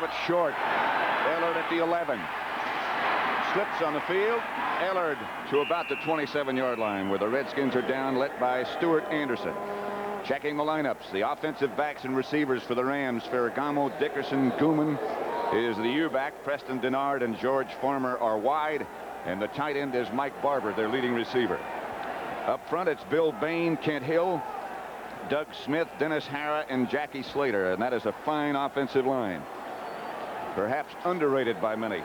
it's short. Ellard at the 11. Slips on the field. Ellard to about the 27-yard line, where the Redskins are down, led by Stuart Anderson. Checking the lineups, the offensive backs and receivers for the Rams: Ferragamo, Dickerson, Gooman is the U-back. Preston Denard and George Farmer are wide, and the tight end is Mike Barber, their leading receiver. Up front, it's Bill Bain, Kent Hill, Doug Smith, Dennis Hara, and Jackie Slater, and that is a fine offensive line, perhaps underrated by many.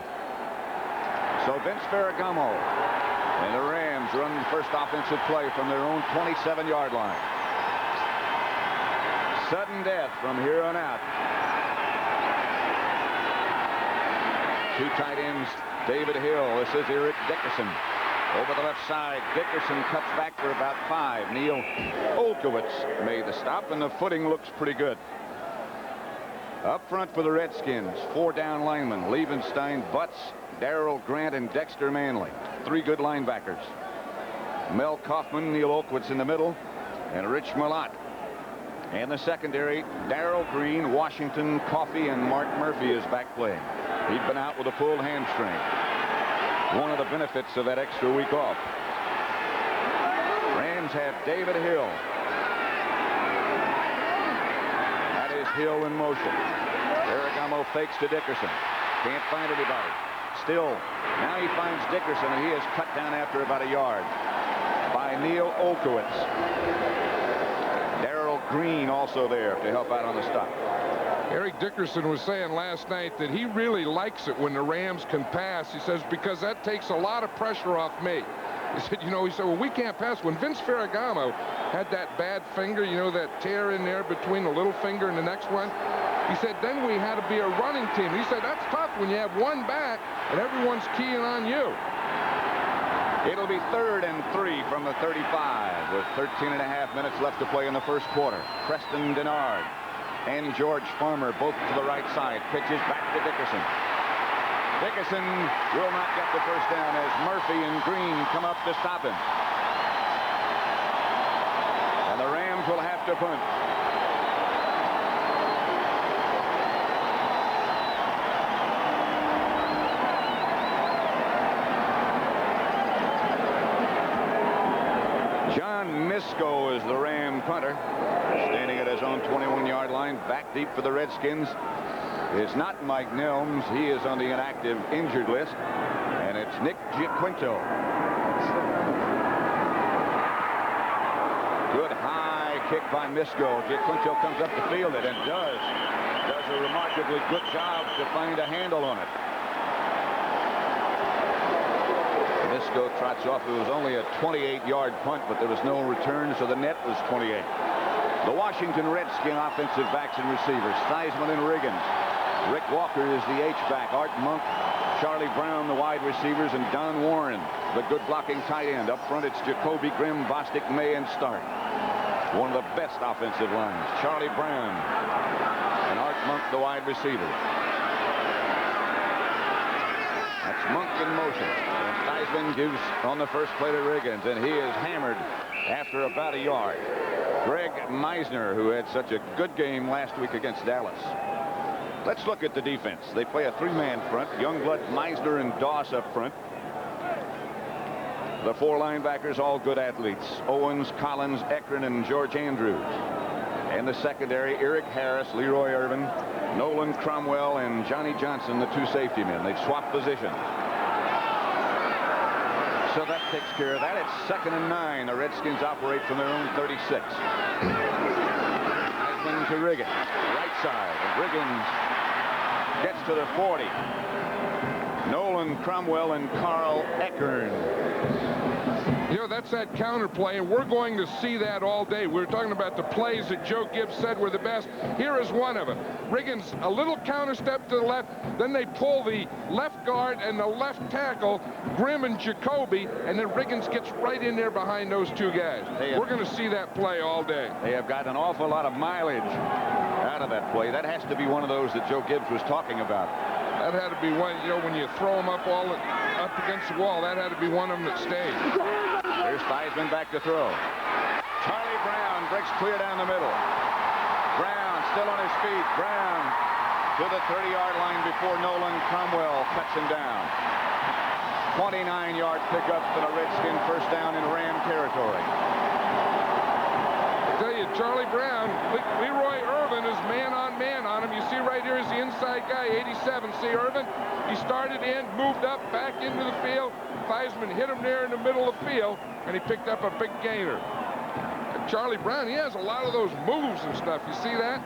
So Vince Ferragamo and the Rams run the first offensive play from their own 27-yard line. Sudden death from here on out. Two tight ends, David Hill. This is Eric Dickerson. Over the left side, Dickerson cuts back for about 5. Neil Olkowitz made the stop, and the footing looks pretty good. Up front for the Redskins, 4 down linemen: Liebenstein, Butts, Darrell Grant, and Dexter Manley. 3 good linebackers. Mel Kaufman, Neil Olkowitz in the middle, and Rich Malott. And the secondary, Darrell Green, Washington, Coffey, and Mark Murphy is back playing. He'd been out with a pulled hamstring. One of the benefits of that extra week off. Rams have David Hill. That is Hill in motion. Ferragamo fakes to Dickerson. Can't find anybody. Still, now he finds Dickerson, and he is cut down after about a yard by Neil Olkowitz. Darrell Green also there to help out on the stop. Eric Dickerson was saying last night that he really likes it when the Rams can pass. He says, because that takes a lot of pressure off me. He said, well, we can't pass. When Vince Ferragamo had that bad finger, that tear in there between the little finger and the next one, he said, then we had to be a running team. He said, that's tough when you have one back and everyone's keying on you. It'll be 3rd and 3 from the 35 with 13.5 minutes left to play in the first quarter. Preston Denard and George Farmer both to the right side. Pitches back to Dickerson. Dickerson will not get the first down as Murphy and Green come up to stop him. And the Rams will have to punt. Misko is the Ram punter, standing at his own 21-yard line. Back deep for the Redskins is not Mike Nelms. He is on the inactive injured list, and it's Nick Giaquinto. Good high kick by Misko. Giaquinto comes up to field it and does a remarkably good job to find a handle on it. Misko trots off. It was only a 28-yard punt, but there was no return, so the net was 28. The Washington Redskin offensive backs and receivers: Theismann and Riggins. Rick Walker is the H-back. Art Monk, Charlie Brown, the wide receivers, and Don Warren, the good blocking tight end. Up front, it's Jacoby Grimm, Bostic, May, and Stark. One of the best offensive lines. Charlie Brown and Art Monk, the wide receiver. That's Monk in motion. And Theismann gives on the first play to Riggins, and he is hammered after about a yard. Greg Meisner, who had such a good game last week against Dallas. Let's look at the defense. They play a 3-man front. Youngblood, Meisner, and Doss up front. The 4 linebackers, all good athletes: Owens, Collins, Ekron, and George Andrews. And the secondary: Eric Harris, Leroy Irvin, Nolan Cromwell, and Johnny Johnson, the 2 safety men. They've swapped positions. So that takes care of that. It's 2nd and 9. The Redskins operate from their own 36. Heisman to Riggins, right side. And Riggins gets to the 40. Nolan Cromwell and Carl Ekern. That's that counter play, and we're going to see that all day. We're talking about the plays that Joe Gibbs said were the best. Here is one of them. Riggins, a little counter step to the left, then they pull the left guard and the left tackle, Grimm and Jacoby, and then Riggins gets right in there behind those 2 guys. We're going to see that play all day. They have got an awful lot of mileage out of that play. That has to be one of those that Joe Gibbs was talking about. That had to be one, when you throw them up against the wall, that had to be one of them that stayed. There's Theismann back to throw. Charlie Brown breaks clear down the middle. Brown still on his feet. Brown to the 30-yard line before Nolan Cromwell cuts him down. 29-yard pickup for the Redskin first down in Ram territory. I tell you, Charlie Brown, Leroy Irvin is man on him. You see right here is the inside guy, 87. See Irvin? He started in, moved up, back into the field. Theismann hit him there in the middle of the field, and he picked up a big gainer. And Charlie Brown, he has a lot of those moves and stuff. You see that?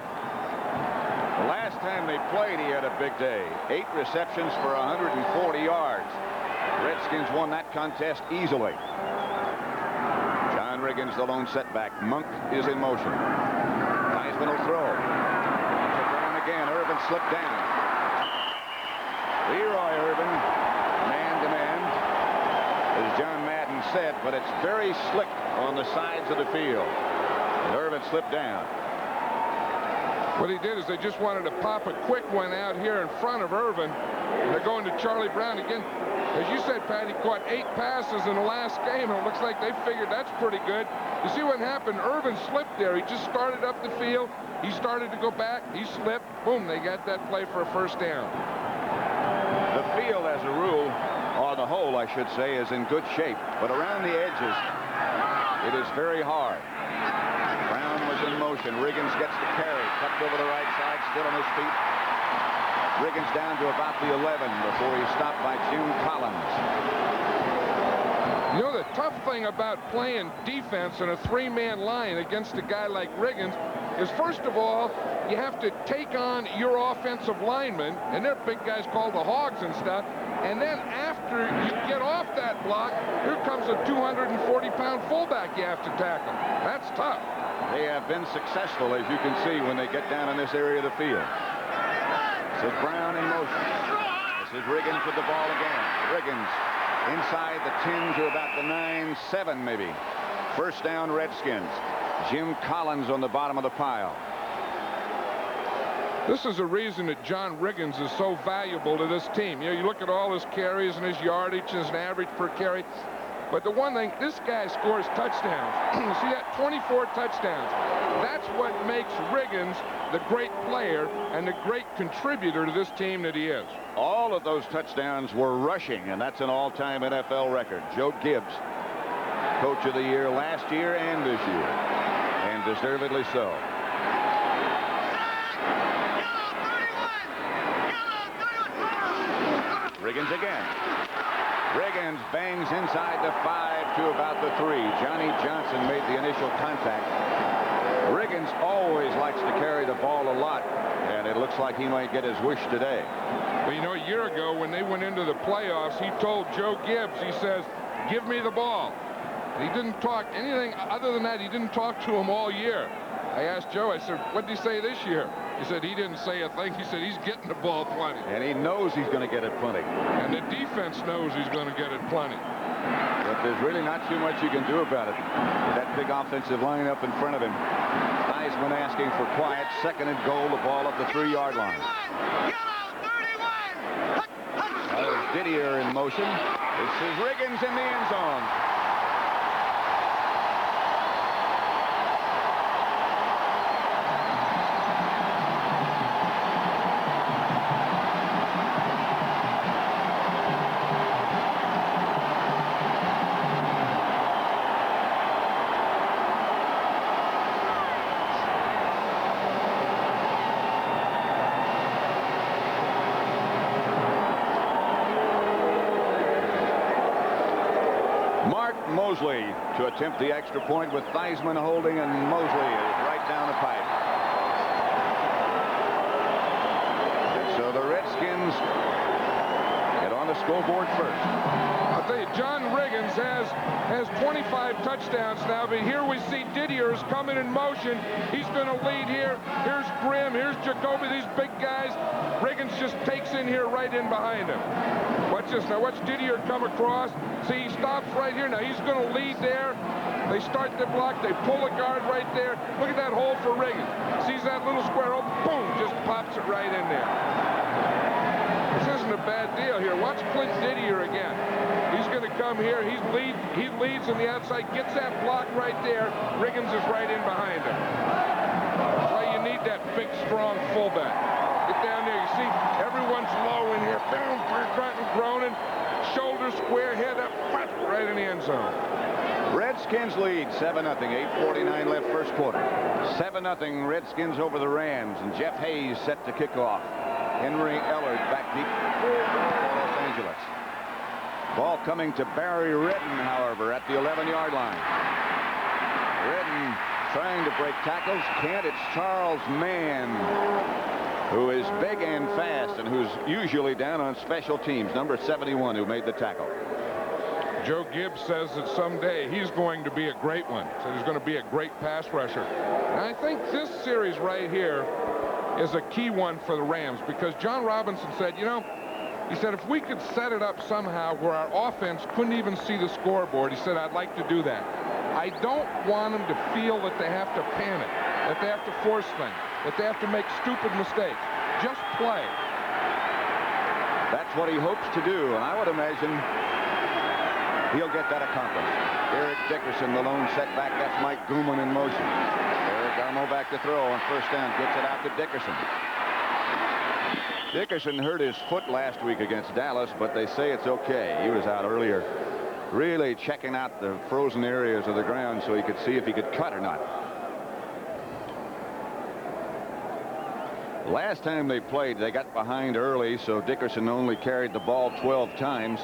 The last time they played, he had a big day. 8 receptions for 140 yards. Redskins won that contest easily. John Riggins, the lone setback. Monk is in motion. Theismann will throw. To Brown again. Irvin slipped down. Leroy Irvin, man-to-man, as John Madden said, but it's very slick on the sides of the field. And Irvin slipped down. What he did is they just wanted to pop a quick one out here in front of Irvin. And they're going to Charlie Brown again. As you said, Pat, he caught 8 passes in the last game, and it looks like they figured that's pretty good. You see what happened? Irvin slipped there. He just started up the field. He started to go back. He slipped. Boom, they got that play for a first down. The field, as a rule, or the whole, I should say, is in good shape. But around the edges, it is very hard. Brown was in motion. Riggins gets the carry. Tucked over the right side, still on his feet. Riggins down to about the 11 before he's stopped by Jim Collins. You know, the tough thing about playing defense in a 3-man line against a guy like Riggins is, first of all, you have to take on your offensive linemen, and they're big guys called the Hogs and stuff. And then after you get off that block, here comes a 240-pound fullback you have to tackle. That's tough. They have been successful, as you can see, when they get down in this area of the field. This is Brown in motion. This is Riggins with the ball again. Riggins inside the 10 to about the 9-7 maybe. First down, Redskins. Jim Collins on the bottom of the pile. This is a reason that John Riggins is so valuable to this team. You know, you look at all his carries and his yardage and his average per carry. But the one thing, this guy scores touchdowns. You see that? 24 touchdowns. That's what makes Riggins the great player and the great contributor to this team that he is. All of those touchdowns were rushing, and that's an all-time NFL record. Joe Gibbs, Coach of the Year last year and this year, and deservedly so. Riggins again. Riggins bangs inside the 5 to about the 3. Johnny Johnson made the initial contact. Riggins always likes to carry the ball a lot, and it looks like he might get his wish today. Well, you know, a year ago when they went into the playoffs, he told Joe Gibbs, he says, give me the ball. He didn't talk anything other than that. He didn't talk to him all year. I asked Joe, I said, what did he say this year? He said he didn't say a thing. He said he's getting the ball plenty. And he knows he's going to get it plenty. And the defense knows he's going to get it plenty. But there's really not too much you can do about it. With that big offensive line up in front of him. Theismann asking for quiet. 2nd and goal. The ball up the 3-yard line. There's Didier in motion. This is Riggins in the end zone. Mosley to attempt the extra point with Theismann holding, and Mosley is right down the pipe. And so the Redskins get on the scoreboard first. I'll tell you, John Riggins has 25 touchdowns now, but here we see Didier's coming in motion. He's going to lead here. Here's Grimm. Here's Jacoby. These big guys. Riggins just takes in here right in behind him. Watch this. Now watch Didier come across. See, he stops right here. Now he's going to lead there. They start the block. They pull a guard right there. Look at that hole for Riggins. Sees that little square hole. Boom. Just pops it right in there. This isn't a bad deal here. Watch Clint Didier again. He's going to come here. He leads on the outside. Gets that block right there. Riggins is right in behind him. That's why you need that big, strong fullback. down there. You see, everyone's low in here. Boom, grunting, groaning. Shoulder square, head up, right in the end zone. Redskins lead 7-0. 8:49 left first quarter. 7-0 Redskins over the Rams, and Jeff Hayes set to kick off. Henry Ellard back deep for Los Angeles. Ball coming to Barry Redden, however, at the 11-yard line. Redden trying to break tackles. Can't. It's Charles Mann, who is big and fast and who's usually down on special teams. Number 71, who made the tackle. Joe Gibbs says that someday he's going to be a great one. So he's going to be a great pass rusher. And I think this series right here is a key one for the Rams, because John Robinson said, you know, he said, if we could set it up somehow where our offense couldn't even see the scoreboard, he said, I'd like to do that. I don't want them to feel that they have to panic, that they have to force things, that they have to make stupid mistakes. Just play. That's what he hopes to do, and I would imagine he'll get that accomplished. Eric Dickerson, the lone setback. That's Mike Gooman in motion. Ferragamo back to throw on first down. Gets it out to Dickerson. Dickerson hurt his foot last week against Dallas, but they say it's okay. He was out earlier really checking out the frozen areas of the ground so he could see if he could cut or not. Last time they played, they got behind early, so Dickerson only carried the ball 12 times.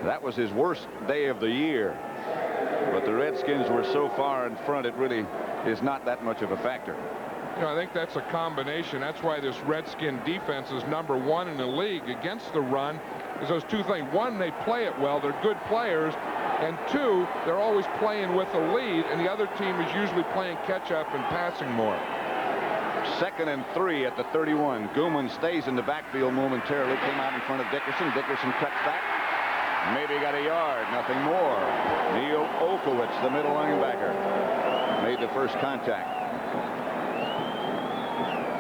That was his worst day of the year. But the Redskins were so far in front, it really is not that much of a factor. You know, I think that's a combination. That's why this Redskin defense is #1 in the league against the run. Is those two things. One, they play it well. They're good players. And two, they're always playing with a lead, and the other team is usually playing catch-up and passing more. 2nd and 3 at the 31. Gooman stays in the backfield momentarily. Came out in front of Dickerson. Dickerson cuts back. Maybe got a yard. Nothing more. Neil Olkowitz, the middle linebacker, made the first contact.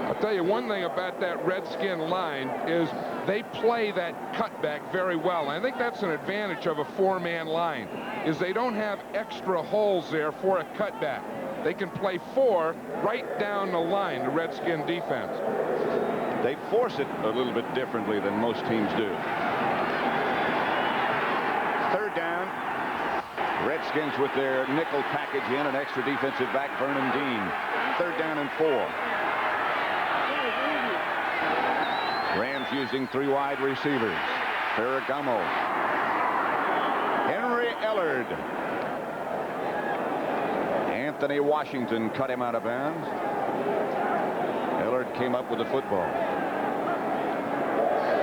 I'll tell you one thing about that Redskin line is they play that cutback very well. And I think that's an advantage of a 4-man line, is they don't have extra holes there for a cutback. They can play 4 right down the line, the Redskin defense. They force it a little bit differently than most teams do. 3rd down. Redskins with their nickel package in, an extra defensive back, Vernon Dean. 3rd down and 4. Rams using 3 wide receivers. Ferragamo. Henry Ellard. Anthony Washington cut him out of bounds. Ellard came up with the football.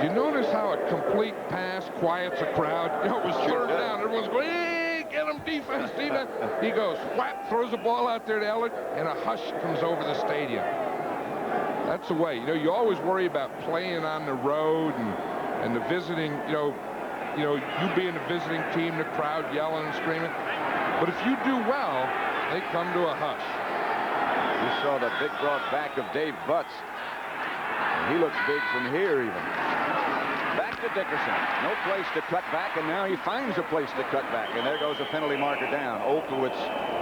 You notice how a complete pass quiets a crowd? You know, it was 3rd down. Everyone's going, hey, get him, defense, defense. He goes, whap, throws the ball out there to Ellard, and a hush comes over the stadium. That's the way. You know, you always worry about playing on the road and the visiting, you being the visiting team, the crowd yelling and screaming. But if you do well, they come to a hush. You saw the big broad back of Dave Butts. And he looks big from here even. Back to Dickerson. No place to cut back, and now he finds a place to cut back. And there goes a penalty marker down. Olkowitz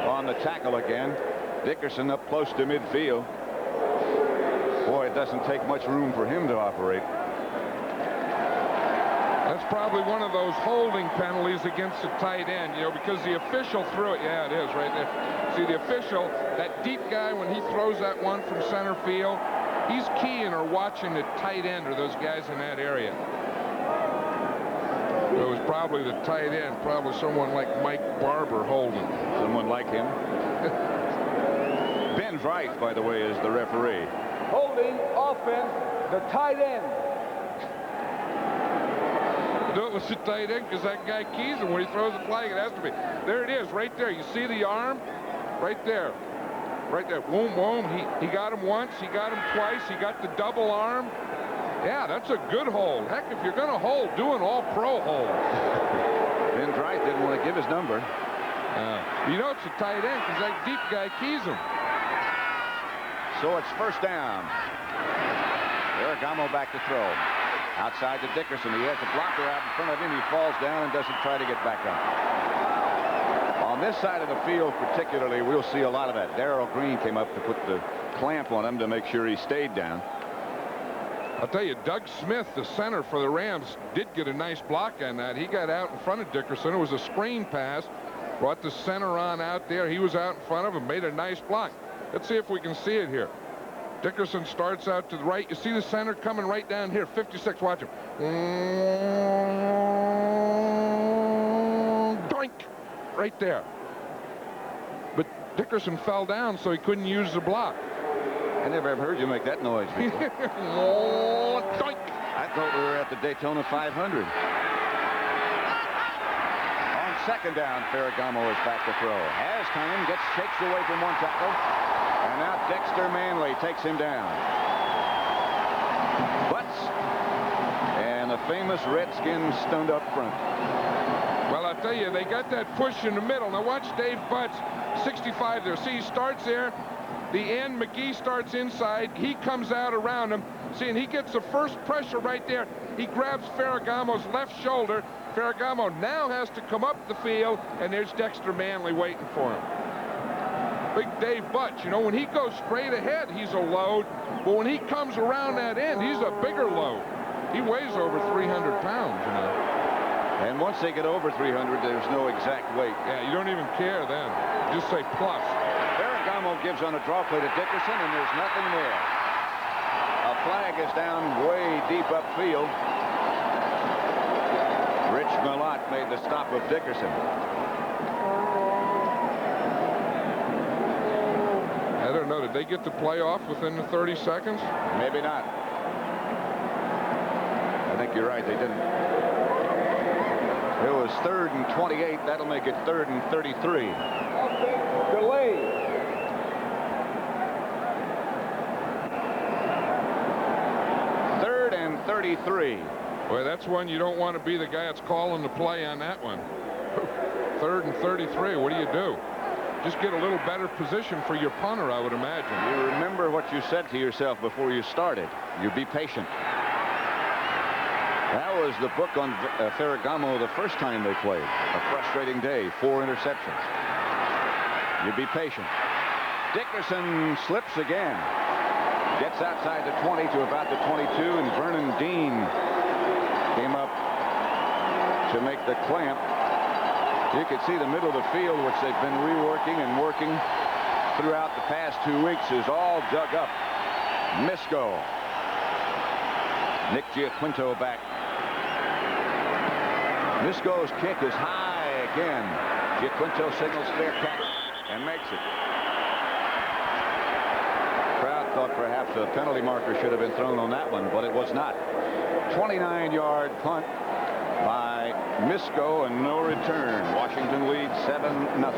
on the tackle again. Dickerson up close to midfield. Boy, it doesn't take much room for him to operate. That's probably one of those holding penalties against the tight end, because the official threw it. Yeah, it is right there. See, the official, that deep guy, when he throws that one from center field, he's keying or watching the tight end or those guys in that area. It was probably the tight end, probably someone like Mike Barber holding. Someone like him. Ben Wright, by the way, is the referee. Holding offense, the tight end. No, it was the tight end because that guy keys him when he throws the flag. It has to be. There it is, right there. You see the arm? Right there. Right there. Boom, boom. He got him once. He got him twice. He got the double arm. Yeah, that's a good hold. Heck, if you're going to hold, do an all-pro hold. Ben Wright didn't want to give his number. It's a tight end because that deep guy keys him. So it's first down. Ferragamo back to throw. Outside to Dickerson. He has a blocker out in front of him. He falls down and doesn't try to get back up. On this side of the field particularly, we'll see a lot of that. Darrell Green came up to put the clamp on him to make sure he stayed down. I'll tell you, Doug Smith, the center for the Rams, did get a nice block on that. He got out in front of Dickerson. It was a screen pass. Brought the center on out there. He was out in front of him, made a nice block. Let's see if we can see it here. Dickerson starts out to the right. You see the center coming right down here. 56, watch him. Doink! Right there. But Dickerson fell down, so he couldn't use the block. I never have heard you make that noise before. Doink! I thought we were at the Daytona 500. On second down, Ferragamo is back to throw. Has time, shakes away from one tackle. And now Dexter Manley takes him down. Butts. And the famous Redskins stunned up front. Well, I'll tell you, they got that push in the middle. Now watch Dave Butts, 65 there. See, he starts there. The end, McGee starts inside. He comes out around him. See, and he gets the first pressure right there. He grabs Ferragamo's left shoulder. Ferragamo now has to come up the field, and there's Dexter Manley waiting for him. Big Dave Butts, you know, when he goes straight ahead, he's a load. But when he comes around that end, he's a bigger load. He weighs over 300 pounds, you know. And once they get over 300, there's no exact weight. Yeah, you don't even care then. Just say plus. Ferragamo gives on a draw play to Dickerson, and there's nothing there. A flag is down way deep upfield. Rich Malott made the stop of Dickerson. I don't know. Did they get the play off within the 30 seconds? Maybe not. I think you're right. They didn't. It was 3rd and 28. That'll make it 3rd and 33. Delay. 3rd and 33. Boy, that's one you don't want to be the guy that's calling the play on that one. 3rd and 33. What do you do? Just get a little better position for your punter, I would imagine. You remember what you said to yourself before you started. You be patient. That was the book on Ferragamo the first time they played. A frustrating day. 4 interceptions. You be patient. Dickerson slips again. Gets outside the 20 to about the 22, and Vernon Dean came up to make the clamp. You could see the middle of the field, which they've been reworking and working throughout the past 2 weeks, is all dug up. Misko. Nick Giaquinto back. Misko's kick is high again. Giaquinto signals fair catch and makes it. Crowd thought perhaps a penalty marker should have been thrown on that one, but it was not. 29-yard punt by Misko and no return. Washington leads 7-0.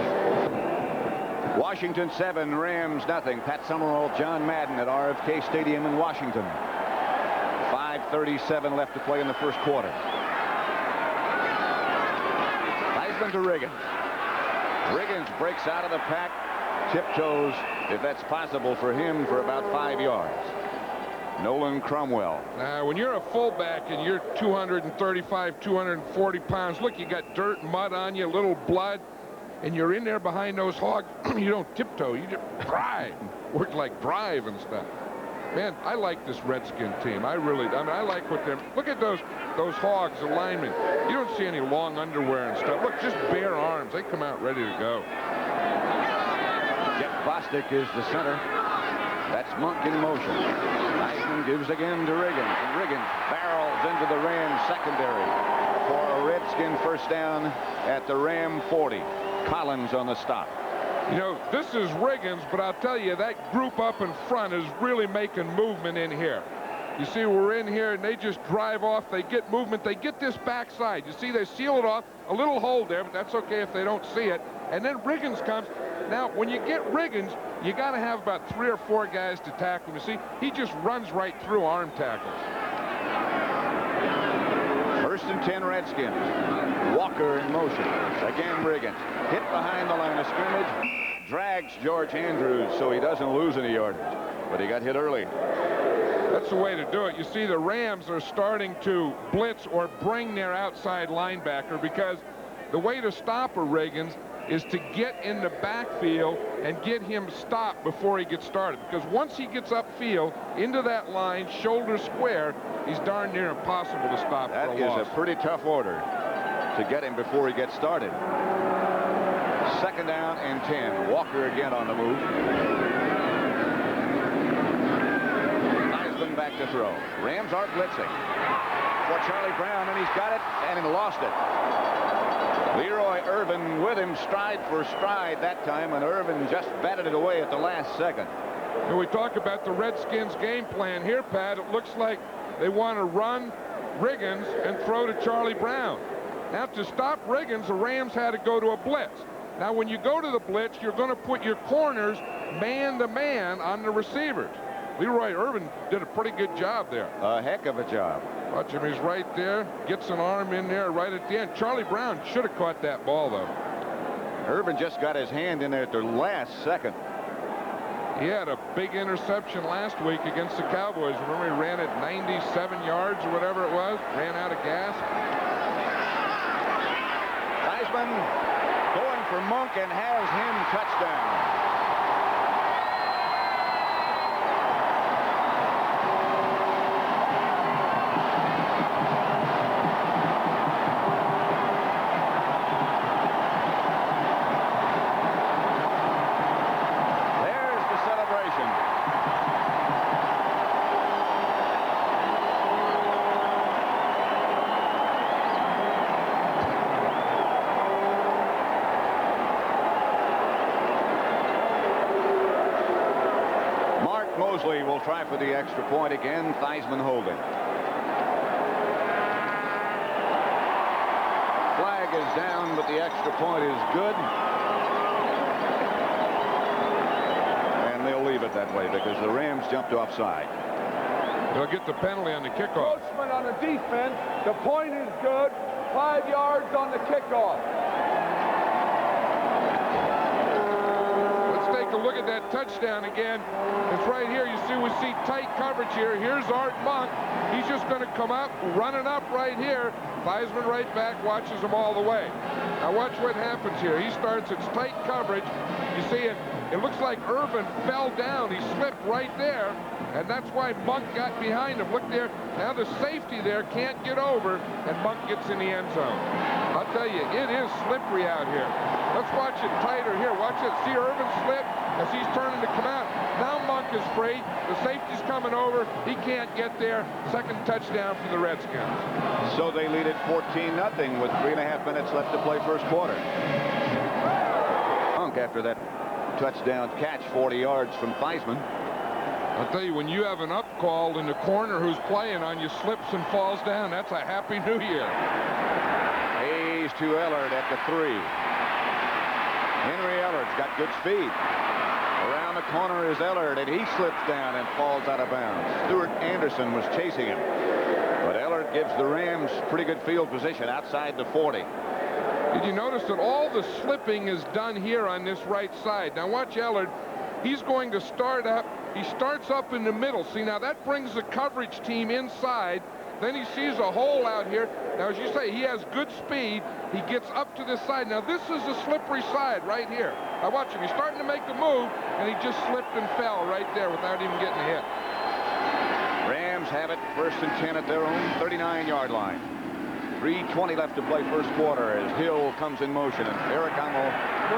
Washington 7, Rams nothing. Pat Summerall, John Madden at RFK Stadium in Washington. 5:37 left to play in the first quarter. Heisman to Riggins. Riggins breaks out of the pack, tiptoes, if that's possible for him, for about 5 yards. Nolan Cromwell. Now, when you're a fullback and you're 235, 240 pounds, look, you got dirt, mud on you, a little blood, and you're in there behind those hogs. You don't tiptoe, you just drive. Work like drive and stuff. Man, I like this Redskin team. I like what they're. Look at those hogs, the linemen. You don't see any long underwear and stuff. Look, just bare arms. They come out ready to go. Jeff Bostic is the center. That's Monk in motion. Heisman gives again to Riggins. And Riggins barrels into the Rams secondary for a Redskin first down at the Ram 40. Collins on the stop. You know, this is Riggins, but I'll tell you, that group up in front is really making movement in here. You see, we're in here, and they just drive off. They get movement. They get this backside. You see, they seal it off. A little hole there, but that's okay if they don't see it. And then Riggins comes. Now, when you get Riggins, you got to have about 3 or 4 guys to tackle him. You see, he just runs right through arm tackles. 1st and 10 Redskins. Walker in motion. Again, Riggins. Hit behind the line of scrimmage. Drags George Andrews so he doesn't lose any yardage. But he got hit early. That's the way to do it. You see, the Rams are starting to blitz or bring their outside linebacker, because the way to stop a Riggins is to get in the backfield and get him stopped before he gets started. Because once he gets upfield into that line, shoulder square, he's darn near impossible to stop. That is a pretty tough order to get him before he gets started. 2nd down and 10. Walker again on the move. Heisman back to throw. Rams are blitzing for Charlie Brown, and he's got it and he lost it. Leroy Irvin with him stride for stride that time, and Irvin just batted it away at the last second. And we talk about the Redskins game plan here, Pat. It looks like they want to run Riggins and throw to Charlie Brown. Now, to stop Riggins, the Rams had to go to a blitz. Now, when you go to the blitz, you're going to put your corners man-to-man on the receivers. Leroy Irvin did a pretty good job there. A heck of a job. Watch him. He's right there. Gets an arm in there right at the end. Charlie Brown should have caught that ball, though. Irvin just got his hand in there at the last second. He had a big interception last week against the Cowboys. Remember, he ran it 97 yards or whatever it was. Ran out of gas. Heisman going for Monk and has him touchdown. Mosley will try for the extra point again. Theismann holding. Flag is down, but the extra point is good. And they'll leave it that way because the Rams jumped offside. They'll get the penalty on the kickoff. Coachman on the defense. The point is good. 5 yards on the kickoff. Take a look at that touchdown again. It's right here. You see, we see tight coverage here. Here's Art Monk. He's just going to come up, running up right here. Theismann right back, watches him all the way. Now watch what happens here. He starts, it's tight coverage. You see it. It looks like Irvin fell down. He slipped right there, and that's why Monk got behind him. Look there. Now the safety there can't get over, and Monk gets in the end zone. I'll tell you, it is slippery out here. Let's watch it tighter here. Watch it. See Irvin slip as he's turning to come out. Now Monk is free. The safety's coming over. He can't get there. Second touchdown for the Redskins. So they lead it 14-0 with 3.5 minutes left to play first quarter. Monk after that touchdown catch 40 yards from Theismann. I'll tell you, when you have an up call in the corner who's playing on you slips and falls down, that's a happy new year. Hayes to Ellard at the 3. Henry Ellard's got good speed. Around the corner is Ellard, and he slips down and falls out of bounds. Stuart Anderson was chasing him. But Ellard gives the Rams pretty good field position outside the 40. Did you notice that all the slipping is done here on this right side? Now watch Ellard. He's going to start up. He starts up in the middle. See, now that brings the coverage team inside. Then he sees a hole out here. Now, as you say, he has good speed. He gets up to this side. Now, this is the slippery side right here. Now, watch him. He's starting to make the move, and he just slipped and fell right there without even getting hit. Rams have it 1st and 10 at their own 39-yard line. 3:20 left to play first quarter as Hill comes in motion, and Ferragamo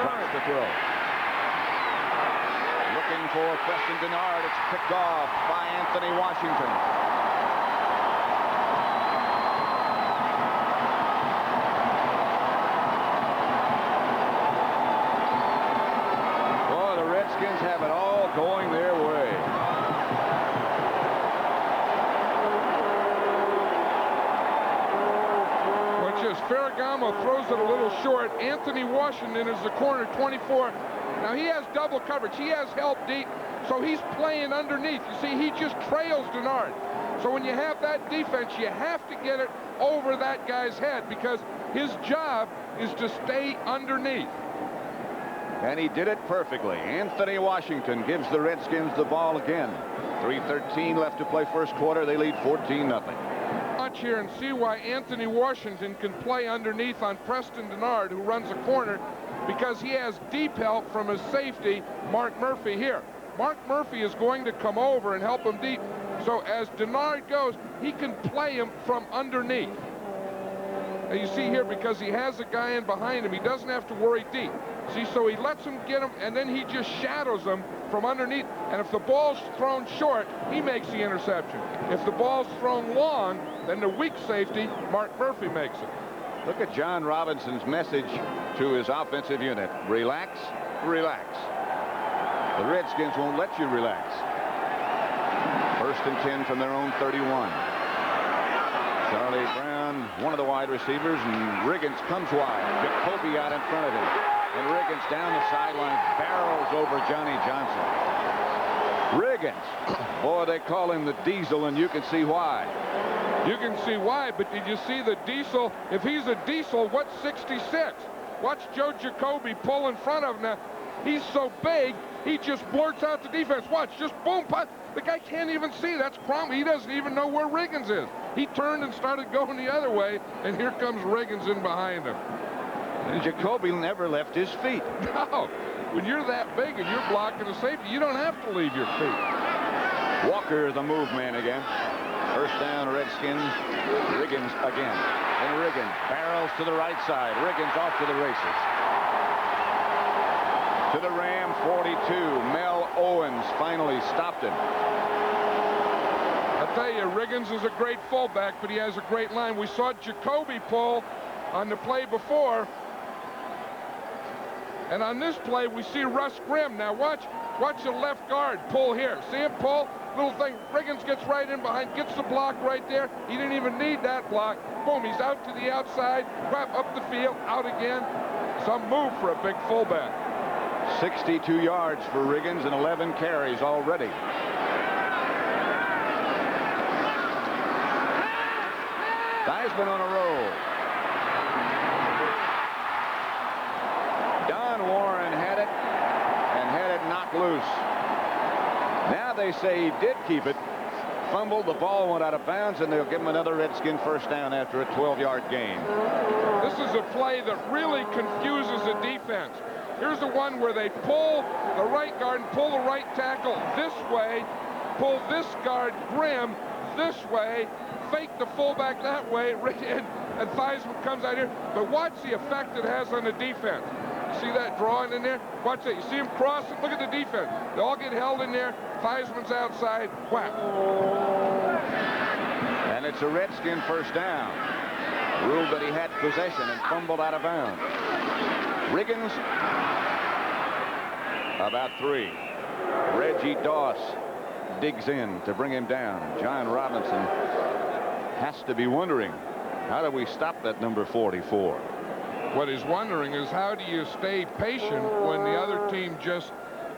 tries to throw. Looking for Preston Denard. It's picked off by Anthony Washington. Have it all going their way. Watch this. Ferragamo throws it a little short. Anthony Washington is the corner, 24. Now he has double coverage. He has help deep, so he's playing underneath. You see, he just trails Denard. So when you have that defense, you have to get it over that guy's head because his job is to stay underneath. And he did it perfectly. Anthony Washington gives the Redskins the ball again. 3:13 left to play first quarter. They lead 14-0. watch here and see why Anthony Washington can play underneath on Preston Denard, who runs a corner, because he has deep help from his safety, Mark Murphy here. Mark Murphy is going to come over and help him deep. So as Denard goes, he can play him from underneath. And you see here, because he has a guy in behind him, he doesn't have to worry deep. See, so he lets him get him, and then he just shadows him from underneath. And if the ball's thrown short, he makes the interception. If the ball's thrown long, then the weak safety, Mark Murphy, makes it. Look at John Robinson's message to his offensive unit. Relax, relax. The Redskins won't let you relax. 1st and 10 from their own 31. Charlie Brown, one of the wide receivers, and Riggins comes wide. Jacoby out in front of him. And Riggins down the sideline, barrels over Johnny Johnson. Riggins, boy, they call him the Diesel, and you can see why. You can see why, but did you see the Diesel? If he's a Diesel, what's 66? Watch Joe Jacoby pull in front of him. Now, he's so big, he just blurts out the defense. Watch, just boom, putt. The guy can't even see. That's Cromwell. He doesn't even know where Riggins is. He turned and started going the other way, and here comes Riggins in behind him. And Jacoby never left his feet. No. When you're that big and you're blocking a safety, you don't have to leave your feet. Walker, the move man again. 1st down, Redskins. Riggins again. And Riggins barrels to the right side. Riggins off to the races. To the Ram 42. Mel Owens finally stopped him. I'll tell you, Riggins is a great fullback, but he has a great line. We saw Jacoby pull on the play before. And on this play, we see Russ Grimm. Now watch the left guard pull here. See him pull? Little thing. Riggins gets right in behind, gets the block right there. He didn't even need that block. Boom, he's out to the outside, up the field, out again. Some move for a big fullback. 62 yards for Riggins and 11 carries already. Theismann on a roll. Don Warren had it and had it knocked loose. Now they say he did keep it. Fumbled, the ball went out of bounds, and they'll give him another Redskin 1st down after a 12-yard gain. This is a play that really confuses the defense. Here's the one where they pull the right guard and pull the right tackle this way, pull this guard, Grimm, this way, fake the fullback that way, and Theismann comes out here. But watch the effect it has on the defense. See that drawing in there? Watch that. You see him crossing? Look at the defense. They all get held in there. Theismann's outside. Whack. And it's a Redskin 1st down. Ruled that he had possession and fumbled out of bounds. Riggins about 3. Reggie Doss digs in to bring him down. John Robinson has to be wondering, how do we stop that number 44? What he's wondering is, how do you stay patient when the other team just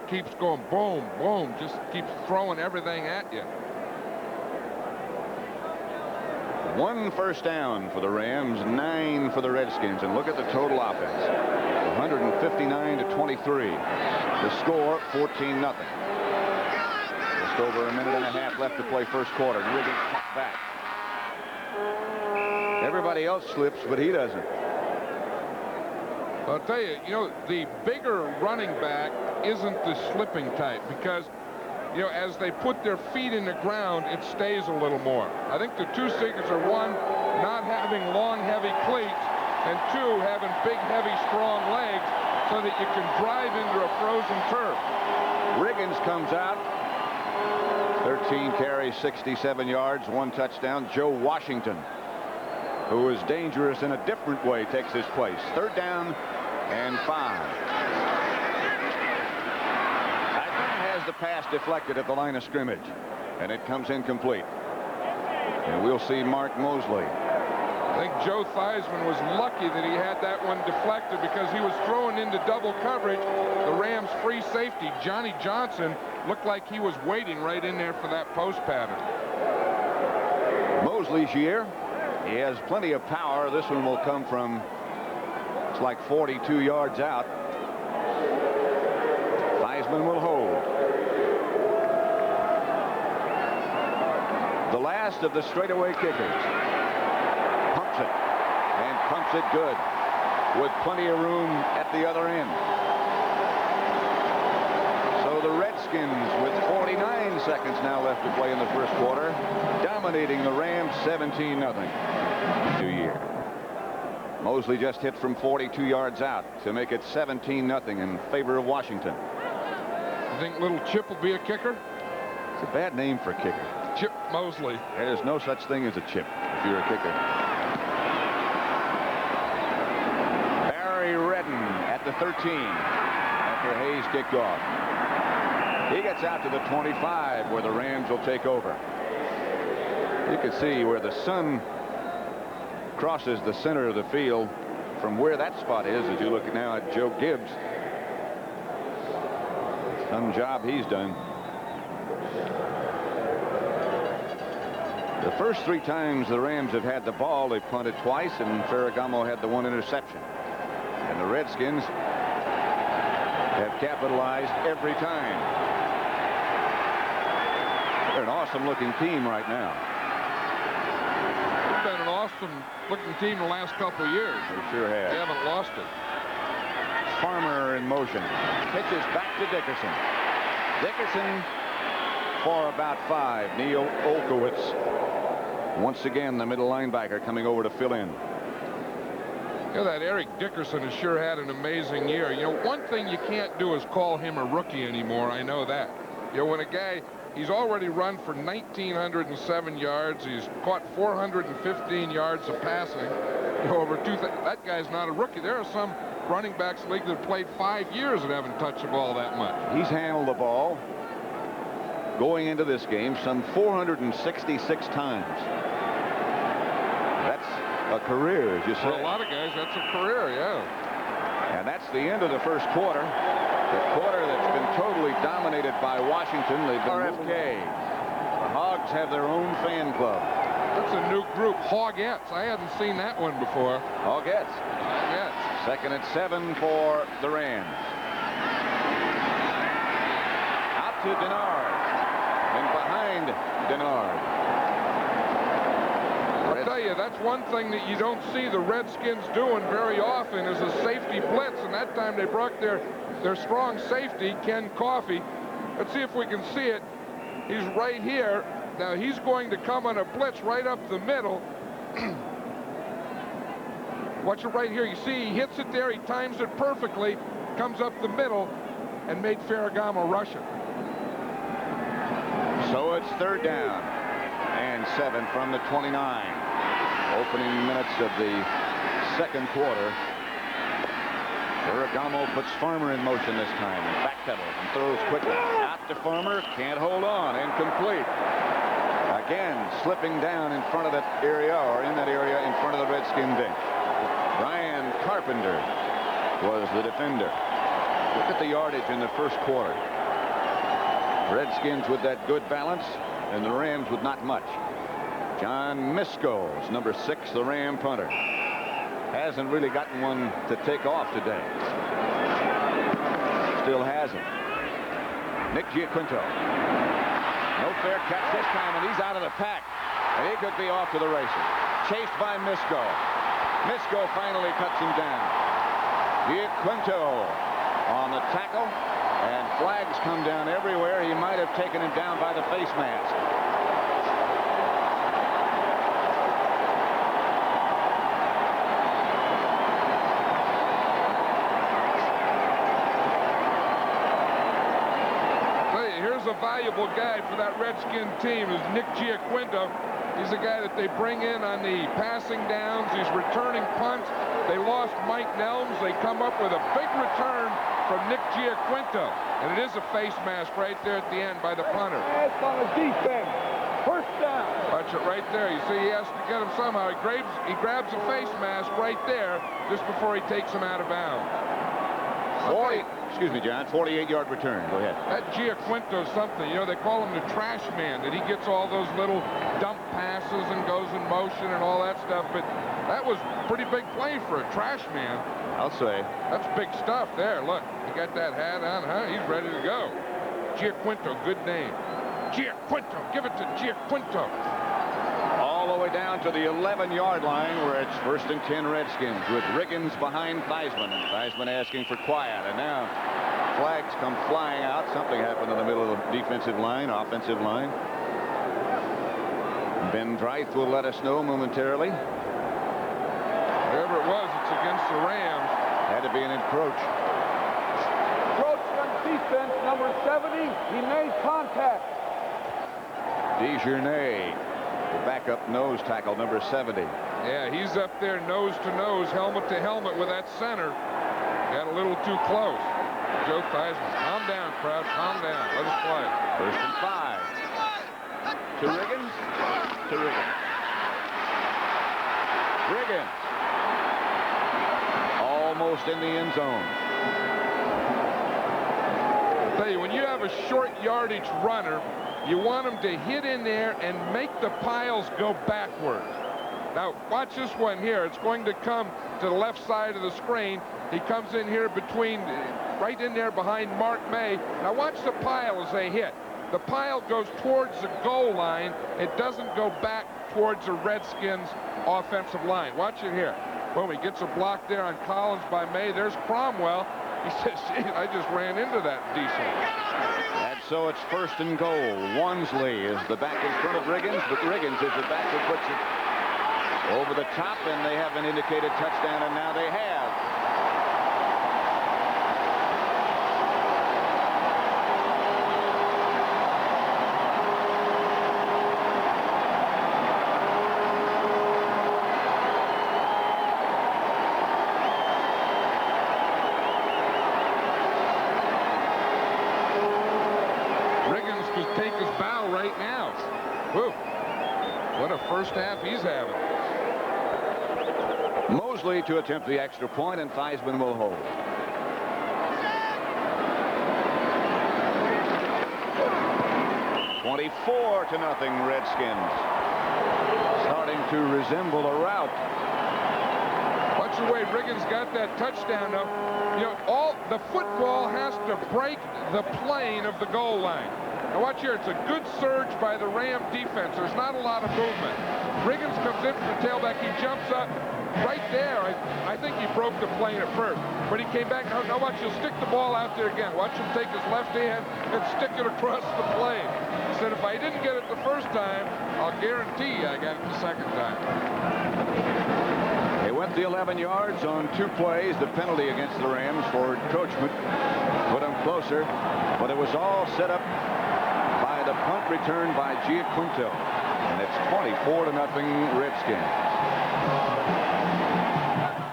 keeps going boom, boom, just keeps throwing everything at you? 1 1st down for the Rams, 9 for the Redskins. And look at the total offense. 159 to 23. The score, 14-0. Just over a minute and a half left to play 1st quarter. Riggins cut back. Everybody else slips, but he doesn't. I'll tell you, the bigger running back isn't the slipping type, because, as they put their feet in the ground, it stays a little more. I think the two secrets are, 1, not having long, heavy cleats, and 2, having big, heavy, strong legs so that you can drive into a frozen turf. Riggins comes out. 13 carries, 67 yards, 1 touchdown. Joe Washington, who is dangerous in a different way, takes his place. 3rd down and 5. Theismann has the pass deflected at the line of scrimmage, and it comes incomplete. And we'll see Mark Mosley. I think Joe Theismann was lucky that he had that one deflected, because he was thrown into double coverage. The Rams' free safety, Johnny Johnson, looked like he was waiting right in there for that post pattern. Mosley's year. He has plenty of power. This one will come from, it's like 42 yards out. Theismann will hold. The last of the straightaway kickers. Rips it and pumps it good with plenty of room at the other end. So the Redskins, with 49 seconds now left to play in the first quarter, dominating the Rams 17-0. 2 year. Mosley just hit from 42 yards out to make it 17-0 in favor of Washington. You think little Chip will be a kicker? It's a bad name for a kicker. Chip Mosley. There's no such thing as a chip if you're a kicker. Barry Redden at the 13 after Hayes kicked off. He gets out to the 25 where the Rams will take over. You can see where the sun crosses the center of the field from where that spot is as you look now at Joe Gibbs. Some job he's done. The first 3 times the Rams have had the ball, they punted twice, and Ferragamo had the 1 interception. And the Redskins have capitalized every time. They're an awesome looking team right now. They've been an awesome looking team the last couple of years. They sure have. They haven't lost it. Farmer in motion. Pitches back to Dickerson. Dickerson for about 5. Neil Olkowitz. Once again, the middle linebacker coming over to fill in. You know, that Eric Dickerson has sure had an amazing year. You know, one thing you can't do is call him a rookie anymore. I know that. You know, when a guy, he's already run for 1,907 yards. He's caught 415 yards of passing. You know, over 2,000. That guy's not a rookie. There are some running backs in the league that have played 5 years and haven't touched the ball that much. He's handled the ball going into this game some 466 times. That's a career, as you say. For a lot of guys, that's a career, yeah. And that's the end of the first quarter. The quarter that's been totally dominated by Washington. They've been RFK. The Hogs have their own fan club. That's a new group, Hogettes. I hadn't seen that one before. Hogettes. Hogettes. 2nd and 7 for the Rams. Out to Denard. And behind Denard. I'll tell you, that's one thing that you don't see the Redskins doing very often is a safety blitz. And that time they brought their strong safety, Ken Coffey. Let's see if we can see it. He's right here. Now he's going to come on a blitz right up the middle. Watch it right here. You see he hits it there. He times it perfectly. Comes up the middle and made Ferragamo rush it. So it's 3rd down and 7 from the 29. Opening minutes of the second quarter. Ferragamo puts Farmer in motion this time and backpedals and throws quickly. Out to Farmer. Can't hold on. Incomplete. Again, slipping down in front of that area, or in that area in front of the Redskin bench. Brian Carpenter was the defender. Look at the yardage in the first quarter. Redskins with that good balance, and the Rams with not much. John Misko's number 6, the Ram punter. Hasn't really gotten one to take off today. Still hasn't. Nick Giaquinto. No fair catch this time, and he's out of the pack. And he could be off to the races. Chased by Misko. Misko finally cuts him down. Giaquinto on the tackle, and flags come down everywhere. He might have taken him down by the face mask. A valuable guy for that Redskin team is Nick Giaquinto. He's a guy that they bring in on the passing downs. He's returning punts. They lost Mike Nelms. They come up with a big return from Nick Giaquinto. And it is a face mask right there at the end by the punter. That's on a defense. First down. Watch it right there. You see he has to get him somehow. He grabs a face mask right there just before he takes him out of bounds. 48-yard return. Go ahead. That Giaquinto's something. You know, they call him the trash man, that he gets all those little dump passes and goes in motion and all that stuff. But that was pretty big play for a trash man. I'll say. That's big stuff there. Look, he got that hat on, huh? He's ready to go. Giaquinto, good name. Giaquinto, give it to Giaquinto. All all the way down to the 11-yard line, where it's 1st and 10 Redskins with Riggins behind Theismann, and Theismann asking for quiet. And now flags come flying out. Something happened in the middle of the defensive line, offensive line. Ben Dreith will let us know momentarily. Whatever it was, it's against the Rams. Had to be an encroach. Approach on defense, number 70. He made contact. Divisional, the backup nose tackle, number 70. Yeah, he's up there nose to nose, helmet to helmet with that center. Got a little too close. Joe Theismann, calm down, crowd, calm down. Let us play. 1st and 5. To Riggins. To Riggins. Riggins. Almost in the end zone. I'll tell you, when you have a short yardage runner, you want him to hit in there and make the piles go backwards. Now, watch this one here. It's going to come to the left side of the screen. He comes in here between, right in there behind Mark May. Now, watch the pile as they hit. The pile goes towards the goal line. It doesn't go back towards the Redskins offensive line. Watch it here. Boom, he gets a block there on Collins by May. There's Cromwell. He says, gee, I just ran into that decent. And so it's 1st and goal. Wansley is the back in front of Riggins, but Riggins is the back who puts it over the top, and they have an indicated touchdown, and now they have. First half he's having. Mosley to attempt the extra point, and Theismann will hold. (24-0) Redskins. Starting to resemble a rout. Watch the way Riggins got that touchdown up. You know, the football has to break the plane of the goal line. Now watch here, it's a good surge by the Ram defense. There's not a lot of movement. Riggins comes in from the tailback. He jumps up right there. I think he broke the plane at first, but he came back. Now watch, he'll stick the ball out there again. Watch him take his left hand and stick it across the plane. He said, if I didn't get it the first time, I'll guarantee you I got it the second time. They went the 11 yards on 2 plays. The penalty against the Rams for encroachment put them closer, but it was all set up by the punt return by Giaquinto, and it's 24-0 Redskins.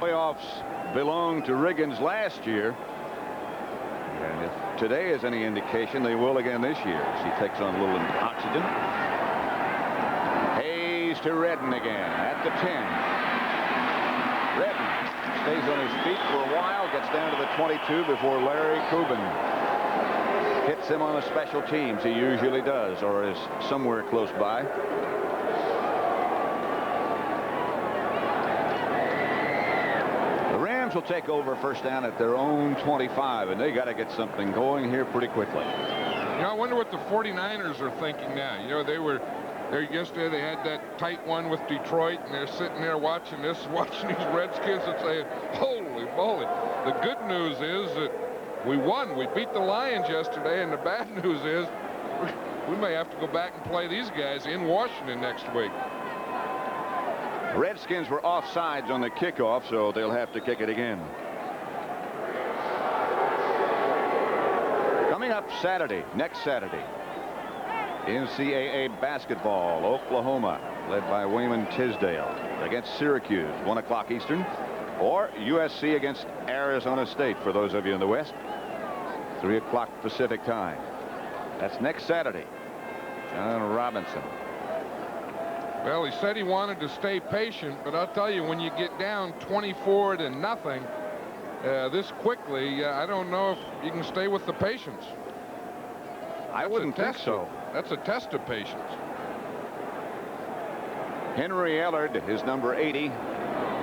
Playoffs belonged to Riggins last year, and if today is any indication, they will again this year as he takes on a little oxygen. Hayes to Redden again at the 10. Redden stays on his feet for a while, gets down to the 22 before Larry Cuban hits him on the special teams. He usually does, or is somewhere close by. The Rams will take over first down at their own 25, and they got to get something going here pretty quickly. You know, I wonder what the 49ers are thinking now. You know, they were there yesterday. They had that tight one with Detroit, and they're sitting there watching this, watching these Redskins and saying, holy moly. The good news is that we won. We beat the Lions yesterday, and the bad news is we may have to go back and play these guys in Washington next week. Redskins were offsides on the kickoff, so they'll have to kick it again. Coming up Saturday, next Saturday, NCAA basketball, Oklahoma, led by Wayman Tisdale, against Syracuse, 1 o'clock Eastern, or USC against Arizona State, for those of you in the West, 3 o'clock Pacific time. That's next Saturday. John Robinson. Well, he said he wanted to stay patient, but I'll tell you, when you get down 24-0 this quickly, I don't know if you can stay with the patience. I wouldn't think so. That's a test of patience. Henry Ellard is number 80.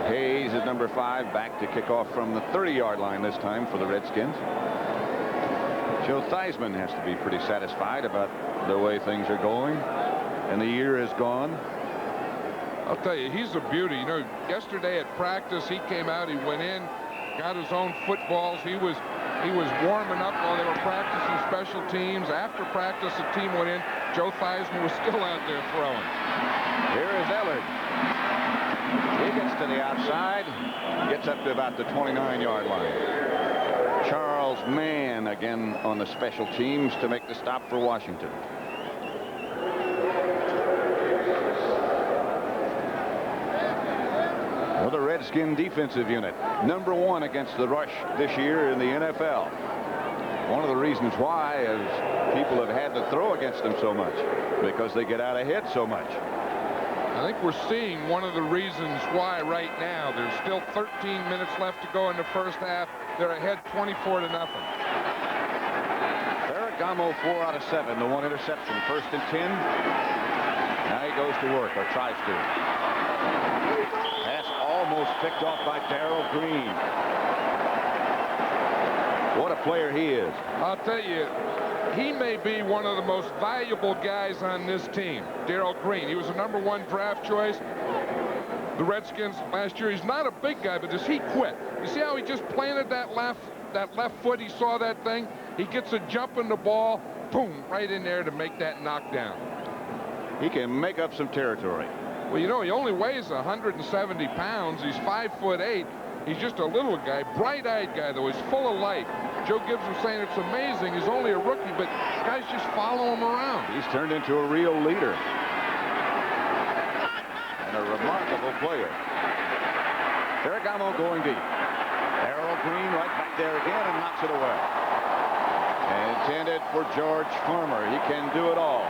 Hayes is number 5, back to kick off from the 30-yard line this time for the Redskins. Joe Theismann has to be pretty satisfied about the way things are going, and the year is gone. I'll tell you, he's a beauty. You know, yesterday at practice, he came out, he went in, got his own footballs. He was warming up while they were practicing special teams. After practice, the team went in. Joe Theismann was still out there throwing. Here is Ellard. He gets to the outside, gets up to about the 29-yard line. Charles Mann again on the special teams to make the stop for Washington. Well, the Redskin defensive unit, #1 against the rush this year in the NFL. One of the reasons why is people have had to throw against them so much because they get out ahead so much. I think we're seeing one of the reasons why right now. There's still 13 minutes left to go in the first half. They're ahead 24-0. Ferragamo 4 out of 7, the 1 interception. 1st and 10. Now he goes to work, or tries to. Pass almost picked off by Darrell Green. What a player he is. I'll tell you, he may be one of the most valuable guys on this team, Darrell Green. He was a #1 draft choice. The Redskins last year, he's not a big guy, but does he quit? You see how he just planted that left foot? He saw that thing. He gets a jump in the ball, boom, right in there to make that knockdown. He can make up some territory. Well, you know, he only weighs 170 pounds. He's 5'8". He's just a little guy, bright-eyed guy, though. He's full of life. Joe Gibbs was saying it's amazing. He's only a rookie, but guys just follow him around. He's turned into a real leader. And a remarkable player. Ferragamo going deep. Darrell Green right back there again and knocks it away. And intended for George Farmer. He can do it all.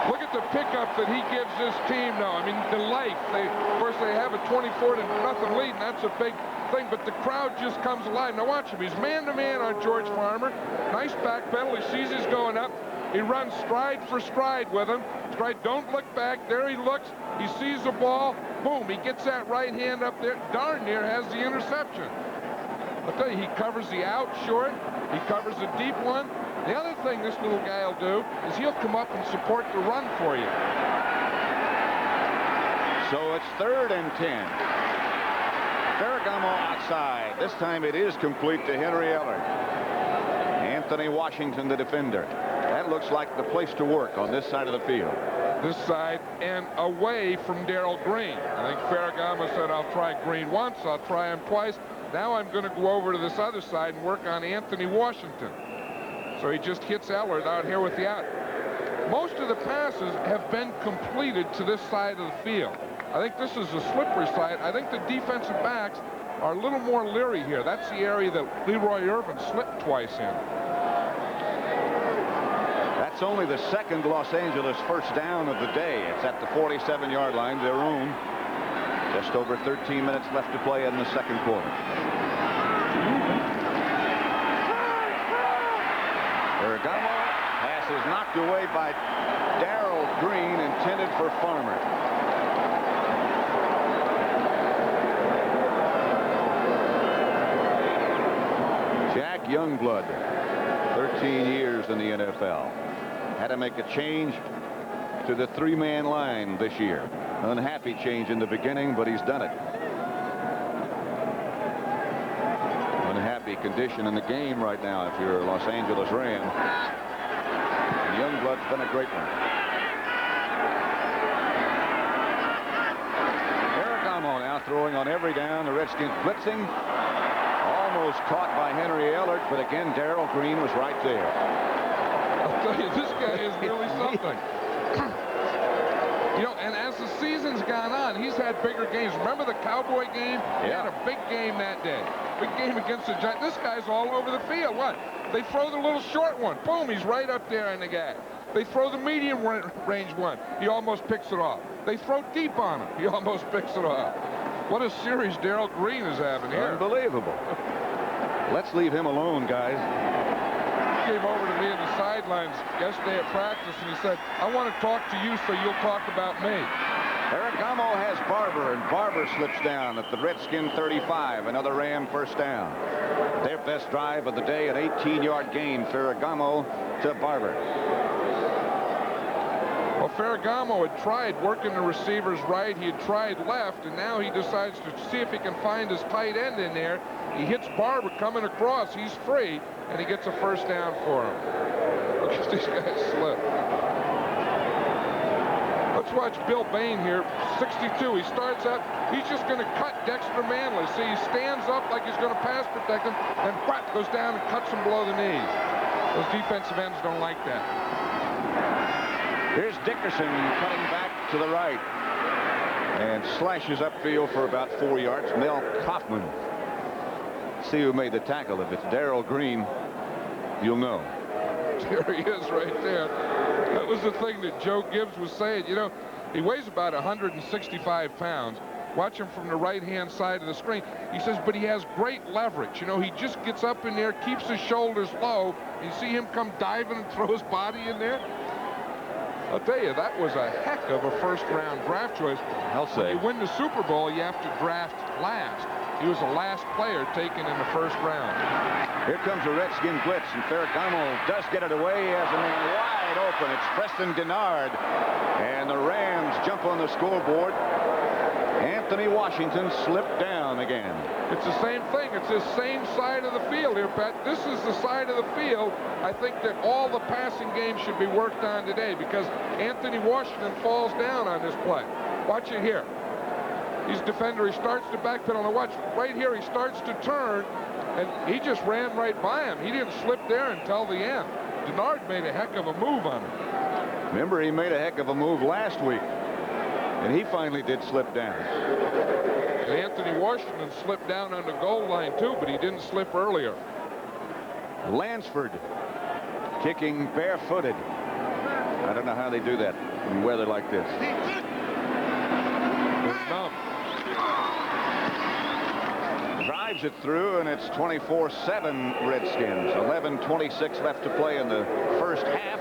Look at the pickup that he gives this team now. I mean, the life. Of course, they have a 24-0 lead, and that's a big thing, but the crowd just comes alive. Now watch him. He's man-to-man on George Farmer. Nice back pedal. He sees he's going up. He runs stride for stride with him. Stride, don't look back. There he looks. He sees the ball. Boom, he gets that right hand up there. Darn near has the interception. I'll tell you, he covers the out short. He covers the deep one. The other thing this little guy will do is he'll come up and support the run for you. So it's 3rd and 10. Ferragamo outside. This time it is complete to Henry Ellard. Anthony Washington, the defender. That looks like the place to work on this side of the field. This side and away from Darrell Green. I think Ferragamo said, I'll try Green once, I'll try him twice. Now I'm going to go over to this other side and work on Anthony Washington. So he just hits Ellard out here with the out. Most of the passes have been completed to this side of the field. I think this is a slippery side. I think the defensive backs are a little more leery here. That's the area that Leroy Irvin slipped twice in. That's only the 2nd Los Angeles first down of the day. It's at the 47-yard line, their own. Just over 13 minutes left to play in the 2nd quarter. Ferragamo, pass is knocked away by Darrell Green, intended for Farmer. Jack Youngblood, 13 years in the NFL. Had to make a change to the 3-man line this year. Unhappy change in the beginning, but he's done it. Unhappy condition in the game right now if you're a Los Angeles Ram. And Youngblood's been a great one. Ferragamo now throwing on every down. The Redskins blitzing. Almost caught by Henry Ellard, but again, Darrell Green was right there. I'll tell you, this guy is really something. You know, and as the season's gone on, he's had bigger games. Remember the Cowboy game? He had a big game that day. Big game against the Giants. This guy's all over the field. What? They throw the little short one. Boom, he's right up there on the guy. They throw the medium range one. He almost picks it off. They throw deep on him. He almost picks it off. What a series Darrell Green is having here. Unbelievable. Let's leave him alone, guys. He came over to me in the sidelines yesterday at practice, and he said, I want to talk to you so you'll talk about me. Ferragamo has Barber, and Barber slips down at the Redskin 35. Another Ram first down. Their best drive of the day, an 18-yard gain. Ferragamo to Barber. Well, Ferragamo had tried working the receivers right. He had tried left, and now he decides to see if he can find his tight end in there. He hits Barber coming across. He's free, and he gets a first down for him. Look at these guys slip. Let's watch Bill Bain here, 62. He starts up. He's just going to cut Dexter Manley. See, he stands up like he's going to pass protect him, and whack, goes down and cuts him below the knees. Those defensive ends don't like that. Here's Dickerson cutting back to the right and slashes upfield for about 4 yards. Mel Kaufman. See who made the tackle. If it's Darrell Green, you'll know. There he is right there. That was the thing that Joe Gibbs was saying. You know, he weighs about 165 pounds. Watch him from the right-hand side of the screen. He says, but he has great leverage. You know, he just gets up in there, keeps his shoulders low. You see him come diving and throw his body in there. I'll tell you, that was a heck of a first-round draft choice. I'll say. When you win the Super Bowl, you have to draft last. He was the last player taken in the first round. Here comes a Redskin blitz, and Ferragamo does get it away. He has a man wide open. It's Preston Denard, and the Rams jump on the scoreboard. Anthony Washington slipped down again. It's the same thing. It's the same side of the field here, Pat. This is the side of the field I think that all the passing games should be worked on today, because Anthony Washington falls down on this play. Watch it here. He's defender. He starts to backpedal. Now watch right here. He starts to turn, and he just ran right by him. He didn't slip there until the end. Denard made a heck of a move on him. Remember, he made a heck of a move last week, and he finally did slip down. And Anthony Washington slipped down on the goal line too, but he didn't slip earlier. Lansford kicking barefooted. I don't know how they do that in weather like this. Drives it through, and it's 24-7 Redskins. 11:26 left to play in the first half.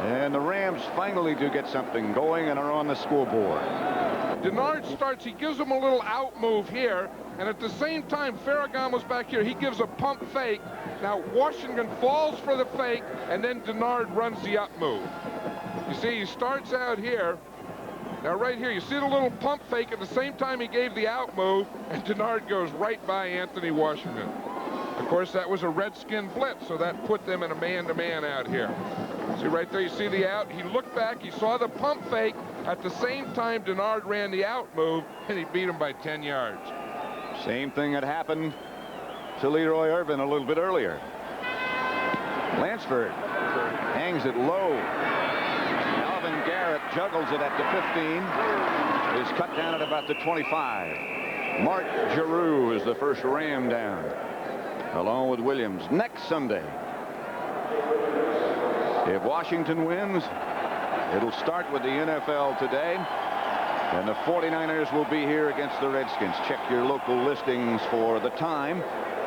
And the Rams finally do get something going and are on the scoreboard. Denard starts. He gives him a little out move here, and at the same time, Ferragamo's back here. He gives a pump fake. Now Washington falls for the fake, and then Denard runs the up move. You see, he starts out here. Now right here, you see the little pump fake at the same time he gave the out move, and Denard goes right by Anthony Washington. Of course, that was a Redskin blitz, so that put them in a man-to-man out here. See right there, you see the out. He looked back, he saw the pump fake. At the same time, Denard ran the out move, and he beat him by 10 yards. Same thing had happened to Leroy Irvin a little bit earlier. Lansford hangs it low. Alvin Garrett juggles it at the 15. Is cut down at about the 25. Mark Giroux is the first Ram down, along with Williams. Next Sunday, if Washington wins, it'll start with the NFL today, and the 49ers will be here against the Redskins. Check your local listings for the time.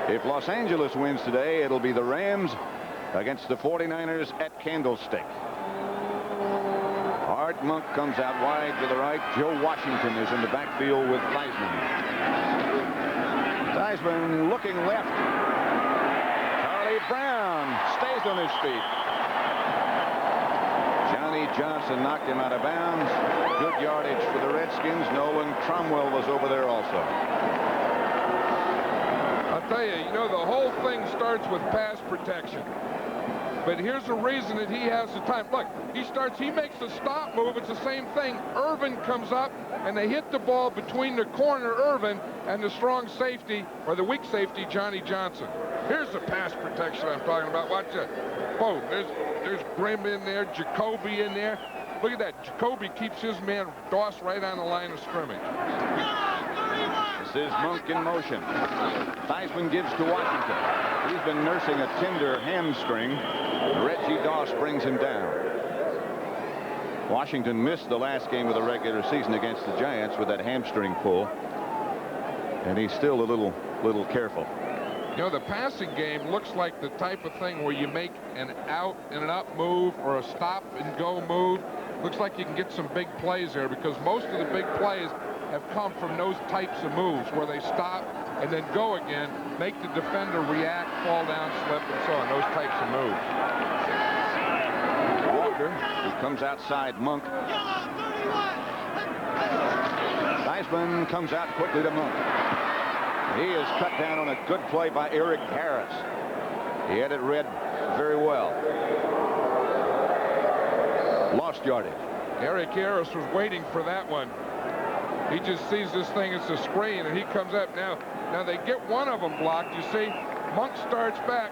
If Los Angeles wins today, it'll be the Rams against the 49ers at Candlestick. Art Monk comes out wide to the right. Joe Washington is in the backfield with Theismann. Theismann looking left. Charlie Brown stays on his feet. Johnny Johnson knocked him out of bounds. Good yardage for the Redskins. Nolan Cromwell was over there also. I'll tell you, the whole thing starts with pass protection. But here's the reason that he has the time. Look, he makes the stop move. It's the same thing. Irvin comes up, and they hit the ball between the corner, Irvin, and the strong safety, or the weak safety, Johnny Johnson. Here's the pass protection I'm talking about. Watch it. Boom. There's Grimm in there, Jacoby in there. Look at that. Jacoby keeps his man, Doss, right on the line of scrimmage. This is Monk in motion. Theismann gives to Washington. He's been nursing a tender hamstring. Reggie Doss brings him down. Washington missed the last game of the regular season against the Giants with that hamstring pull, and he's still a little careful. The passing game looks like the type of thing where you make an out and an up move or a stop and go move. Looks like you can get some big plays there, because most of the big plays have come from those types of moves where they stop and then go again, make the defender react, fall down, slip, and so on, those types of moves. Walker Carpenter, who comes outside Monk. Theismann comes out quickly to Monk. He is cut down on a good play by Eric Harris. He had it read very well. Lost yardage. Eric Harris was waiting for that one. He just sees this thing as a screen, and he comes up now. Now they get one of them blocked. You see, Monk starts back.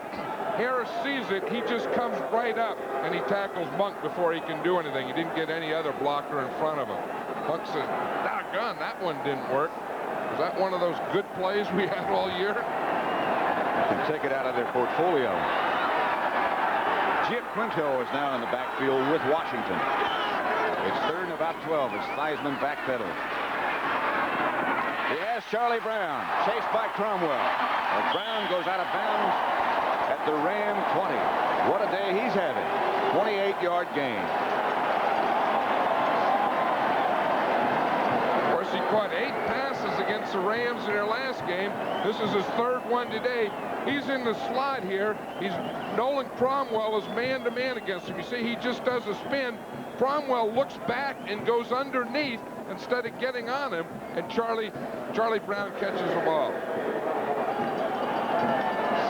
Harris sees it. He just comes right up, and he tackles Monk before he can do anything. He didn't get any other blocker in front of him. Monk says, doggone, that one didn't work. Was that one of those good plays we had all year? Can take it out of their portfolio. Jeff Quinto is now in the backfield with Washington. It's third and about 12 as Theismann backpedals. He has Charlie Brown, chased by Cromwell. And Brown goes out of bounds at the Ram 20. What a day he's having. 28-yard gain. Of course, he caught 8 passes against the Rams in their last game. This is his third one today. He's in the slot here. Nolan Cromwell is man-to-man against him. You see, he just does a spin. Cromwell looks back and goes underneath instead of getting on him, and Charlie Brown catches the ball.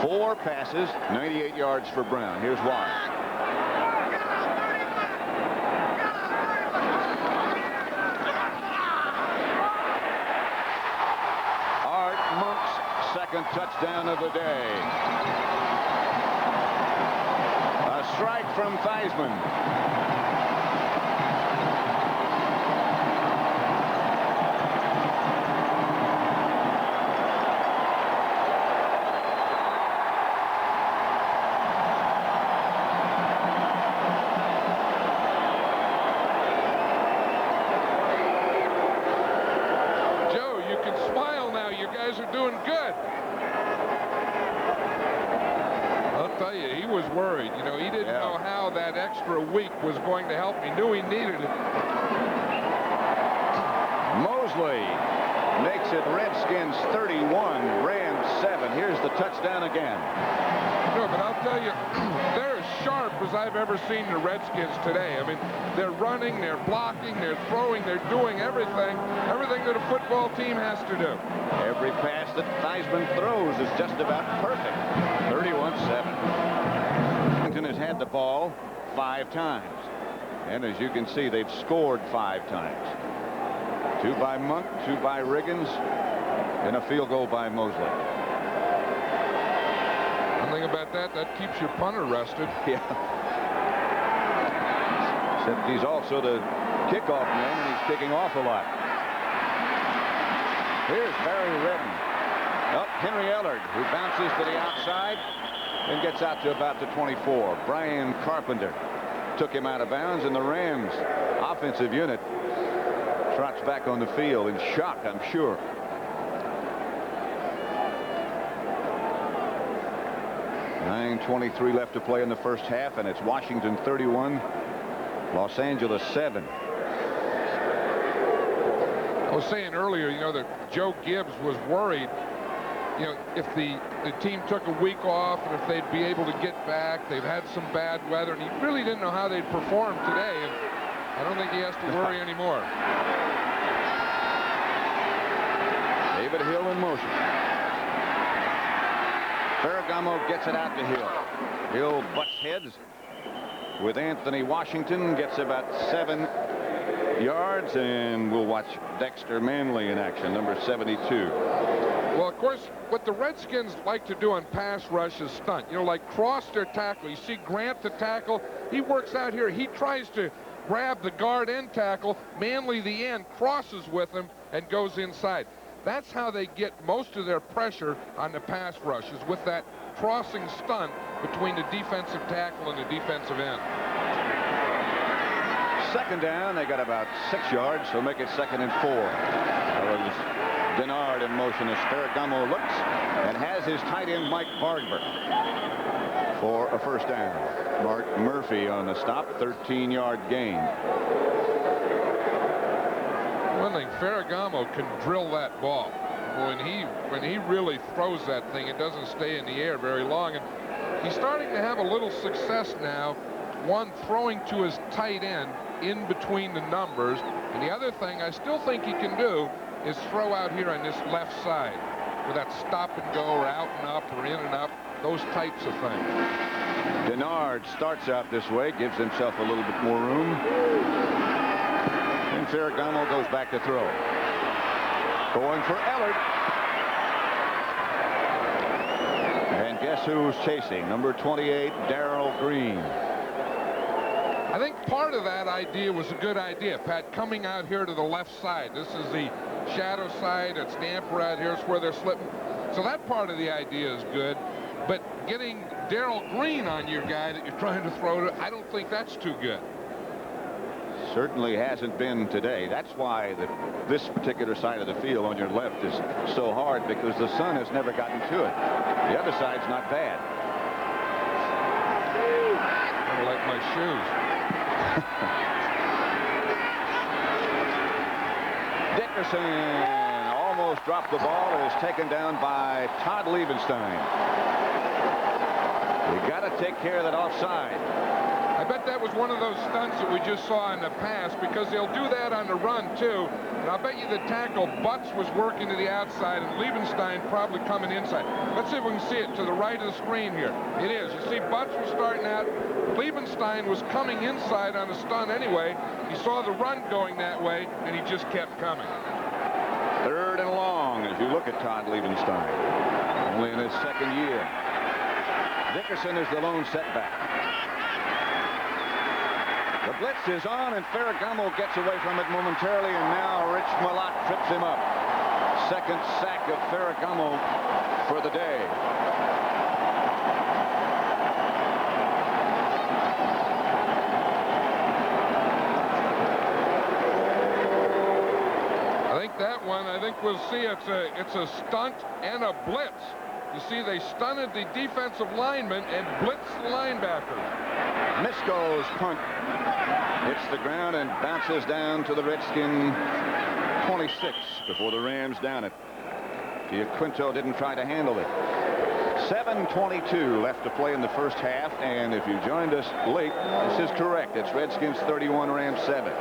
4 passes, 98 yards for Brown. Here's why. Art Monk's second touchdown of the day. A strike from Theismann. Week was going to help me. Knew he needed it. Mosley makes it Redskins 31, Rams 7. Here's the touchdown again. No, but I'll tell you, they're as sharp as I've ever seen the Redskins today. I mean, they're running, they're blocking, they're throwing, they're doing everything that a football team has to do. Every pass that Theismann throws is just about perfect. 31-7. Washington has had the ball 5 times. And as you can see, they've scored 5 times. 2 by Monk, 2 by Riggins, and a field goal by Mosley. One thing about that keeps your punter rested. Yeah. Except he's also the kickoff man, and he's kicking off a lot. Here's Barry Redden. Up Henry Ellard, who bounces to the outside and gets out to about the 24. Brian Carpenter took him out of bounds, and the Rams offensive unit trots back on the field in shock, I'm sure. .23 left to play in the first half, and it's Washington 31, Los Angeles 7. I was saying earlier, you know, that Joe Gibbs was worried, you know, if the team took a week off and if they'd be able to get back. They've had some bad weather, and he really didn't know how they'd perform today, and I don't think he has to worry anymore. David Hill in motion. Ferragamo gets it out to Hill. Hill butts heads with Anthony Washington, gets about 7 yards, and we'll watch Dexter Manley in action, number 72. Well, of course, what the Redskins like to do on pass rush is stunt. You know, like cross their tackle. You see Grant the tackle. He works out here. He tries to grab the guard and tackle. Manley, the end, crosses with him and goes inside. That's how they get most of their pressure on the pass rushes, with that crossing stunt between the defensive tackle and the defensive end. Second down, they got about 6 yards, so make it 2nd and 4. That was Denard in motion as Ferragamo looks and has his tight end Mike Barber for a first down. Mark Murphy on the stop, 13-yard gain. One thing, Ferragamo can drill that ball. When he really throws that thing, it doesn't stay in the air very long. And he's starting to have a little success now one, throwing to his tight end in between the numbers, and the other thing I still think he can do is throw out here on this left side with that stop and go or out and up or in and up, those types of things. Denard starts out this way, gives himself a little bit more room. And Ferragamo goes back to throw. Going for Ellard. And guess who's chasing? Number 28, Darrell Green. I think part of that idea was a good idea, Pat, coming out here to the left side. This is the shadow side. It's damp right here. It's where they're slipping. So that part of the idea is good. But getting Darrell Green on your guy that you're trying to throw to, I don't think that's too good. Certainly hasn't been today. That's why this particular side of the field on your left is so hard, because the sun has never gotten to it. The other side's not bad. I like my shoes. Dickerson almost dropped the ball and is taken down by Todd Liebenstein. You got to take care of that offside. I bet that was one of those stunts that we just saw in the past, because they'll do that on the run too. And I'll bet you the tackle Butts was working to the outside and Liebenstein probably coming inside. Let's see if we can see it to the right of the screen here. It is. You see Butts was starting out. Liebenstein was coming inside on a stunt anyway. He saw the run going that way and he just kept coming. 3rd and long as you look at Todd Liebenstein. Only in his 2nd year. Dickerson is the lone setback. The blitz is on, and Ferragamo gets away from it momentarily, and now Rich Malott trips him up. 2nd sack of Ferragamo for the day. I think we'll see it's a stunt and a blitz. You see, they stunted the defensive lineman and blitzed the linebackers. Misko's punt hits the ground and bounces down to the Redskin 26 before the Rams down it. Giaquinto didn't try to handle it. 7:22 left to play in the first half, and if you joined us late, this is correct. It's Redskins 31, Rams 7.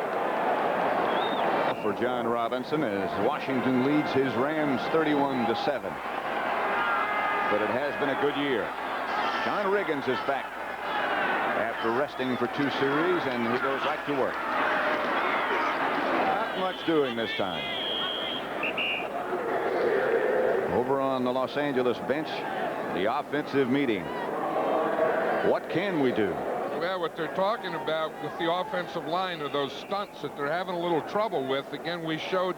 For John Robinson as Washington leads his Rams 31-7. But it has been a good year. John Riggins is back after resting for 2 series, and he goes right to work. Not much doing this time. Over on the Los Angeles bench, the offensive meeting. What can we do? Well, what they're talking about with the offensive line are those stunts that they're having a little trouble with. Again, we showed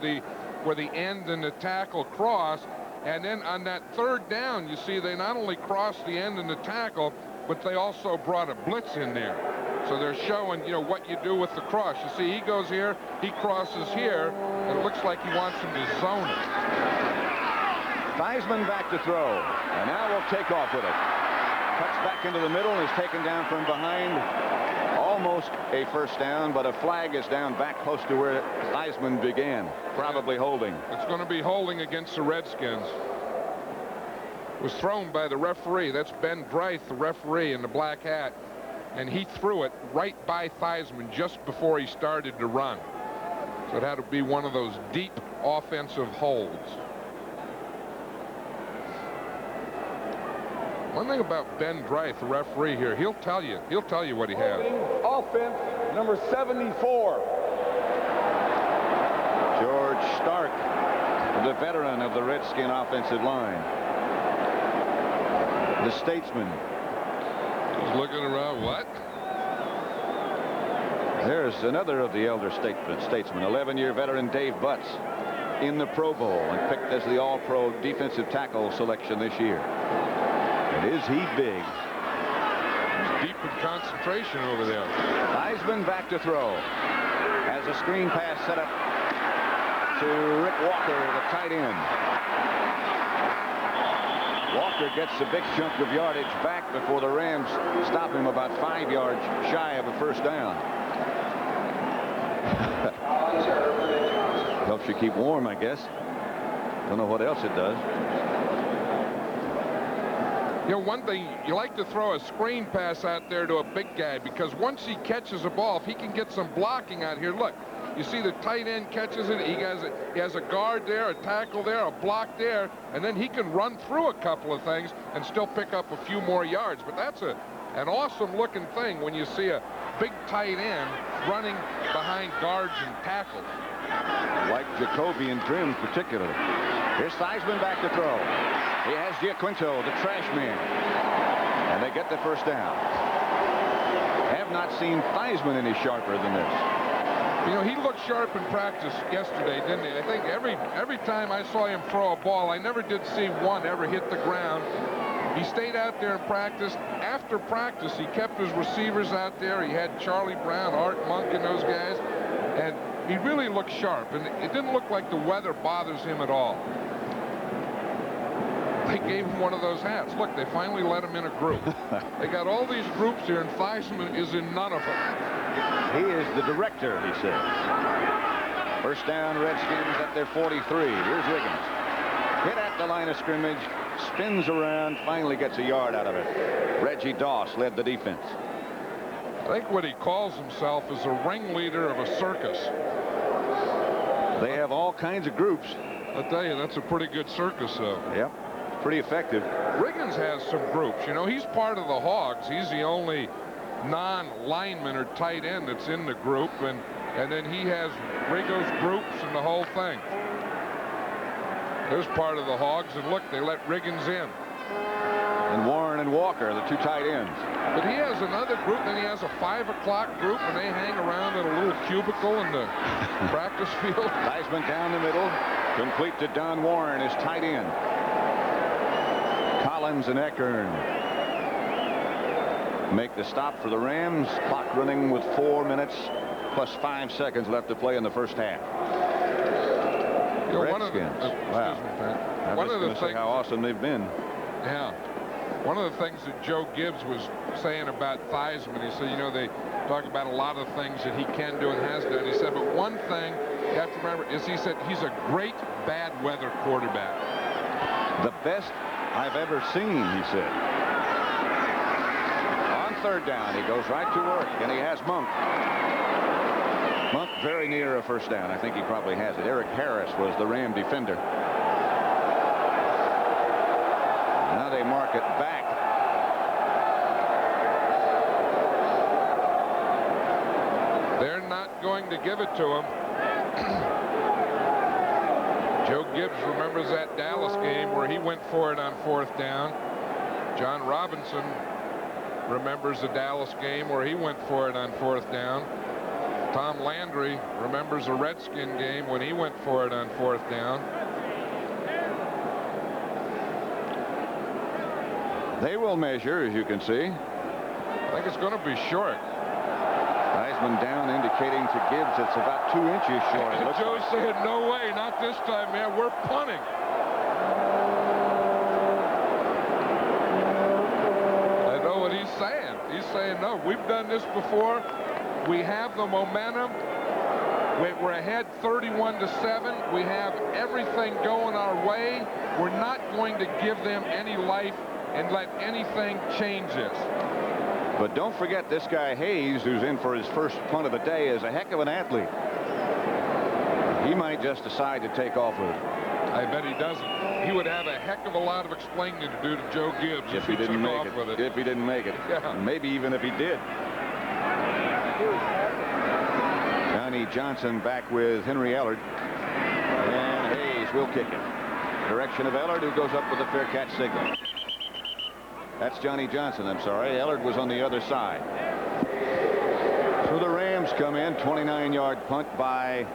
where the end and the tackle cross, and then on that 3rd down, you see they not only crossed the end and the tackle, but they also brought a blitz in there. So they're showing, what you do with the cross. You see, he goes here, he crosses here, and it looks like he wants him to zone it. Theismann back to throw, and now we'll take off with it. Cuts back into the middle and is taken down from behind. Almost a first down, but a flag is down back close to where Theismann began. Probably holding. It's going to be holding against the Redskins. It was thrown by the referee. That's Ben Dreith, the referee in the black hat. And he threw it right by Theismann just before he started to run. So it had to be one of those deep offensive holds. One thing about Ben Dreith, the referee here, he'll tell you what he has. Offense, number 74. George Stark, the veteran of the Redskin offensive line. The statesman. He's looking around, what? There's another of the elder statesmen, 11-year veteran Dave Butts, in the Pro Bowl and picked as the All-Pro defensive tackle selection this year. And is he big? He's deep in concentration over there. Theismann back to throw. Has a screen pass set up to Rick Walker, the tight end. Walker gets a big chunk of yardage back before the Rams stop him about 5 yards shy of a first down. Helps you keep warm, I guess. Don't know what else it does. You know, one thing, you like to throw a screen pass out there to a big guy, because once he catches a ball, if he can get some blocking out here, look, you see the tight end catches it, he has a guard there, a tackle there, a block there, and then he can run through a couple of things and still pick up a few more yards. But that's an awesome looking thing when you see a big tight end running behind guards and tackles. Like Jacoby and Grimm particularly. Here's Theismann back to throw. He has Giaquinto, the trash man. And they get the first down. Have not seen Theismann any sharper than this. You know, he looked sharp in practice yesterday, didn't he? I think every time I saw him throw a ball, I never did see one ever hit the ground. He stayed out there and practiced. After practice, he kept his receivers out there. He had Charlie Brown, Art Monk, and those guys. And he really looked sharp. And it didn't look like the weather bothers him at all. They gave him one of those hats. Look, they finally let him in a group. They got all these groups here, and Theismann is in none of them. He is the director, he says. First down, Redskins at their 43. Here's Riggins. Hit at the line of scrimmage, spins around, finally gets a yard out of it. Reggie Doss led the defense. I think what he calls himself is a ringleader of a circus. They have all kinds of groups. I'll tell you, that's a pretty good circus, though. Yep, pretty effective. Riggins has some groups. You know, he's part of the Hogs. He's the only non-lineman or tight end that's in the group, and then he has Rigo's groups and the whole thing. There's part of the Hogs, and look, they let Riggins in. And Warren and Walker, the two tight ends. But he has another group, then he has a 5 o'clock group, and they hang around in a little cubicle in the practice field. Theismann down the middle, complete to Don Warren, his tight end. Collins and Eckern make the stop for the Rams. Clock running with 4 minutes plus 5 seconds left to play in the first half. You know, Redskins. Wow. I'm One just of the going to say things, how awesome they've been. yeah. One of the things that Joe Gibbs was saying about Theismann, he said, you know, they talk about a lot of things that he can do and has done. He said, but one thing you have to remember is he said he's a great bad weather quarterback. The best I've ever seen, he said. On third down, he goes right to work, and he has Monk. Monk very near a first down. I think he probably has it. Eric Harris was the Ram defender. Now they mark it back. They're not going to give it to him. Joe Gibbs remembers that Dallas game where he went for it on 4th down. John Robinson remembers the Dallas game where he went for it on 4th down. Tom Landry remembers a Redskin game when he went for it on 4th down. They will measure, as you can see. I think it's going to be short. Theismann down, indicating to Gibbs it's about 2 inches short. Joe said, no way, not this time, man. We're punting. I know what he's saying. He's saying, no, we've done this before. We have the momentum. We're ahead 31-7. We have everything going our way. We're not going to give them any life and let anything change this. But don't forget this guy Hayes, who's in for his first punt of the day, is a heck of an athlete. He might just decide to take off with it. I bet he doesn't. He would have a heck of a lot of explaining to do to Joe Gibbs if he didn't make it. If he didn't make it. Yeah. Maybe even if he did. Johnny Johnson back with Henry Ellard. And Hayes will kick it. Direction of Ellard, who goes up with a fair catch signal. That's Johnny Johnson, I'm sorry. Ellard was on the other side. So the Rams come in. 29-yard punt by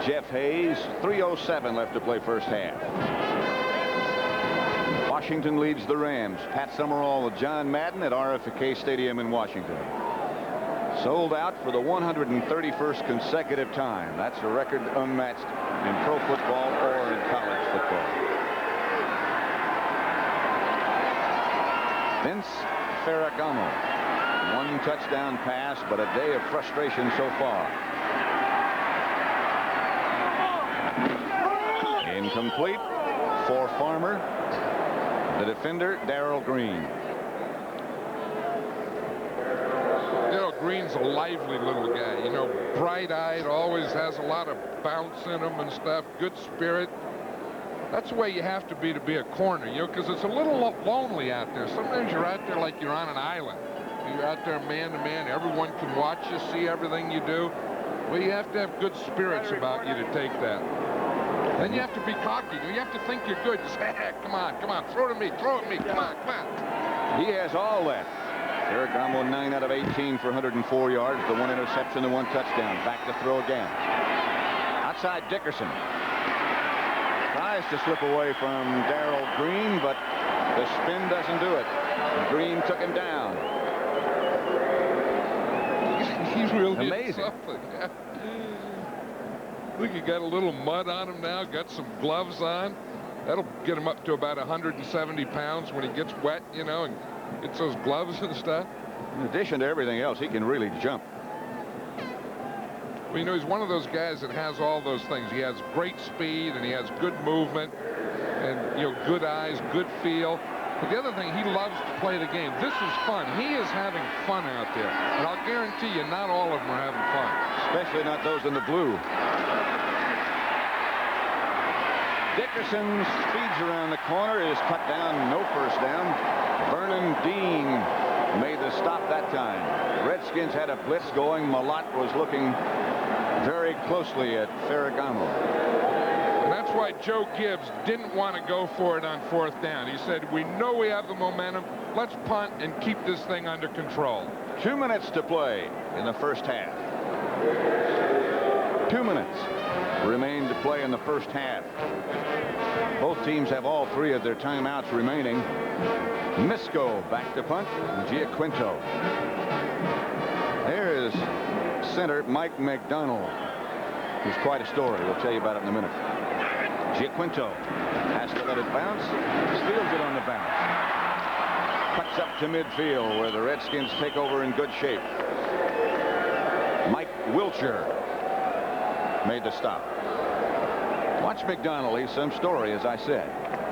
Jeff Hayes. 3:07 left to play first half. Washington leads the Rams. Pat Summerall with John Madden at RFK Stadium in Washington. Sold out for the 131st consecutive time. That's a record unmatched in pro football or in college football. Vince Ferragamo. 1 touchdown pass, but a day of frustration so far. Incomplete for Farmer. The defender, Darrell Green. Darrell Green's a lively little guy, you know, bright-eyed, always has a lot of bounce in him and stuff, good spirit. That's the way you have to be a corner, you know, because it's a little lonely out there. Sometimes you're out there like you're on an island. You're out there man-to-man. Everyone can watch you, see everything you do. Well, you have to have good spirits about you to take that. Then you have to be cocky. You have to think you're good. Just, hey, come on, throw it at me, come on. He has all that. Ferragamo 9 out of 18 for 104 yards. The 1 interception, the 1 touchdown. Back to throw again. Outside Dickerson. Tries to slip away from Darrell Green, but the spin doesn't do it. Green took him down. He's really amazing. Something. Yeah. Look, he got a little mud on him now, got some gloves on. That'll get him up to about 170 pounds when he gets wet, you know, and gets those gloves and stuff. In addition to everything else, he can really jump. Well, you know, he's one of those guys that has all those things. He has great speed, and he has good movement, and, you know, good eyes, good feel. But the other thing, he loves to play the game. This is fun. He is having fun out there. And I'll guarantee you, not all of them are having fun. Especially not those in the blue. Dickerson speeds around the corner, is cut down, no first down. Vernon Dean made the stop that time. The Redskins had a blitz going. Malott was looking very closely at Ferragamo. And that's why Joe Gibbs didn't want to go for it on 4th down. He said, we know we have the momentum. Let's punt and keep this thing under control. 2 minutes to play in the first half. 2 minutes remain to play in the first half. Both teams have all 3 of their timeouts remaining. Misko back to punt. Giaquinto. There's center Mike McDonald, who's quite a story. We'll tell you about it in a minute. Giaquinto has to let it bounce. Steals it on the bounce. Cuts up to midfield where the Redskins take over in good shape. Mike Wilcher made the stop. Watch McDonald. He's some story, as I said.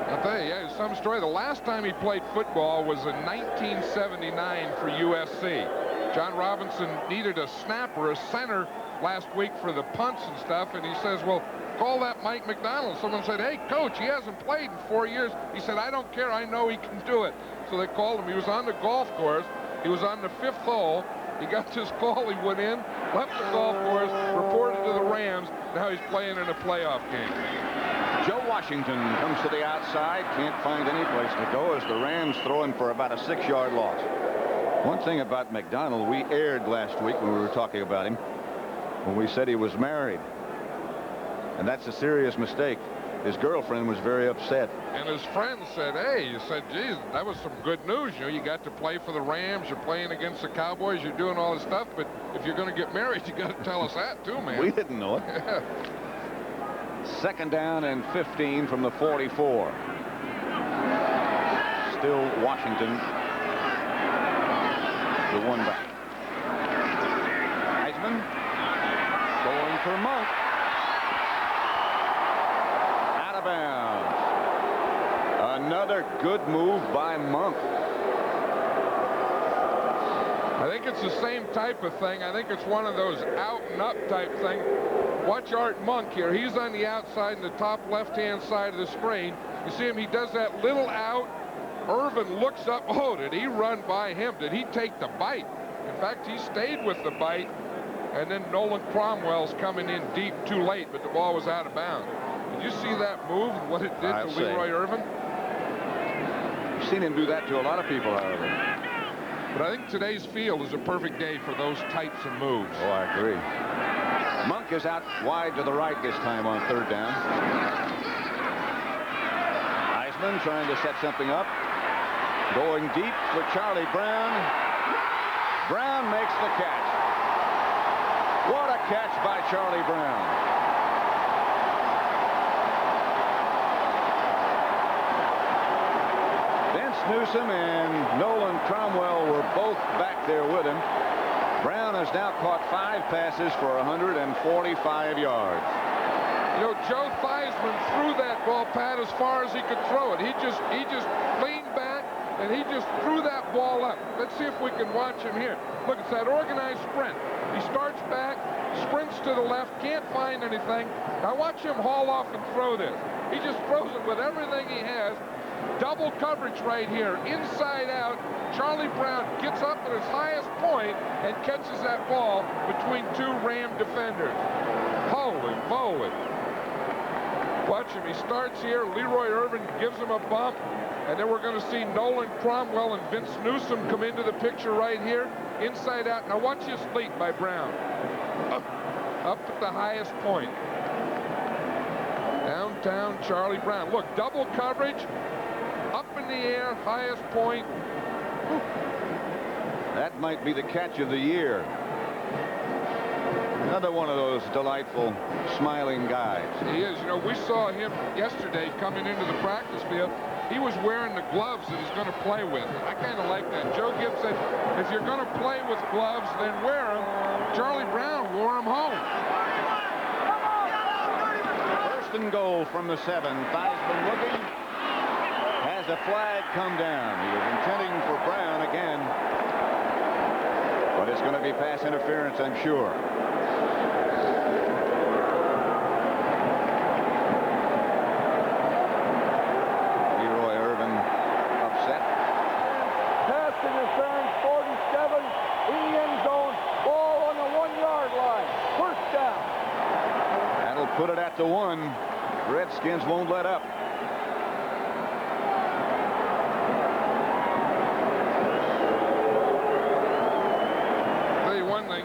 I'll tell you, yeah, some story. The last time he played football was in 1979 for USC. John Robinson needed a snapper, a center, last week for the punts and stuff, and he says, well, call that Mike McDonald. Someone said, hey, coach, he hasn't played in 4 years. He said, I don't care. I know he can do it. So they called him. He was on the golf course. He was on the 5th hole. He got this call. He went in, left the golf course, reported to the Rams. Now he's playing in a playoff game. Joe Washington comes to the outside. Can't find any place to go as the Rams throw him for about a 6-yard loss. One thing about McDonald, we aired last week when we were talking about him, when we said he was married. And that's a serious mistake. His girlfriend was very upset. And his friends said, hey, you said, geez, that was some good news. You know, you got to play for the Rams. You're playing against the Cowboys. You're doing all this stuff. But if you're going to get married, you got to tell us that, too, man. We didn't know it. Yeah. 2nd down and 15 from the 44. Still Washington, the 1 back. Heisman going for Monk. Out of bounds. Another good move by Monk. I think it's the same type of thing. I think it's one of those out and up type thing. Watch Art Monk here. He's on the outside in the top left-hand side of the screen. You see him, he does that little out. Irvin looks up. Oh, did he run by him? Did he take the bite? In fact, he stayed with the bite. And then Nolan Cromwell's coming in deep too late, but the ball was out of bounds. Did you see that move and what it did to Leroy Irvin? I've seen him do that to a lot of people, however. But I think today's field is a perfect day for those types of moves. Oh, I agree. Monk is out wide to the right this time on 3rd down. Heisman trying to set something up. Going deep for Charlie Brown. Brown makes the catch. What a catch by Charlie Brown. Newsom and Nolan Cromwell were both back there with him. Brown has now caught 5 passes for 145 yards. You know, Joe Theismann threw that ball, Pat, as far as he could throw it. He just leaned back and he just threw that ball up. Let's see if we can watch him here. Look, it's that organized sprint. He starts back, sprints to the left, can't find anything. Now watch him haul off and throw this. He just throws it with everything he has. Double coverage right here, inside out. Charlie Brown gets up at his highest point and catches that ball between two Ram defenders. Holy moly. Watch him. He starts here. Leroy Irvin gives him a bump. And then we're going to see Nolan Cromwell and Vince Newsom come into the picture right here. Inside out. Now watch this leap by Brown. Up at the highest point. Downtown Charlie Brown. Look, double coverage. Up in the air, highest point. That might be the catch of the year. Another one of those delightful, smiling guys. He is. You know, we saw him yesterday coming into the practice field. He was wearing the gloves that he's going to play with. I kind of like that. Joe Gibbs said, if you're going to play with gloves, then wear them. Charlie Brown wore them home. First and goal from the 7. Theismann looking. Has a flag come down. He was intending for Brown again. But it's going to be pass interference, I'm sure. Leroy Irvin upset. Pass interference, 47 in the end zone. Ball on the 1-yard line. First down. That'll put it at the 1. Redskins won't let up.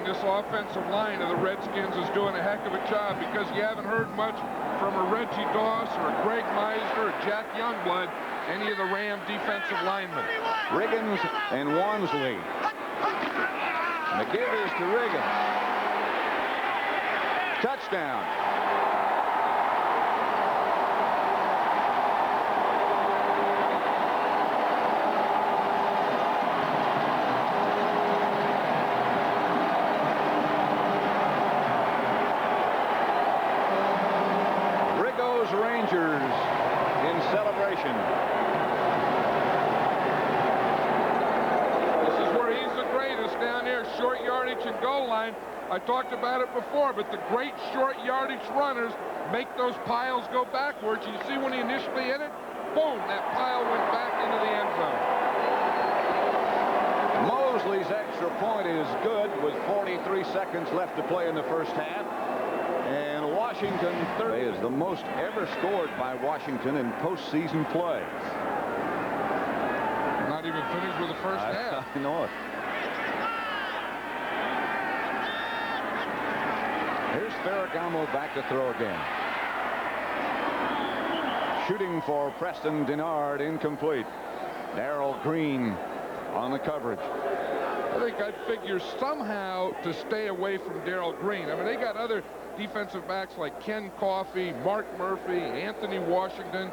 This offensive line of the Redskins is doing a heck of a job, because you haven't heard much from a Reggie Doss or a Greg Meisner or Jack Youngblood, any of the Ram defensive linemen. Riggins and Wansley. And the give is to Riggins. Touchdown. Rangers in celebration. This is where he's the greatest, down there, short yardage and goal line. I talked about it before, but the great short yardage runners make those piles go backwards. You see when he initially hit it, boom, that pile went back into the end zone. Mosley's extra point is good with 43 seconds left to play in the first half. And Washington is the most ever scored by Washington in postseason play. Not even finished with the first half. I know it. Here's Ferragamo back to throw again. Shooting for Preston Denard, incomplete. Darrell Green on the coverage. I think I'd figure somehow to stay away from Darrell Green. I mean, they got other defensive backs like Ken Coffey, Mark Murphy, Anthony Washington.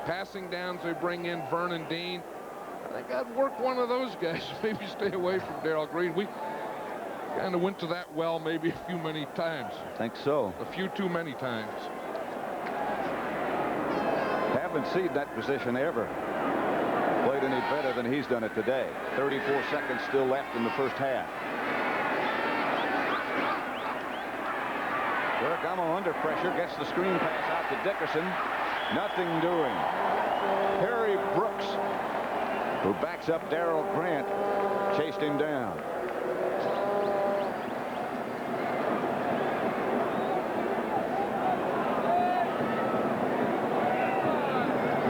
Passing downs, they bring in Vernon Dean. I think I'd work one of those guys. Maybe stay away from Darrell Green. We kind of went to that well maybe a few many times. I think so. A few too many times. Haven't seen that position ever played any better than he's done it today. 34 seconds still left in the first half. Ferragamo under pressure, gets the screen pass out to Dickerson. Nothing doing. Harry Brooks, who backs up Darrell Grant, chased him down.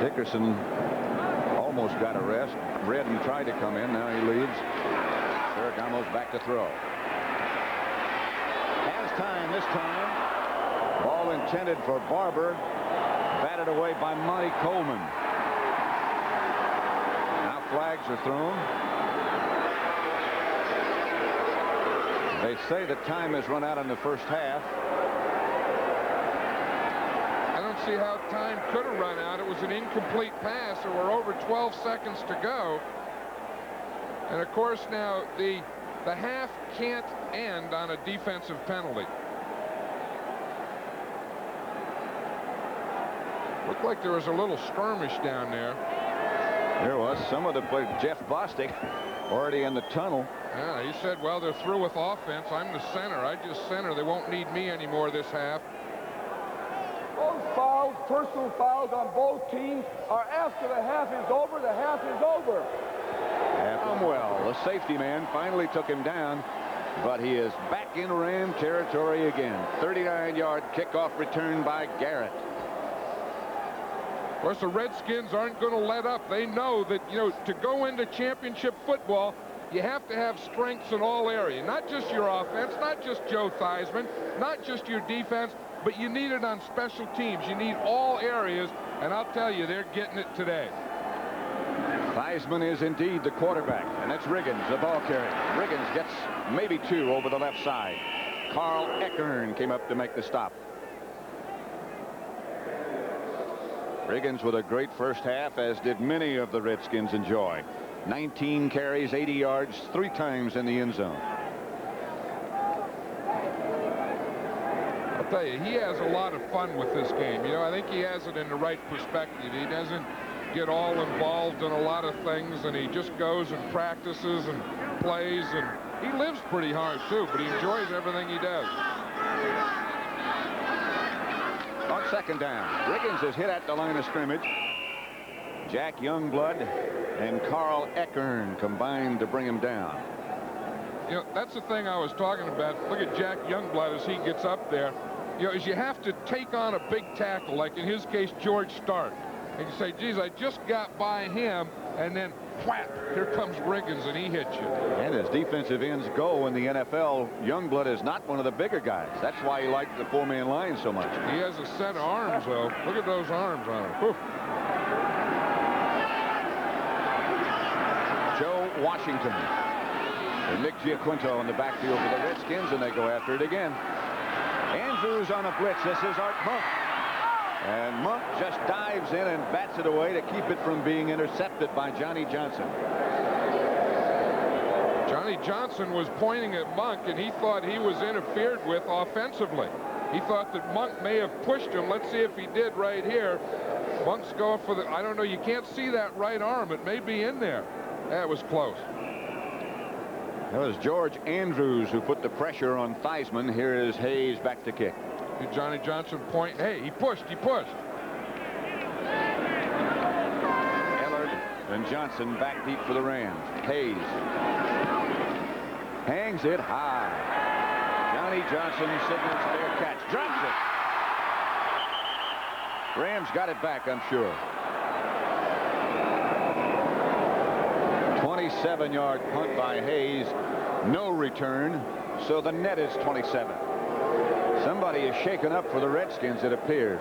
Dickerson almost got a rest. Redden tried to come in. Now he leaves. Ferragamo's back to throw. Has time this time. Ball intended for Barber. Batted away by Monty Coleman. Now flags are thrown. They say the time has run out in the first half. I don't see how time could have run out. It was an incomplete pass. There were over 12 seconds to go. And of course now the half can't end on a defensive penalty. Looked like there was a little skirmish down there. There was. Some of the play. Jeff Bostic already in the tunnel. Yeah, he said, well, they're through with offense. I'm the center. I just center. They won't need me anymore this half. Those fouls, personal fouls on both teams, are after the half is over. The half is over. Well, the safety man finally took him down, but he is back in Ram territory again. 39-yard kickoff return by Garrett. Of course, the Redskins aren't going to let up. They know that, you know, to go into championship football, you have to have strengths in all areas. Not just your offense, not just Joe Theismann, not just your defense, but you need it on special teams. You need all areas, and I'll tell you, they're getting it today. Theismann is indeed the quarterback, and that's Riggins, the ball carrier. Riggins gets maybe 2 over the left side. Carl Eckern came up to make the stop. Riggins with a great first half, as did many of the Redskins enjoy. 19 carries, 80 yards, 3 times in the end zone. I'll tell you, he has a lot of fun with this game. You know, I think he has it in the right perspective. He doesn't get all involved in a lot of things, and he just goes and practices and plays, and he lives pretty hard too, but he enjoys everything he does. On second down, Riggins is hit at the line of scrimmage. Jack Youngblood and Carl Eckern combined to bring him down. You know, that's the thing I was talking about. Look at Jack Youngblood as he gets up there. You know, is you have to take on a big tackle, like in his case, George Stark. And you say, geez, I just got by him, and then whap, here comes Riggins, and he hits you. And as defensive ends go in the NFL, Youngblood is not one of the bigger guys. That's why he liked the 4-man line so much. He has a set of arms, though. Look at those arms on him. Whew. Joe Washington and Nick Giaquinto in the backfield for the Redskins, and they go after it again. Andrews on a blitz. This is Art Monk. And Monk just dives in and bats it away to keep it from being intercepted by Johnny Johnson. Johnny Johnson was pointing at Monk, and he thought he was interfered with offensively. He thought that Monk may have pushed him. Let's see if he did right here. Monk's going for the, I don't know, you can't see that right arm. It may be in there. That was close. That was George Andrews who put the pressure on Theismann. Here is Hayes back to kick. Johnny Johnson point. Hey, he pushed. Ellard and Johnson back deep for the Rams. Hayes hangs it high. Johnny Johnson signals fair catch. Drops it. Rams got it back, I'm sure. 27-yard punt by Hayes. No return, so the net is 27. Somebody is shaken up for the Redskins, it appears.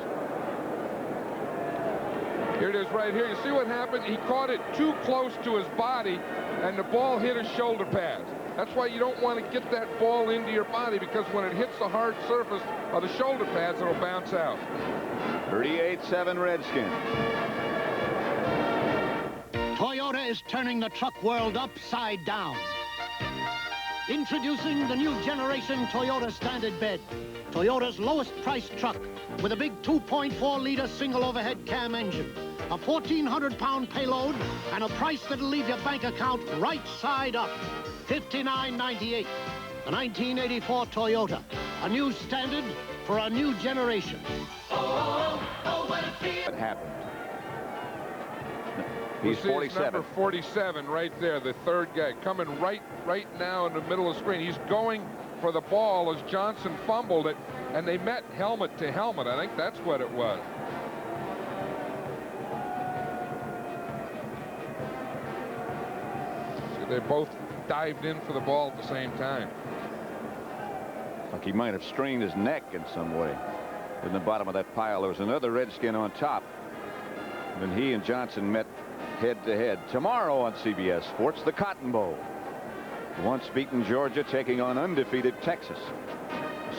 Here it is right here. You see what happened? He caught it too close to his body, and the ball hit his shoulder pads. That's why you don't want to get that ball into your body, because when it hits the hard surface of the shoulder pads, it'll bounce out. 38-7 Redskins. Toyota is turning the truck world upside down. Introducing the new generation Toyota Standard Bed. Toyota's lowest priced truck with a big 2.4-liter single overhead cam engine, a 1,400-pound payload, and a price that'll leave your bank account right side up. $59.98. The 1984 Toyota. A new standard for a new generation. What happened? He's 47. Number 47 right there, the third guy, coming right now in the middle of the screen. He's going for the ball as Johnson fumbled it, and they met helmet to helmet. I think that's what it was. So they both dived in for the ball at the same time. Like he might have strained his neck in some way. In the bottom of that pile, there was another Redskin on top. And he and Johnson met head-to-head. Tomorrow on CBS Sports, the Cotton Bowl. Once beaten Georgia taking on undefeated Texas.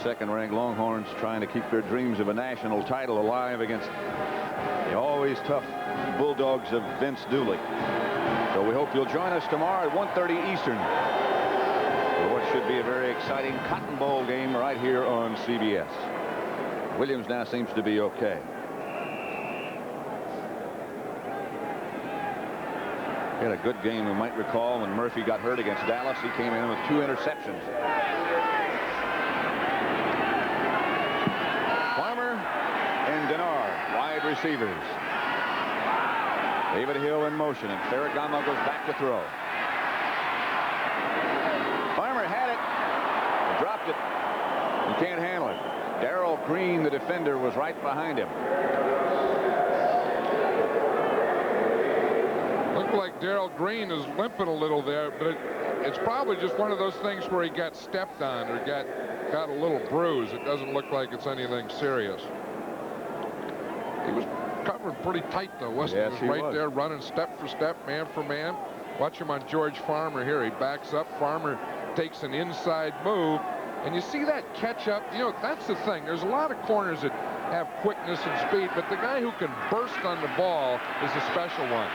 Second-ranked Longhorns trying to keep their dreams of a national title alive against the always tough Bulldogs of Vince Dooley. So we hope you'll join us tomorrow at 1:30 Eastern for what should be a very exciting Cotton Bowl game right here on CBS. Williams now seems to be okay. He had a good game. You might recall when Murphy got hurt against Dallas, he came in with 2 interceptions. Farmer and Denard, wide receivers. David Hill in motion, and Ferragamo goes back to throw. Farmer had it, dropped it. He can't handle it. Darrell Green, the defender, was right behind him. Looked like Darrell Green is limping a little there, but it's probably just one of those things where he got stepped on or got a little bruise. It doesn't look like it's anything serious. He was covered pretty tight, though, wasn't yes, he? Was right there running step for step, man for man. Watch him on George Farmer here. He backs up. Farmer takes an inside move. And you see that catch up. You know, that's the thing. There's a lot of corners that have quickness and speed, but the guy who can burst on the ball is a special one.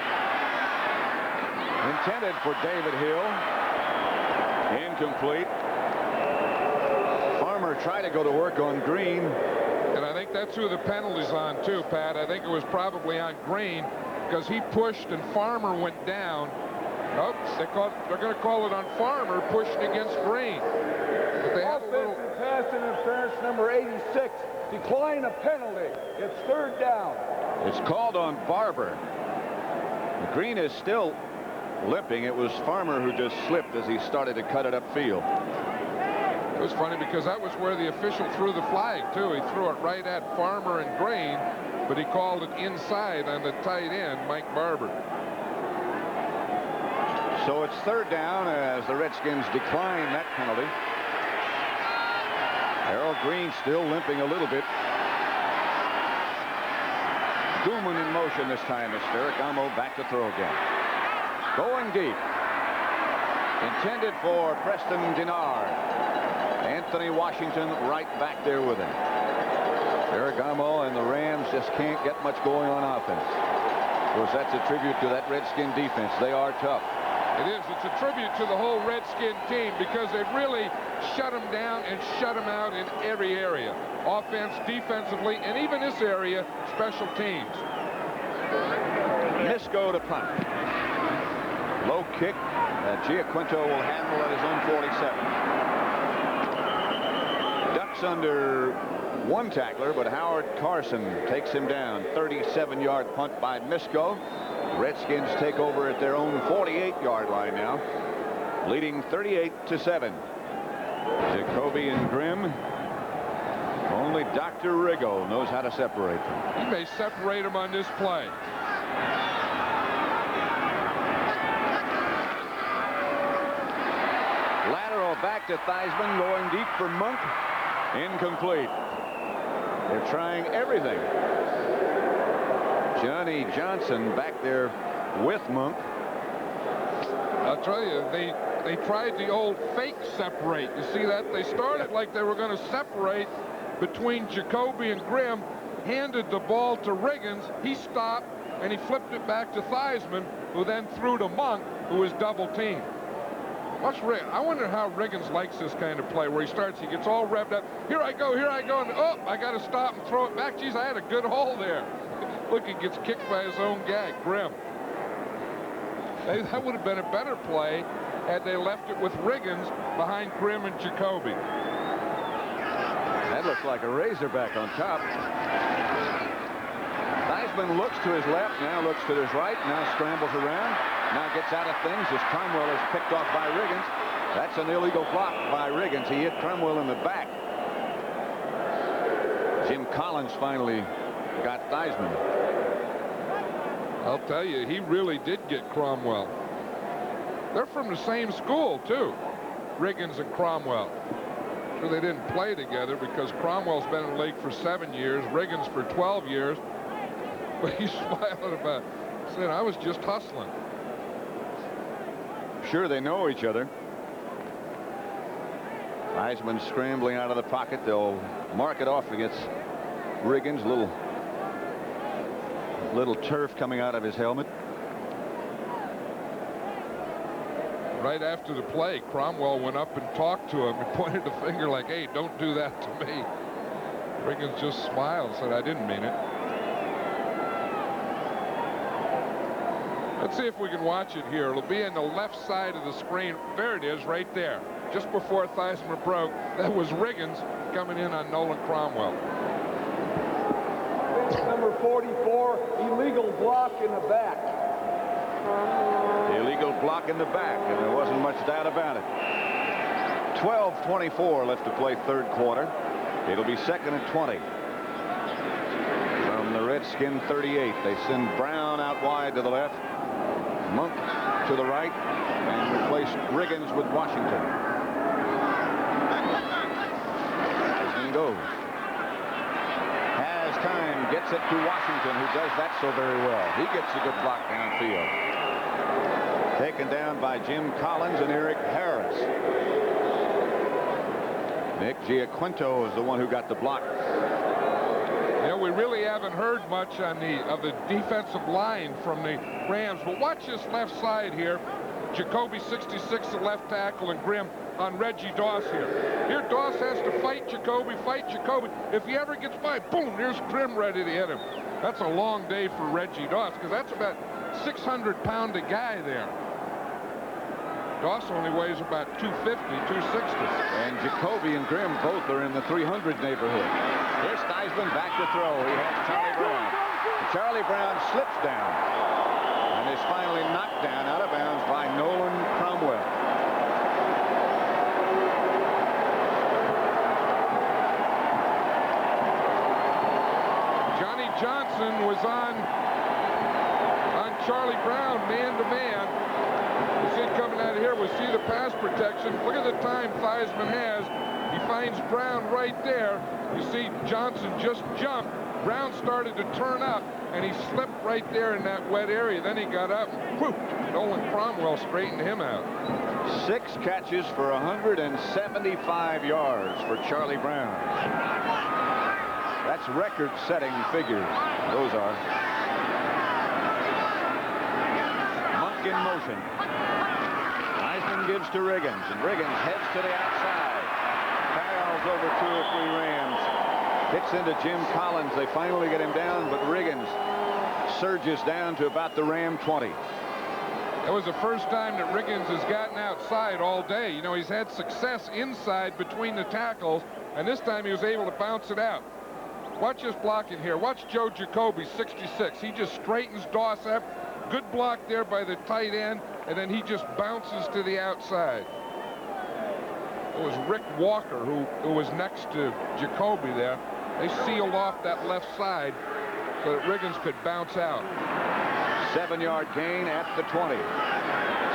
Intended for David Hill. Incomplete. Farmer tried to go to work on Green. And I think that's who the penalty's on, too, Pat. I think it was probably on Green because he pushed and Farmer went down. Oh, they're going to call it on Farmer pushing against Green. But they had a little pass interference number 86. Decline a penalty. It's 3rd down. It's called on Barber. Green is still limping. It was Farmer who just slipped as he started to cut it upfield. It was funny because that was where the official threw the flag, too. He threw it right at Farmer and Green, but he called it inside on the tight end, Mike Barber. So it's 3rd down as the Redskins decline that penalty. Darrell Green still limping a little bit. Gooman in motion this time as Ferragamo back to throw again. Going deep. Intended for Preston Denard. Anthony Washington right back there with him. Ferragamo and the Rams just can't get much going on offense. Of course, that's a tribute to that Redskin defense. They are tough. It is. It's a tribute to the whole Redskin team because they've really shut them down and shut them out in every area. Offense, defensively, and even this area, special teams. Nisco to punt. Low kick. Giaquinto will handle at his own 47. Ducks under one tackler, but Howard Carson takes him down. 37-yard punt by Nisco. Redskins take over at their own 48-yard line now, leading 38-7. Jacoby and Grimm. Only Dr. Riggo knows how to separate them. He may separate them on this play. Lateral back to Theismann, going deep for Monk. Incomplete. They're trying everything. Johnny Johnson back there with Monk. I'll tell you, they tried the old fake separate. You see that? They started like they were going to separate between Jacoby and Grimm, handed the ball to Riggins. He stopped, and he flipped it back to Theismann, who then threw to Monk, who was double teamed. Watch Riggins. I wonder how Riggins likes this kind of play where he gets all revved up. Here I go, and oh, I got to stop and throw it back. Geez, I had a good hole there. Look, he gets kicked by his own guy, Grimm. That would have been a better play had they left it with Riggins behind Grimm and Jacoby. That looks like a Razorback on top. Theismann looks to his left, now looks to his right, now scrambles around, now gets out of things as Cromwell is picked off by Riggins. That's an illegal block by Riggins. He hit Cromwell in the back. Jim Collins finally got Theismann. I'll tell you, he really did get Cromwell. They're from the same school, too, Riggins and Cromwell. Sure, they didn't play together because Cromwell's been in the league for 7 years, Riggins for 12 years. But he's smiling about it. Said, I was just hustling. Sure, they know each other. Theismann scrambling out of the pocket. They'll mark it off against Riggins. Little turf coming out of his helmet. Right after the play, Cromwell went up and talked to him and pointed the finger like, hey, don't do that to me. Riggins just smiled and said, I didn't mean it. Let's see if we can watch it here. It'll be in the left side of the screen. There it is, right there. Just before Theismann broke, that was Riggins coming in on Nolan Cromwell. Number 44, illegal block in the back. Illegal block in the back, and there wasn't much doubt about it. 12:24 left to play third quarter. It'll be 2nd and 20. From the Redskin 38, they send Brown out wide to the left, Monk to the right, and replace Riggins with Washington. And goes. Has time, gets it to Washington, who does that so very well. He gets a good block downfield. Taken down by Jim Collins and Eric Harris. Nick Giaquinto is the one who got the block. Yeah, we really haven't heard much on the defensive line from the Rams, but watch this left side here. Jacoby 66, the left tackle, and Grimm on Reggie Doss here. Here Doss has to fight Jacoby, If he ever gets by, boom, there's Grimm ready to hit him. That's a long day for Reggie Doss, because that's about 600-pound guy there. Doss only weighs about 250, 260. And Jacoby and Grimm both are in the 300 neighborhood. Here's Theismann back to throw. He has Charlie Brown. And Charlie Brown slips down and is finally knocked down out of bounds by Nolan Cromwell. Johnny Johnson was on Charlie Brown man-to-man. You see it coming out of here. We see the pass protection. Look at the time Theismann has. He finds Brown right there. You see Johnson just jumped. Brown started to turn up, and he slipped right there in that wet area. Then he got up. Whew, Nolan Cromwell straightened him out. 6 catches for 175 yards for Charlie Brown. That's record-setting figures. Those are. Monk in motion. Theismann gives to Riggins, and Riggins heads to the outside. Barrels over 2 or 3 Rams. Hits into Jim Collins. They finally get him down, but Riggins surges down to about the Ram 20. That was the first time that Riggins has gotten outside all day. You know, he's had success inside between the tackles, and this time he was able to bounce it out. Watch this blocking here. Watch Joe Jacoby, 66. He just straightens Doss up. Good block there by the tight end, and then he just bounces to the outside. It was Rick Walker who was next to Jacoby there. They sealed off that left side so that Riggins could bounce out. 7-yard gain at the 20.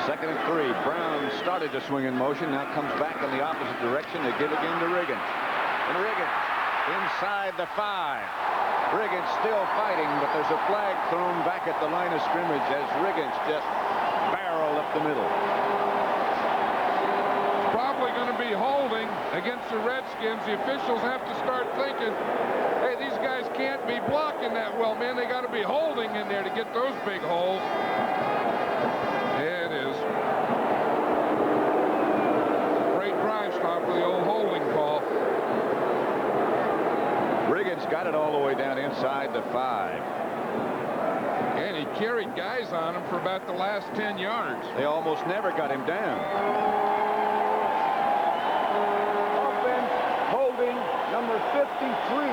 2nd and 3. Brown started to swing in motion. Now comes back in the opposite direction. They give again to Riggins. And Riggins inside the 5. Riggins still fighting, but there's a flag thrown back at the line of scrimmage as Riggins just barreled up the middle. Probably going to be holding against the Redskins. The officials have to start thinking, hey, these guys can't be blocking that well, man. They got to be holding in there to get those big holes. Yeah, it is. Great drive stop for the old holding call. Riggins got it all the way down inside the 5. And he carried guys on him for about the last 10 yards. They almost never got him down. Offense holding number 53.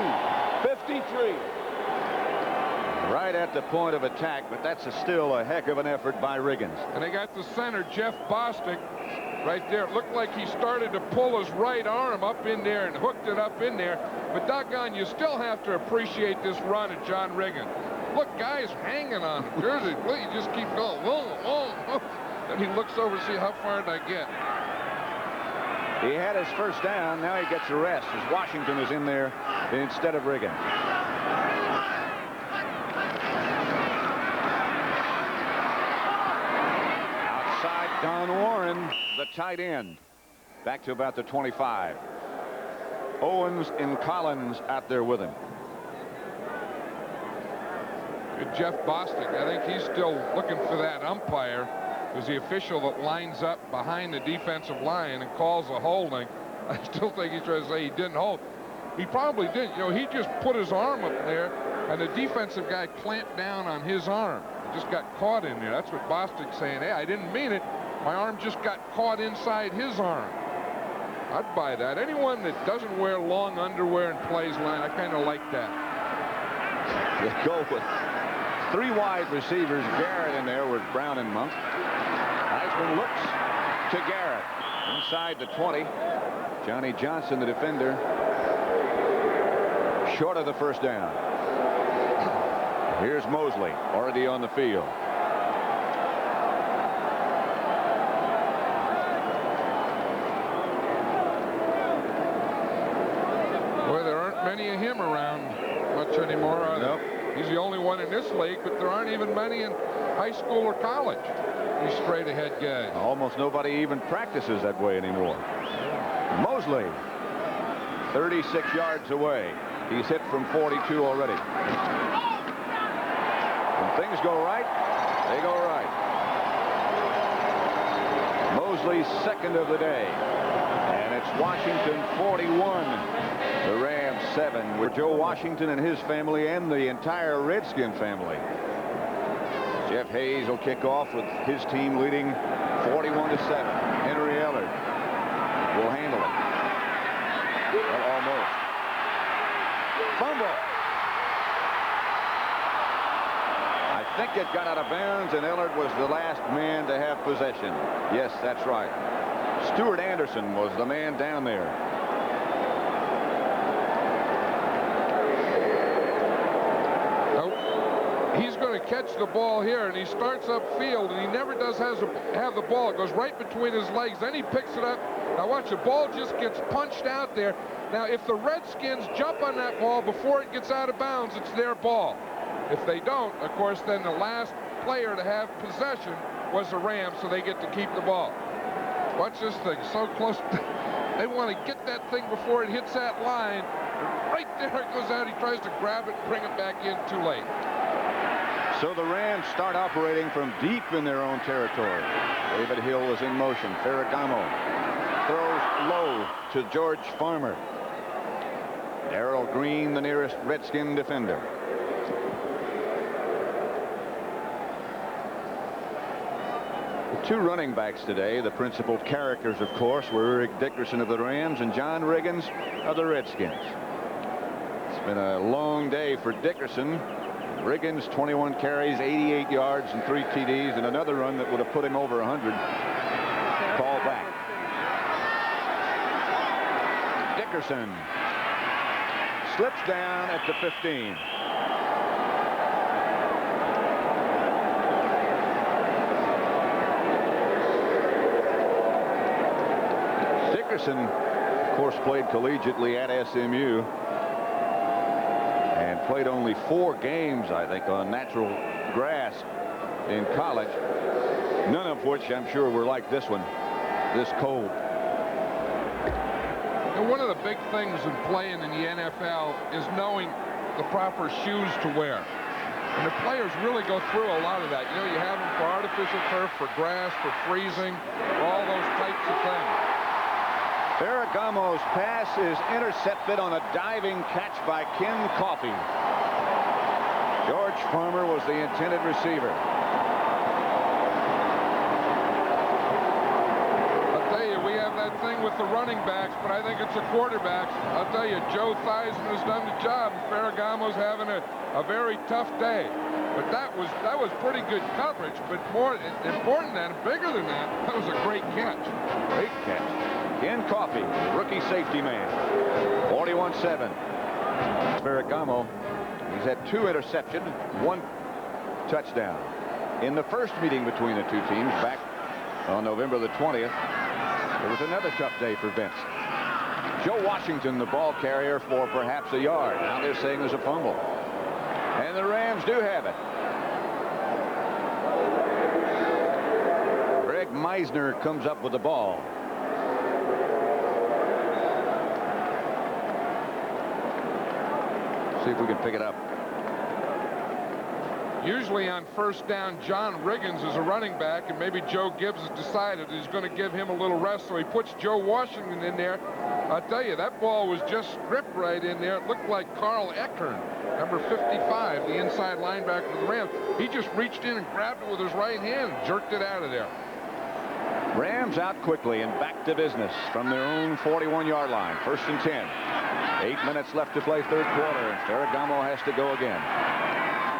Right at the point of attack, but that's still a heck of an effort by Riggins. And they got the center, Jeff Bostic, right there. It looked like he started to pull his right arm up in there and hooked it up in there. But doggone, you still have to appreciate this run of John Riggins. Look, guys hanging on him. Jersey, please just keep going. Whoa, whoa, whoa. And he looks over to see how far did I get. He had his first down. Now he gets a rest as Washington is in there instead of Riggins. Outside, Don Warren, the tight end, back to about the 25. Owens and Collins out there with him. Jeff Bostic, I think he's still looking for that umpire. Is the official that lines up behind the defensive line and calls a holding. I still think he's trying to say he didn't hold. He probably did. You know, he just put his arm up there, and the defensive guy clamped down on his arm. He just got caught in there. That's what Bostic's saying. Hey, I didn't mean it. My arm just got caught inside his arm. I'd buy that. Anyone that doesn't wear long underwear and plays line, I kind of like that. They go with 3 wide receivers. Garrett in there with Brown and Monk. Heisman looks to Garrett. Inside the 20. Johnny Johnson, the defender, short of the first down. Here's Mosley, already on the field. Boy, there aren't many of him around much anymore, are there? Nope. He's the only one in this league, but there aren't even many in high school or college. These straight-ahead guys. Almost nobody even practices that way anymore. Mosley, 36 yards away. He's hit from 42 already. When things go right, they go right. Mosley's second of the day. And it's Washington 41. The Rams 7 with Joe Washington and his family and the entire Redskin family. Jeff Hayes will kick off with his team leading 41-7. Henry Ellard will handle it. Well, almost. Fumble. I think it got out of bounds, and Ellard was the last man to have possession. Yes, that's right. Stuart Anderson was the man down there. He's going to catch the ball here, and he starts upfield, and he never does have the ball. It goes right between his legs. Then he picks it up. Now watch, the ball just gets punched out there. Now, if the Redskins jump on that ball before it gets out of bounds, it's their ball. If they don't, of course, then the last player to have possession was the Rams, so they get to keep the ball. Watch this thing. So close. They want to get that thing before it hits that line. Right there it goes out. He tries to grab it, bring it back in, too late. So the Rams start operating from deep in their own territory. David Hill is in motion. Ferragamo throws low to George Farmer. Darrell Green, the nearest Redskin defender. The 2 running backs today, the principal characters, of course, were Eric Dickerson of the Rams and John Riggins of the Redskins. It's been a long day for Dickerson. Riggins, 21 carries, 88 yards, and 3 TDs, and another run that would have put him over 100. Call back. Dickerson slips down at the 15. Dickerson, of course, played collegiately at SMU. And played only 4 games, I think, on natural grass in college. None of which I'm sure were like this one, this cold. And one of the big things in playing in the NFL is knowing the proper shoes to wear. And the players really go through a lot of that. You know, you have them for artificial turf, for grass, for freezing, all those types of things. Ferragamo's pass is intercepted on a diving catch by Ken Coffey. George Farmer was the intended receiver. I'll tell you, we have that thing with the running backs, but I think it's the quarterbacks. I'll tell you, Joe Theismann has done the job, and Ferragamo's having a very tough day. But that was pretty good coverage, but more important than, bigger than that, that was a great catch. Great catch. Ken Coffey, rookie safety man. 41-7. Ferragamo, he's had 2 interceptions, 1 touchdown. In the first meeting between the 2 teams back on November the 20th, it was another tough day for Vince. Joe Washington, the ball carrier, for perhaps a yard. Now they're saying there's a fumble. And the Rams do have it. Greg Meisner comes up with the ball. See if we can pick it up. Usually on first down, John Riggins is a running back, and maybe Joe Gibbs has decided he's going to give him a little rest, so he puts Joe Washington in there. I'll tell you, that ball was just stripped right in there. It looked like Carl Eckern, number 55, the inside linebacker for the Rams. He just reached in and grabbed it with his right hand and jerked it out of there. Rams out quickly and back to business from their own 41-yard line. 1st and 10. 8 minutes left to play third quarter, and Ferragamo has to go again.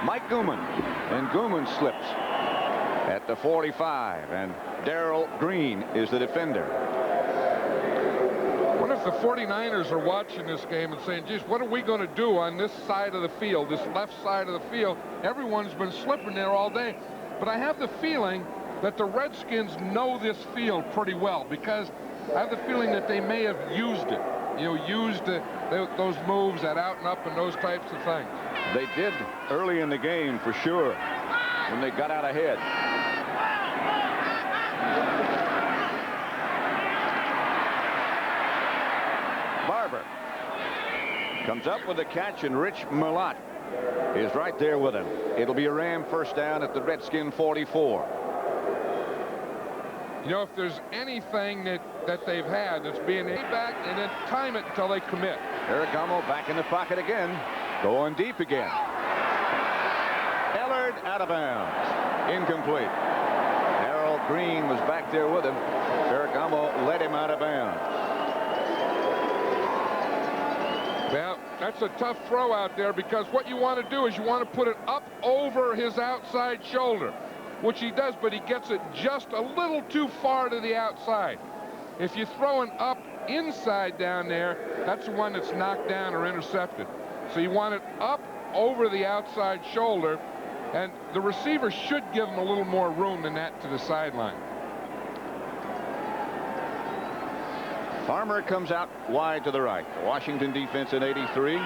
Mike Gooman, and Gooman slips at the 45, and Darrell Green is the defender. What if the 49ers are watching this game and saying, geez, what are we going to do on this side of the field, this left side of the field? Everyone's been slipping there all day. But I have the feeling that the Redskins know this field pretty well, because I have the feeling that they may have used it. You know, used those moves, that out and up and those types of things. They did early in the game for sure when they got out ahead. Barber comes up with a catch, and Rich Malott is right there with him. It'll be a Ram first down at the Redskin 44. You know, if there's anything that they've had, that's being back and then time it until they commit. Ferragamo back in the pocket again, going deep again. Ellard out of bounds, incomplete. Darrell Green was back there with him. Ferragamo led him out of bounds. Well, that's a tough throw out there, because what you want to do is you want to put it up over his outside shoulder, which he does, but he gets it just a little too far to the outside. If you're throwing up inside down there, that's the one that's knocked down or intercepted. So you want it up over the outside shoulder, and the receiver should give him a little more room than that to the sideline. Farmer comes out wide to the right. Washington defense in 83.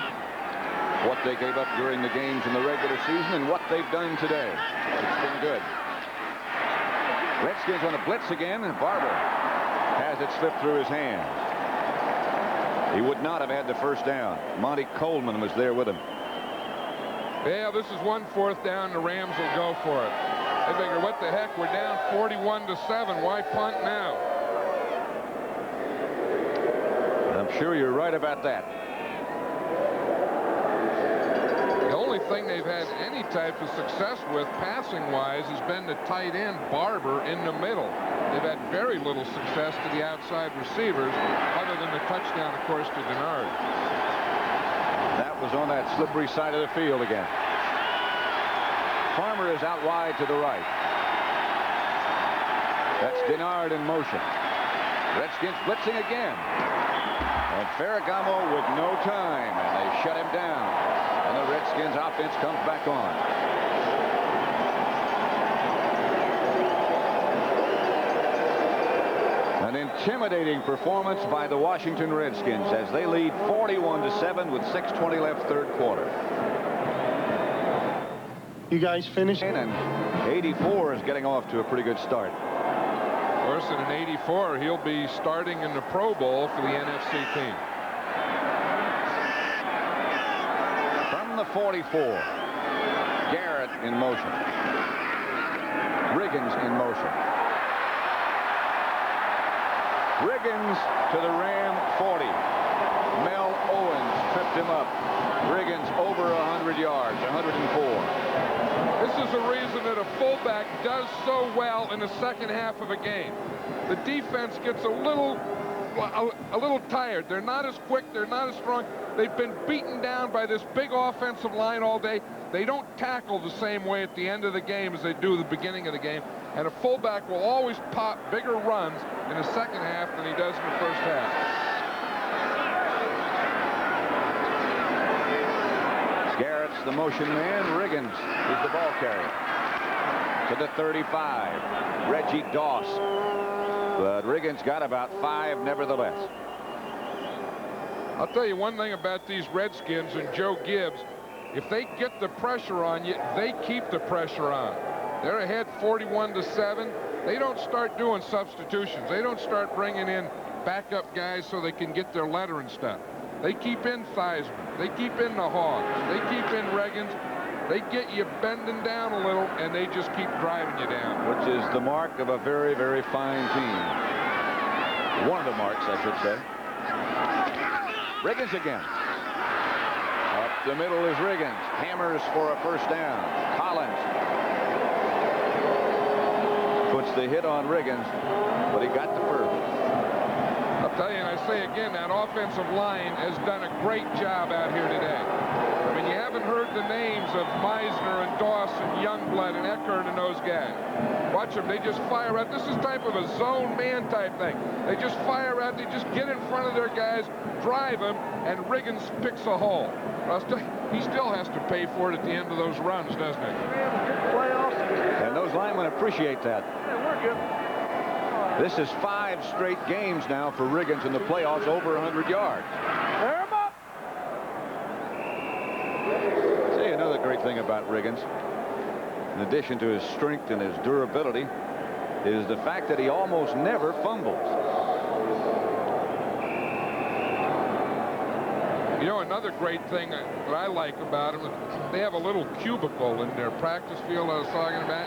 What they gave up during the games in the regular season and what they've done today. It's been good. Redskins on a blitz again, and Barber has it slip through his hands. He would not have had the first down. Monty Coleman was there with him. Yeah, this is 1 4th down. The Rams will go for it. They figure, what the heck? We're down 41-7. Why punt now? I'm sure you're right about that. The only thing they've had any type of success with passing-wise has been the tight end Barber in the middle. They've had very little success to the outside receivers, other than the touchdown, of course, to Denard. That was on that slippery side of the field again. Farmer is out wide to the right. That's Denard in motion. Redskins blitzing again. And Ferragamo with no time, and they shut him down. And the Redskins offense comes back on. An intimidating performance by the Washington Redskins as they lead 41-7 with 6:20 left third quarter. You guys finished? And 84 is getting off to a pretty good start. Of course, in 84, he'll be starting in the Pro Bowl for the NFC team. From the 44, Garrett in motion. Riggins in motion. Riggins to the Ram 40. Mel Owens tripped him up. Riggins over 100 yards, 104. This is a reason that a fullback does so well in the second half of a game. The defense gets a little tired. They're not as quick. They're not as strong. They've been beaten down by this big offensive line all day. They don't tackle the same way at the end of the game as they do at the beginning of the game. And a fullback will always pop bigger runs in the second half than he does in the first half. Garrett's the motion man. Riggins is the ball carrier. To the 35. Reggie Doss. But Riggins got about 5 nevertheless. I'll tell you one thing about these Redskins and Joe Gibbs. If they get the pressure on you, they keep the pressure on. They're ahead 41-7. They don't start doing substitutions. They don't start bringing in backup guys so they can get their letter and stuff. They keep in Theismann. They keep in the Hogs. They keep in Riggins. They get you bending down a little, and they just keep driving you down. Which is the mark of a very, very fine team. One of the marks, I should say. Riggins again. Up the middle is Riggins. Hammers for a first down. Collins puts the hit on Riggins, but he got the first. I'll tell you, and I say again, that offensive line has done a great job out here today. I mean, you haven't heard the names of Meisner and Dawson, Youngblood and Eckert and those guys. Watch them. They just fire out. This is type of a zone man type thing. They just fire out. They just get in front of their guys, drive them, and Riggins picks a hole. He still has to pay for it at the end of those runs, doesn't he? And those linemen appreciate that. Yeah, we're good. This is 5 straight games now for Riggins in the playoffs, over 100 yards. Tear him up. See, another great thing about Riggins, in addition to his strength and his durability, is the fact that he almost never fumbles. You know, another great thing that I like about them, they have a little cubicle in their practice field I was talking about.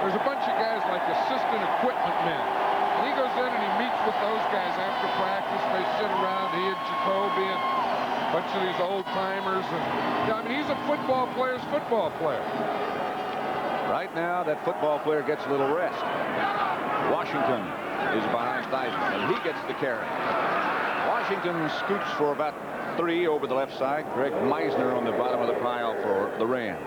There's a bunch of guys like assistant equipment men. And he goes in and he meets with those guys after practice. They sit around, he and Jacoby and a bunch of these old timers. And I mean, he's a football player's football player. Right now, that football player gets a little rest. Washington is behind Theismann, and he gets the carry. Washington scoots for about 3 over the left side. Greg Meisner on the bottom of the pile for the Rams.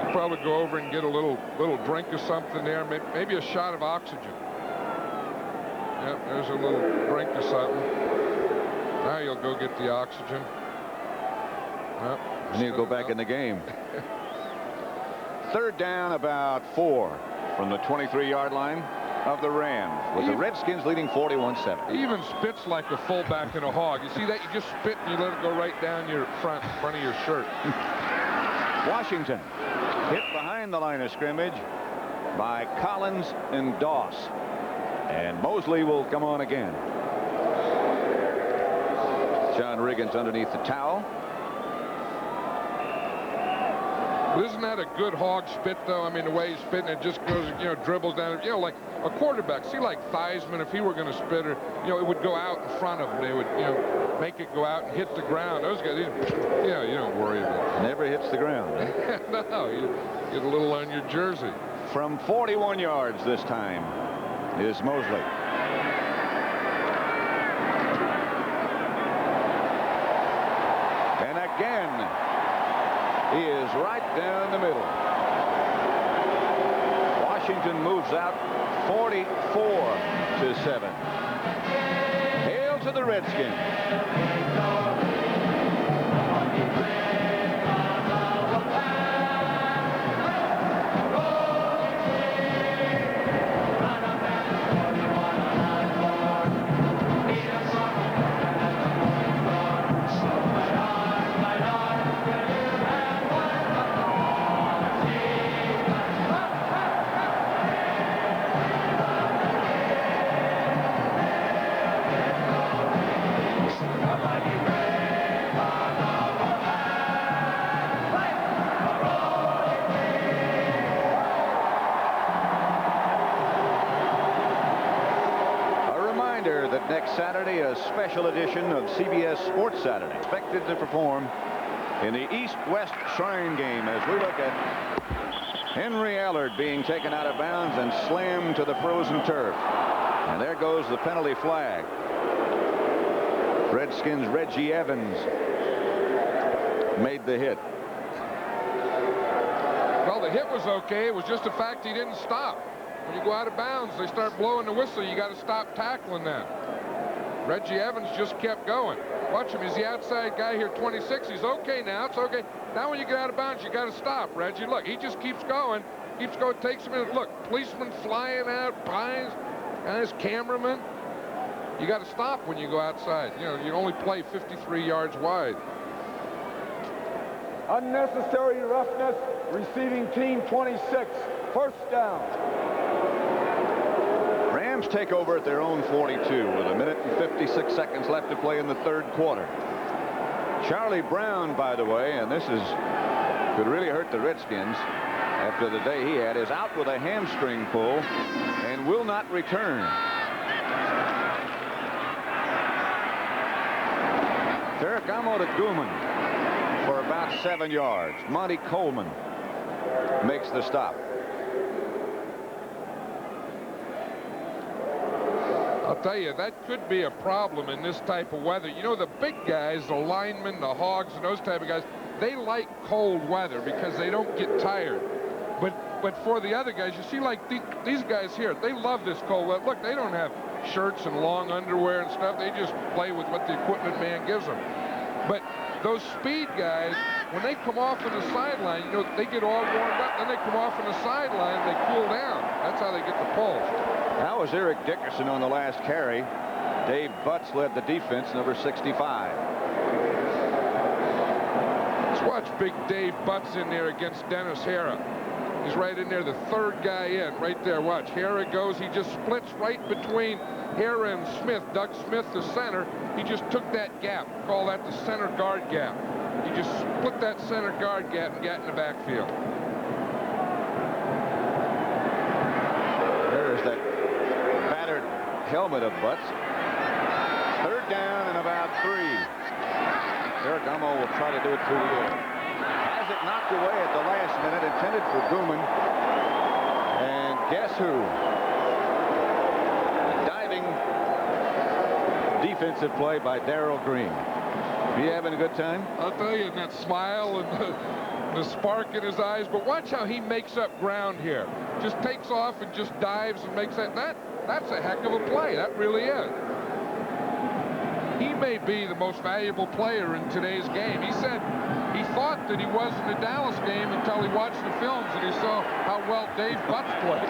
He'll probably go over and get a little drink of something there, maybe a shot of oxygen. Yep, there's a little drink of something. Now you'll go get the oxygen. Yep, And he'll go back in the game. Third down, about 4 from the 23-yard line of the Rams, with the Redskins leading 41-7. He even spits like a fullback in a hog. You see that? You just spit and you let it go right down your front of your shirt. Washington hit behind the line of scrimmage by Collins and Doss. And Mosley will come on again. John Riggins underneath the towel. Isn't that a good hog spit, though? I mean, the way he's spitting, it just goes, you know, dribbles down. You know, like a quarterback. See, like Theismann, if he were going to spit her, you know, it would go out in front of him. They would, you know, make it go out and hit the ground. Those guys, you know, you don't worry about it. Never hits the ground. No, you get a little on your jersey. From 41 yards this time is Mosley. And again, he is right down the middle. Washington moves out 44-7. Hail to the Redskins. Next Saturday, a special edition of CBS Sports Saturday, expected to perform in the East-West Shrine game as we look at Henry Allard being taken out of bounds and slammed to the frozen turf. And there goes the penalty flag. Redskins' Reggie Evans made the hit. Well, the hit was okay. It was just the fact he didn't stop. When you go out of bounds, they start blowing the whistle. You got to stop tackling them. Reggie Evans just kept going. Watch him. He's the outside guy here, 26. He's okay now. It's okay. Now when you get out of bounds, you got to stop, Reggie. Look, he just keeps going. Takes a minute. Look, policemen flying out, pines, guys, cameramen. You got to stop when you go outside. You know, you only play 53 yards wide. Unnecessary roughness, receiving team 26. First down. Rams take over at their own 42 with 1 minute and 56 seconds left to play in the third quarter. Charlie Brown, by the way, and this could really hurt the Redskins. after the day he had, is out with a hamstring pull and will not return. Ferragamo to Gooman for about 7 yards. Monty Coleman makes the stop. I'll tell you, that could be a problem in this type of weather. You know, the big guys, the linemen, the hogs, and those type of guys, they like cold weather because they don't get tired. But for the other guys, you see, like these guys here, they love this cold weather. Look, they don't have shirts and long underwear and stuff. They just play with what the equipment man gives them. But those speed guys, when they come off on the sideline, you know, they get all warmed up, then they come off on the sideline, they cool down. That's how they get the pulse. That was Eric Dickerson on the last carry. Dave Butts led the defense, number 65. Let's watch Big Dave Butts in there against Dennis Hara. He's right in there, the third guy in, right there. Watch, Hara goes. He just splits right between Hara and Smith. Doug Smith, the center. He just took that gap. Call that the center guard gap. He just split that center guard gap and got in the backfield. There's that battered helmet of Butts. Third down and about 3. Ferragamo will try to do it through the air. Has it knocked away at the last minute, intended for Gooman. And guess who? A diving defensive play by Darrell Green. Be having a good time? I'll tell you, and that smile and the spark in his eyes. But watch how he makes up ground here. Just takes off and just dives and makes that. That's a heck of a play. That really is. He may be the most valuable player in today's game. He said he thought that he was in the Dallas game until he watched the films and he saw how well Dave Butts played.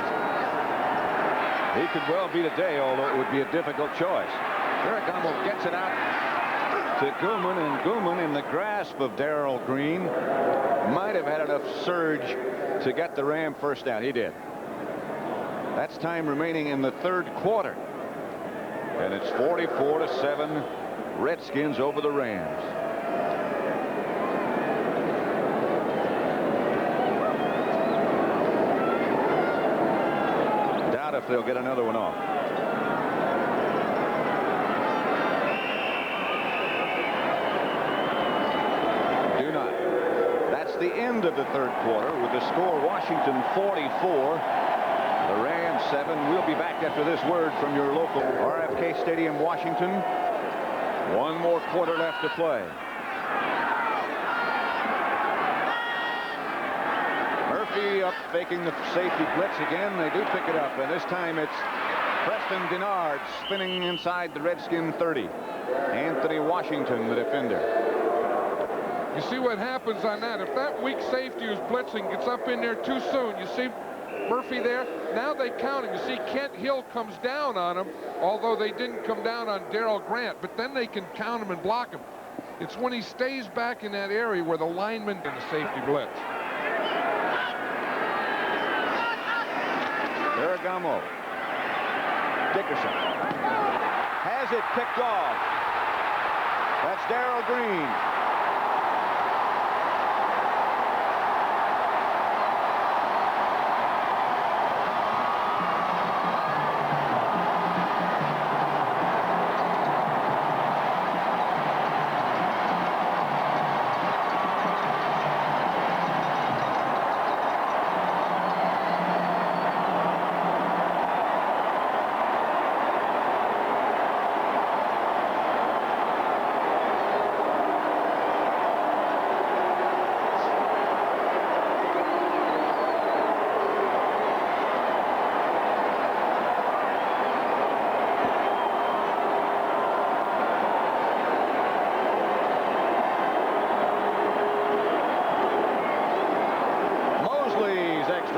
He could well be today, although it would be a difficult choice. Ferragamo gets it out to Gooman, and Gooman, in the grasp of Darrell Green, might have had enough surge to get the Ram first down. He did. That's time remaining in the third quarter. And it's 44-7, Redskins over the Rams. Doubt if they'll get another one off. Do not. That's the end of the third quarter with the score Washington 44. The Rams 7. We'll be back after this word from your local RFK Stadium, Washington. One more quarter left to play. Murphy up faking the safety blitz again. They do pick it up, and this time it's Preston Denard spinning inside the Redskin 30. Anthony Washington, the defender. You see what happens on that. If that weak safety who's blitzing gets up in there too soon, you see Murphy there. Now they count him. You see Kent Hill comes down on him, although they didn't come down on Darrell Grant, but then they can count him and block him. It's when he stays back in that area where the lineman and the safety blitz. Ferragamo. Dickerson has it picked off. That's Darrell Green.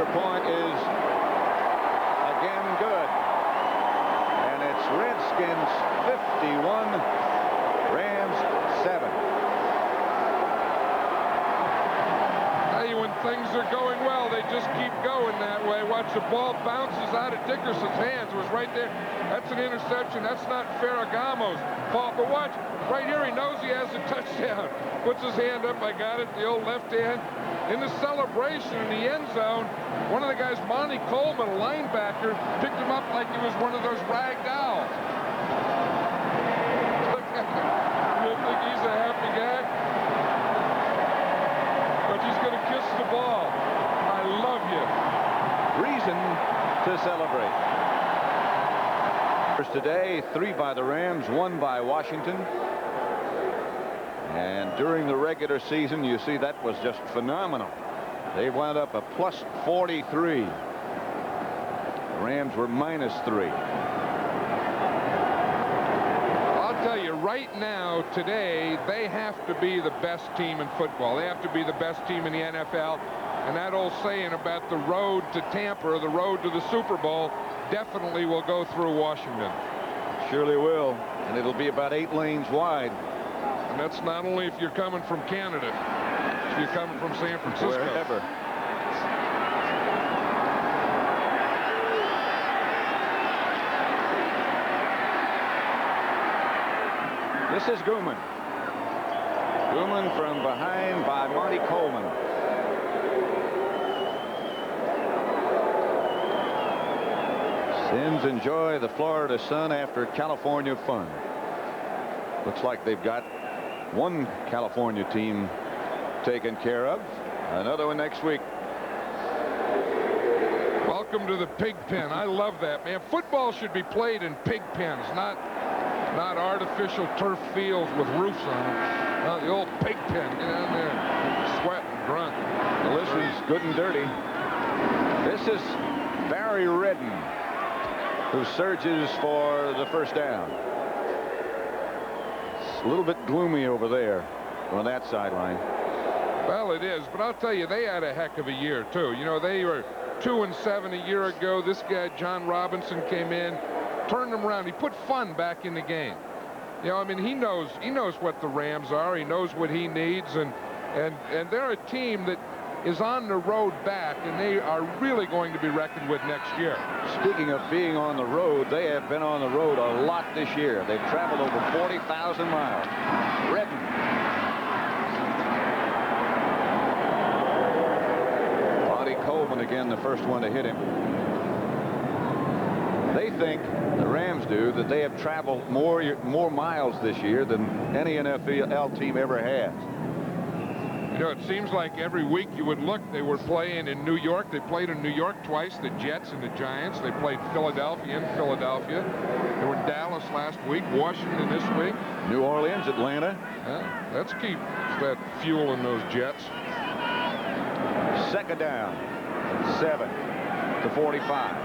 Point is again good, and it's Redskins 51, Rams 7. Hey, when things are going well, they just keep going that way. Watch, the ball bounces out of Dickerson's hands. It was right there. That's an interception. That's not Ferragamo's fault. But watch, right here, he knows he has a touchdown. Puts his hand up. I got it. The old left hand. In the celebration in the end zone, one of the guys, Monty Coleman, a linebacker, picked him up like he was one of those rag dolls. Look at him. You think he's a happy guy? But he's going to kiss the ball. I love you. Reason to celebrate. First today, 3 by the Rams, 1 by Washington. And during the regular season, you see that was just phenomenal. They wound up a plus 43. The Rams were minus 3. I'll tell you right now, today, they have to be the best team in football. They have to be the best team in the NFL. And that old saying about the road to Tampa or the road to the Super Bowl definitely will go through Washington. Surely will. And it'll be about 8 lanes wide. And that's not only if you're coming from Canada, if you're coming from San Francisco. Wherever. This is Gooman. Gooman from behind by Monty Coleman. Sins enjoy the Florida sun after California fun. Looks like they've got one California team taken care of. Another one next week. Welcome to the pig pen. I love that, man. Football should be played in pig pens, not artificial turf fields with roofs on them. The old pig pen. Get in there, sweat and grunt. Well, this is good and dirty. This is Barry Redden, who surges for the first down. It's a little bit gloomy over there on that sideline. Well, it is, but I'll tell you, they had a heck of a year too. You know, they were 2-7 a year ago. This guy John Robinson came in, turned them around. He put fun back in the game. You know, I mean, he knows what the Rams are. He knows what he needs, and they're a team that is on the road back, and they are really going to be reckoned with next year. Speaking of being on the road, they have been on the road a lot this year. They've traveled over 40,000 miles. Redden. Monty Coleman again, the first one to hit him. They think, the Rams do, that they have traveled more miles this year than any NFL team ever has. You know, it seems like every week you would look, they were playing in New York. They played in New York twice, the Jets and the Giants. They played Philadelphia in Philadelphia. They were in Dallas last week, Washington this week. New Orleans, Atlanta. Yeah, let's keep that fuel in those Jets. Second down, 7 to 45.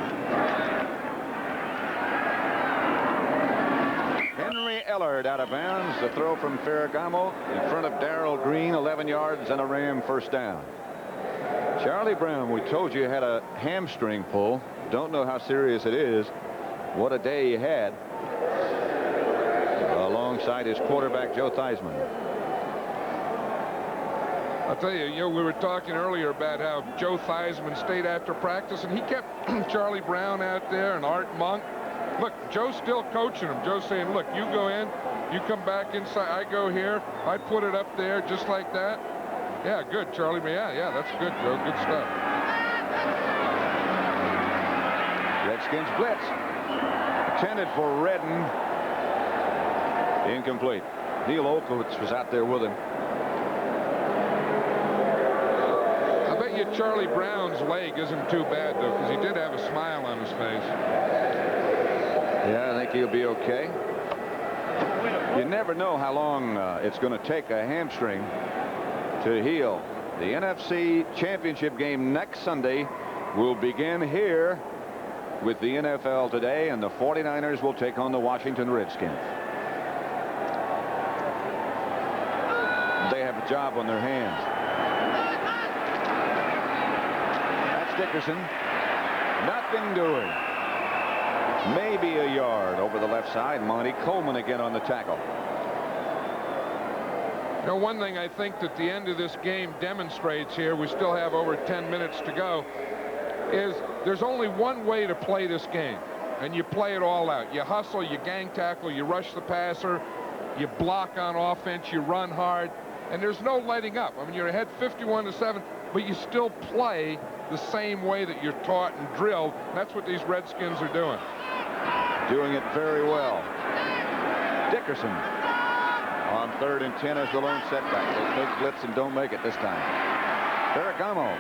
Henry Ellard out of bounds. The throw from Ferragamo in front of Darrell Green, 11 yards and a Ram first down. Charlie Brown, we told you, had a hamstring pull. Don't know how serious it is. What a day he had. Alongside his quarterback, Joe Theismann. I'll tell you, we were talking earlier about how Joe Theismann stayed after practice, and he kept Charlie Brown out there and Art Monk. Look, Joe's still coaching him. Joe's saying, look, you go in, you come back inside, I go here, I put it up there just like that. Yeah, good, Charlie. Yeah, that's good, Joe. Good stuff. Redskins blitz. Intended for Redden. Incomplete. Neil Olkowitz was out there with him. I bet you Charlie Brown's leg isn't too bad, though, because he did have a smile on his face. Yeah, I think he'll be okay. You never know how long it's going to take a hamstring to heal. The NFC Championship game next Sunday will begin here with the NFL today, and the 49ers will take on the Washington Redskins. They have a job on their hands. That's Dickerson. Nothing doing. Maybe a yard over the left side. Monty Coleman again on the tackle. You know, one thing I think that the end of this game demonstrates here, we still have over 10 minutes to go, is there's only one way to play this game, and you play it all out. You hustle, you gang tackle, you rush the passer, you block on offense, you run hard, and there's no letting up. I mean, you're ahead 51-7, but you still play the same way that you're taught and drilled. And that's what these Redskins are doing. Doing it very well. Dickerson on 3rd and 10 as the lone setback. They take blitz and don't make it this time. Ferragamo.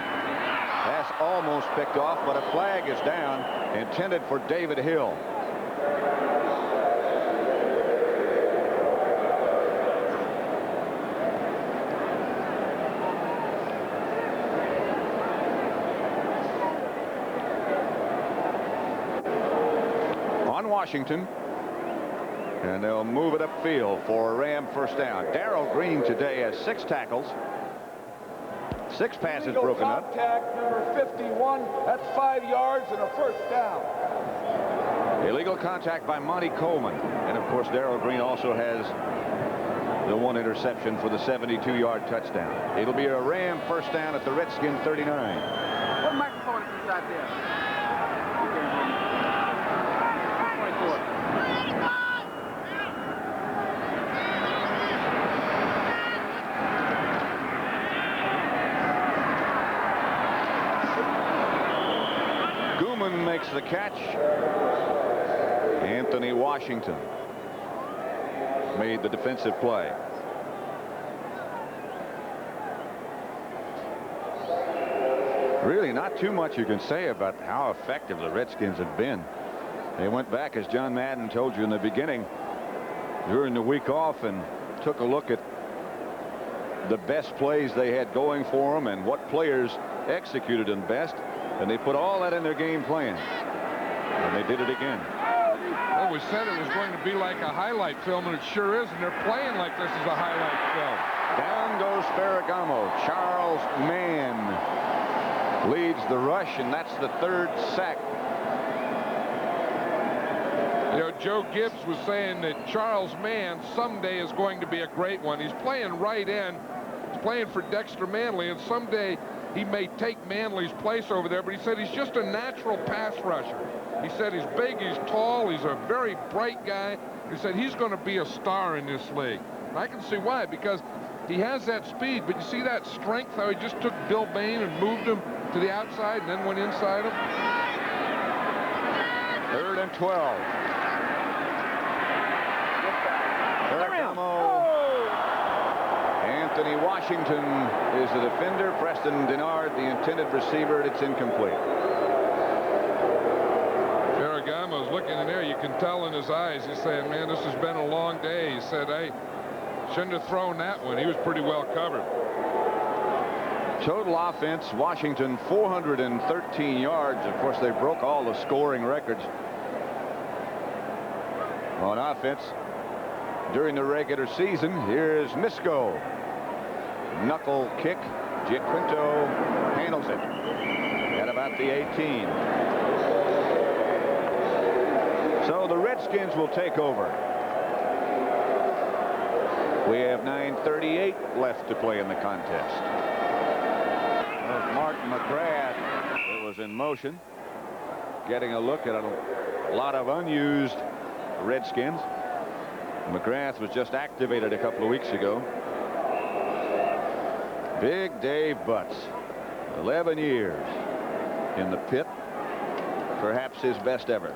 Pass almost picked off, but a flag is down, intended for David Hill. On Washington, and they'll move it upfield for a Ram first down. Darrell Green today has 6 tackles. 6 passes broken up. Contact number 51. That's 5 yards and a first down. Illegal contact by Monty Coleman. And of course, Darrell Green also has the 1 interception for the 72-yard touchdown. It'll be a Ram first down at the Redskin 39. What microphone is this out there? Makes the catch. Anthony Washington made the defensive play. Really not too much you can say about how effective the Redskins have been. They went back, as John Madden told you in the beginning, during the week off, and took a look at the best plays they had going for them and what players executed them best. And they put all that in their game plan. And they did it again. Well, we said it was going to be like a highlight film, and it sure is. And they're playing like this is a highlight film. Down goes Ferragamo. Charles Mann leads the rush, and that's the 3rd sack. You know, Joe Gibbs was saying that Charles Mann someday is going to be a great one. He's playing right end. He's playing for Dexter Manley, and someday he may take Manley's place over there, but he said he's just a natural pass rusher. He said he's big, he's tall, he's a very bright guy. He said he's going to be a star in this league. And I can see why, because he has that speed, but you see that strength, how he just took Bill Bain and moved him to the outside and then went inside him? 3rd and 12. Ferragamo. Anthony Washington is the defender. Preston Denard, the intended receiver. It's incomplete. Ferragamo's looking in there. You can tell in his eyes. He's saying, man, this has been a long day. He said, hey, shouldn't have thrown that one. He was pretty well covered. Total offense, Washington 413 yards. Of course, they broke all the scoring records on offense during the regular season. Here's Misko. Knuckle kick. Giaquinto handles it at about the 18. So the Redskins will take over. We have 9:38 left to play in the contest. There's Mark McGrath. It was in motion, getting a look at a lot of unused Redskins. McGrath was just activated a couple of weeks ago. Big Dave Butts, 11 years in the pit, perhaps his best ever.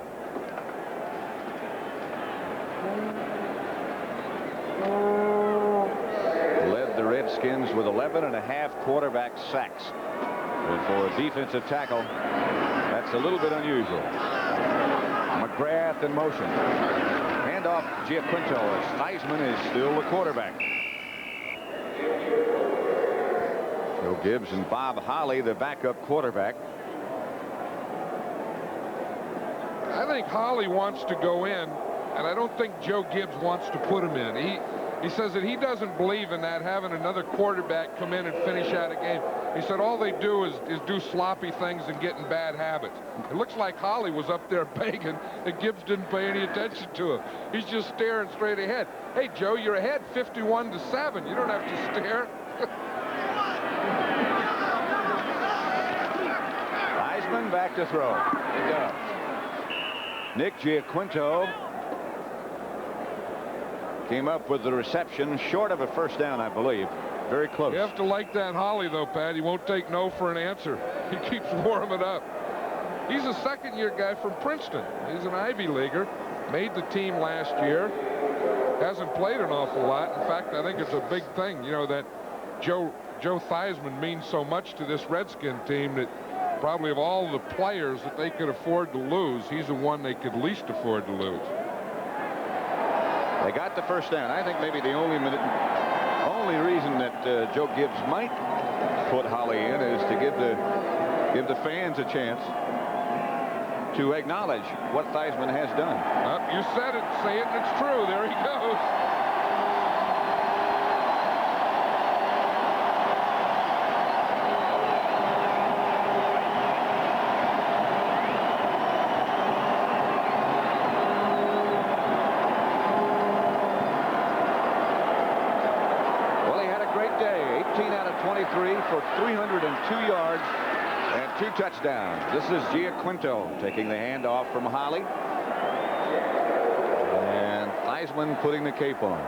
Led the Redskins with 11.5 quarterback sacks. And for a defensive tackle, that's a little bit unusual. McGrath in motion. Handoff Giaquinto as Theismann is still the quarterback. Joe Gibbs and Bob Holly, the backup quarterback. I think Holly wants to go in, and I don't think Joe Gibbs wants to put him in. He says that he doesn't believe in that, having another quarterback come in and finish out a game. He said all they do is do sloppy things and get in bad habits. It looks like Holly was up there begging, and Gibbs didn't pay any attention to him. He's just staring straight ahead. Hey, Joe, you're ahead 51-7. You don't have to stare. Heisman back to throw. He does. Nick Giaquinto came up with the reception, short of a first down, I believe. Very close. You have to like that Holly, though, Pat. He won't take no for an answer. He keeps warming up. He's a second-year guy from Princeton. He's an Ivy Leaguer. Made the team last year. Hasn't played an awful lot. In fact, I think it's a big thing, you know, that Joe Theismann means so much to this Redskin team that probably of all the players that they could afford to lose, he's the one they could least afford to lose. They got the first down. I think maybe the only reason that Joe Gibbs might put Holly in is to give the fans a chance to acknowledge what Theismann has done. You said it. Say it, and it's true. There he goes. For 302 yards and 2 touchdowns. This is Giaquinto taking the handoff from Holly. And Theismann putting the cape on.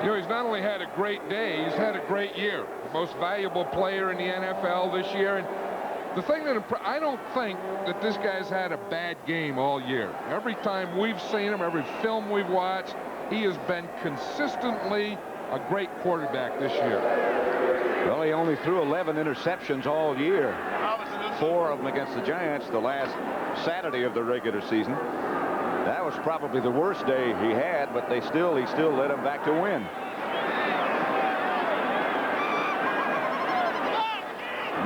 You know, he's not only had a great day, he's had a great year. The most valuable player in the NFL this year. And the thing that I don't think that this guy's had a bad game all year. Every time we've seen him, every film we've watched, he has been consistently a great quarterback this year. Well, he only threw 11 interceptions all year. 4 of them against the Giants the last Saturday of the regular season. That was probably the worst day he had, but he still led them back to win.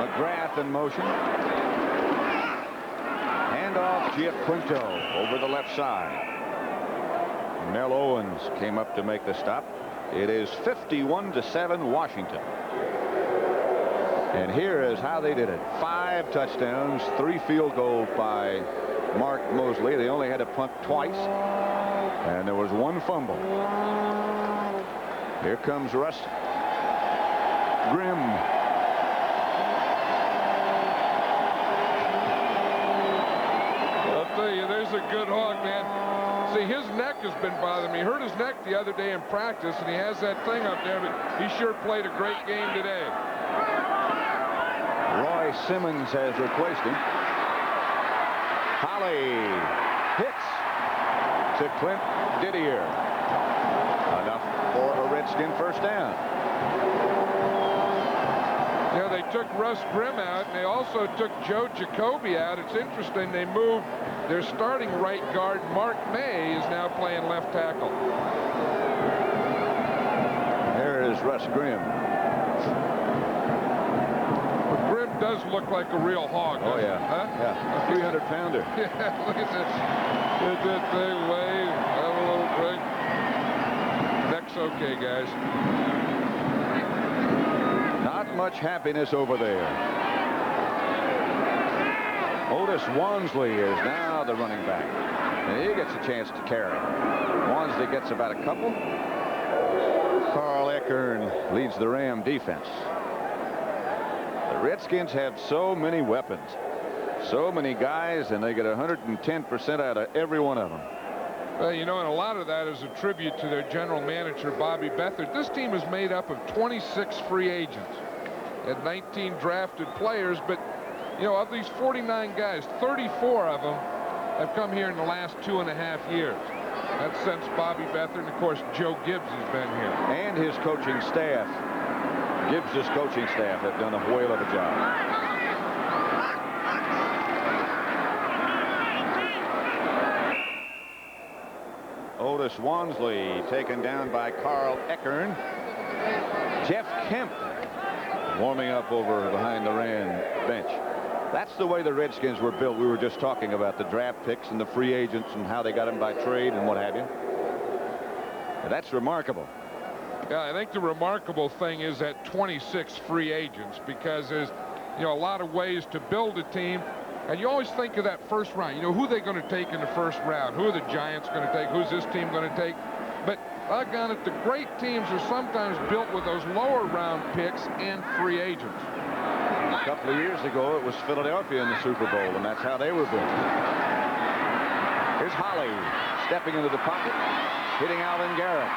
McGrath in motion. Handoff Giaquinto over the left side. Mel Owens came up to make the stop. It is 51-7 Washington. And here is how they did it. 5 touchdowns, 3 field goals by Mark Mosley. They only had to punt twice. And there was 1 fumble. Here comes Russ Grimm. I'll tell you, there's a good hog, man. See, his neck has been bothering me. He hurt his neck the other day in practice, and he has that thing up there, but he sure played a great game today. Roy Simmons has replaced him. Holly hits to Clint Didier. Enough for a Redskin first down. Yeah, they took Russ Grimm out, and they also took Joe Jacoby out. It's interesting, they moved their starting right guard, Mark May, is now playing left tackle. There is Russ Grimm. Grimm does look like a real hog. Oh, yeah. Huh? Yeah, a 300-pounder. Yeah, look at that. Look at that thing wave. Have a little drink. Neck's okay, guys. Not much happiness over there. Otis Wansley is now the running back. And he gets a chance to carry. Wansley gets about a couple. Carl Eckern leads the Ram defense. The Redskins have so many weapons, so many guys, and they get 110% out of every one of them. Well, you know, and a lot of that is a tribute to their general manager, Bobby Beathard. This team is made up of 26 free agents and 19 drafted players, but, you know, of these 49 guys, 34 of them have come here in the last 2.5 years. That's since Bobby Beathard, and, of course, Joe Gibbs has been here. And his coaching staff. Gibbs' coaching staff have done a whale of a job. Otis Wansley taken down by Carl Eckern. Jeff Kemp warming up over behind the Ram bench. That's the way the Redskins were built. We were just talking about the draft picks and the free agents and how they got them by trade and what have you. And that's remarkable. Yeah, I think the remarkable thing is that 26 free agents, because there's, a lot of ways to build a team. And you always think of that first round. Who are they going to take in the first round? Who are the Giants going to take? Who's this team going to take? But doggone it, the great teams are sometimes built with those lower round picks and free agents. A couple of years ago, it was Philadelphia in the Super Bowl, and that's how they were built. Here's Holly stepping into the pocket, hitting Alvin Garrett.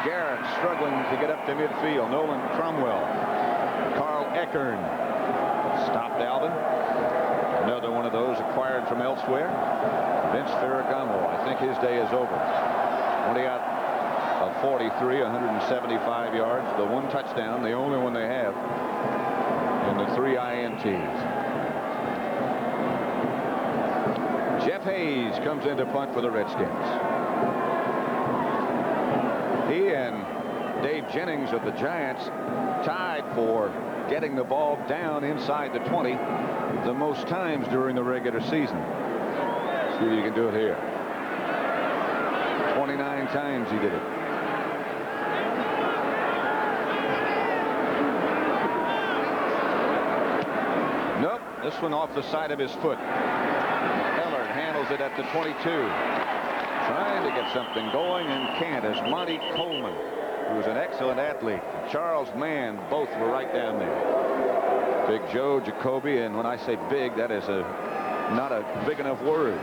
Garrett struggling to get up to midfield. Nolan Cromwell. Carl Eckern stopped Alvin. Another one of those acquired from elsewhere. Vince Ferragamo. I think his day is over. Only got a 43, 175 yards. The one touchdown, the only one they have, and the 3 INTs. Jeff Hayes comes in to punt for the Redskins. He and Dave Jennings of the Giants tied for getting the ball down inside the 20 the most times during the regular season. See if you can do it here. 29 times he did it. Nope, this one off the side of his foot. Ellard handles it at the 22. Trying to get something going and can't, as Monty Coleman, who was an excellent athlete, Charles Mann, both were right down there. Big Joe Jacoby, and when I say big, that is not a big enough word.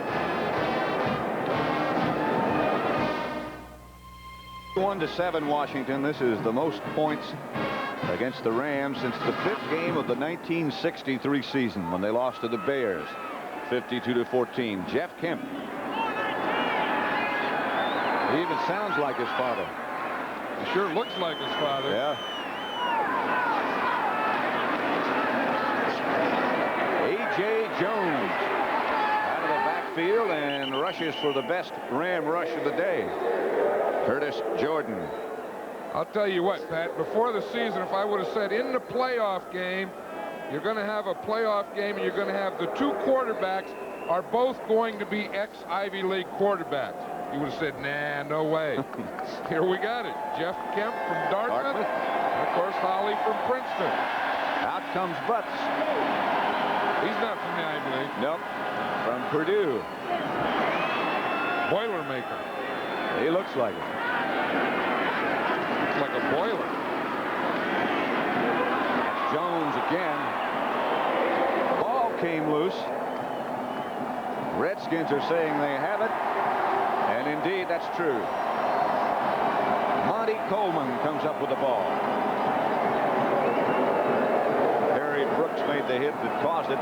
1-7 Washington. This is the most points against the Rams since the 5th game of the 1963 season, when they lost to the Bears 52-14. Jeff Kemp. He even sounds like his father. He sure looks like his father. Yeah. A.J. Jones out of the backfield and rushes for the best Ram rush of the day. Curtis Jordan. I'll tell you what, Pat, before the season, if I would have said in the playoff game, you're going to have a playoff game and you're going to have the 2 quarterbacks are both going to be ex-Ivy League quarterbacks, you would have said, nah, no way. Here we got it. Jeff Kemp from Dartmouth. And of course, Holly from Princeton. Out comes Butts. He's not from the Ivy League. Nope. From Purdue. Boilermaker. He looks like it. Looks like a boiler. Jones again. Ball came loose. Redskins are saying they have it. And indeed, that's true. Monty Coleman comes up with the ball. Harry Brooks made the hit that caused it.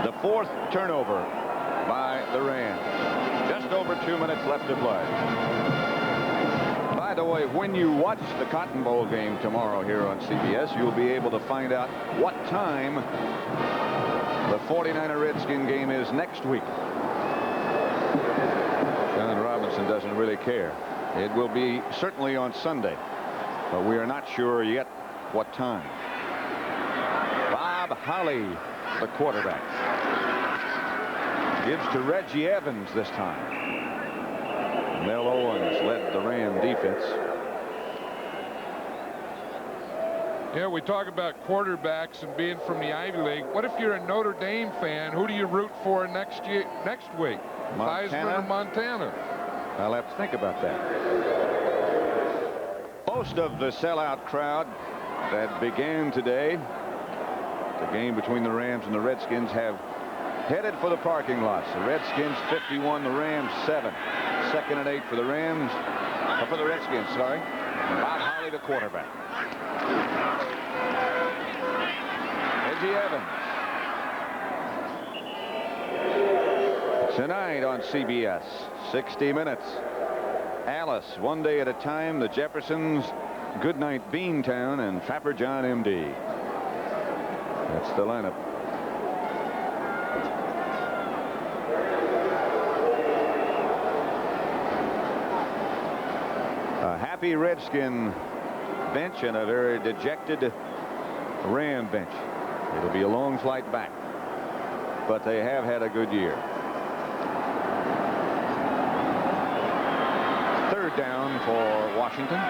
The 4th turnover by the Rams. Just over 2 minutes left to play. By the way, when you watch the Cotton Bowl game tomorrow here on CBS, you'll be able to find out what time the 49er Redskin game is next week. John Robinson doesn't really care. It will be certainly on Sunday, but we are not sure yet what time. Bob Holly, the quarterback, gives to Reggie Evans this time. Mel Owens led the Ram defense. Yeah, we talk about quarterbacks and being from the Ivy League. What if you're a Notre Dame fan? Who do you root for next week? Heisman or Montana? I'll have to think about that. Most of the sellout crowd that began today, the game between the Rams and the Redskins, have headed for the parking lots. The Redskins 51, the Rams 7. 2nd and 8 for the Rams, for the Redskins, sorry. Bob Holly, the quarterback. Reggie Evans. Tonight on CBS, 60 Minutes. Alice, One Day at a Time, the Jeffersons, Goodnight Beantown, and Trapper John M.D. That's the lineup. A happy Redskin bench and a very dejected Ram bench. It'll be a long flight back, but they have had a good year. down for Washington.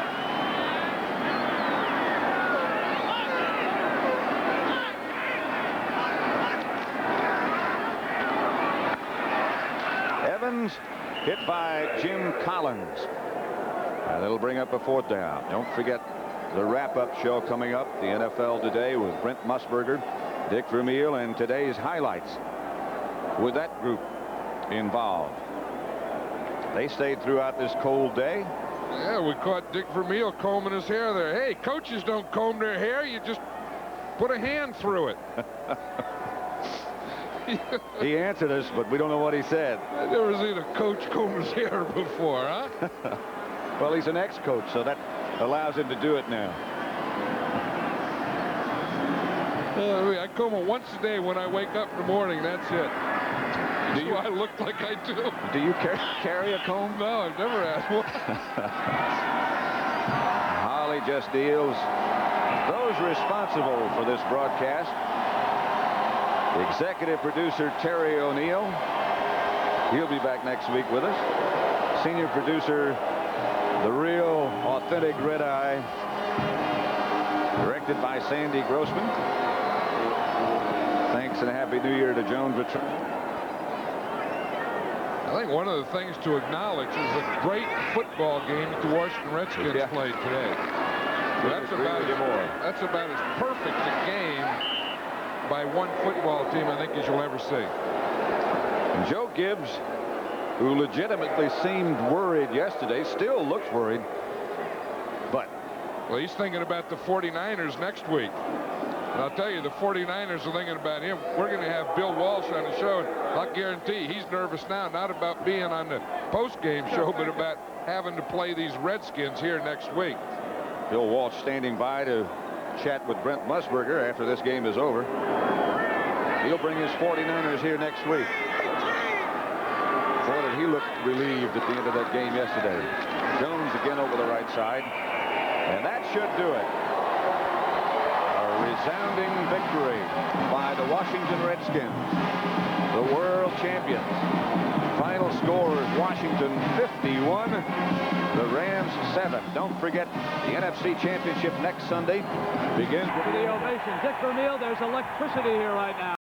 Evans hit by Jim Collins. And it'll bring up a 4th down. Don't forget the wrap-up show coming up, the NFL Today, with Brent Musburger, Dick Vermeil, and today's highlights with that group involved. They stayed throughout this cold day. Yeah, we caught Dick Vermeil combing his hair there. Hey, coaches don't comb their hair. You just put a hand through it. He answered us, but we don't know what he said. I've never seen a coach comb his hair before, huh? Well, he's an ex-coach, so that allows him to do it now. I comb it once a day when I wake up in the morning. That's it. Do I look like I do? Do you carry a comb? No, I've never had one. Holly just deals. Those responsible for this broadcast: executive producer Terry O'Neill. He'll be back next week with us. Senior producer, the real authentic Red Eye, directed by Sandy Grossman. Thanks and a happy New Year to Joan Vitron. I think one of the things to acknowledge is a great football game that the Washington Redskins played today. That's about as perfect a game by one football team, I think, as you'll ever see. And Joe Gibbs, who legitimately seemed worried yesterday, still looks worried. But well, he's thinking about the 49ers next week. And I'll tell you, the 49ers are thinking about him. We're going to have Bill Walsh on the show, and I'll guarantee he's nervous now, not about being on the post-game show, but about having to play these Redskins here next week. Bill Walsh standing by to chat with Brent Musburger after this game is over. He'll bring his 49ers here next week. Boy, did he look relieved at the end of that game yesterday. Jones again over the right side. And that should do it. A resounding victory by the Washington Redskins, the world champions. Final score is Washington 51, the Rams 7. Don't forget, the NFC Championship next Sunday begins with the ovation. Dick Vermeil, there's electricity here right now.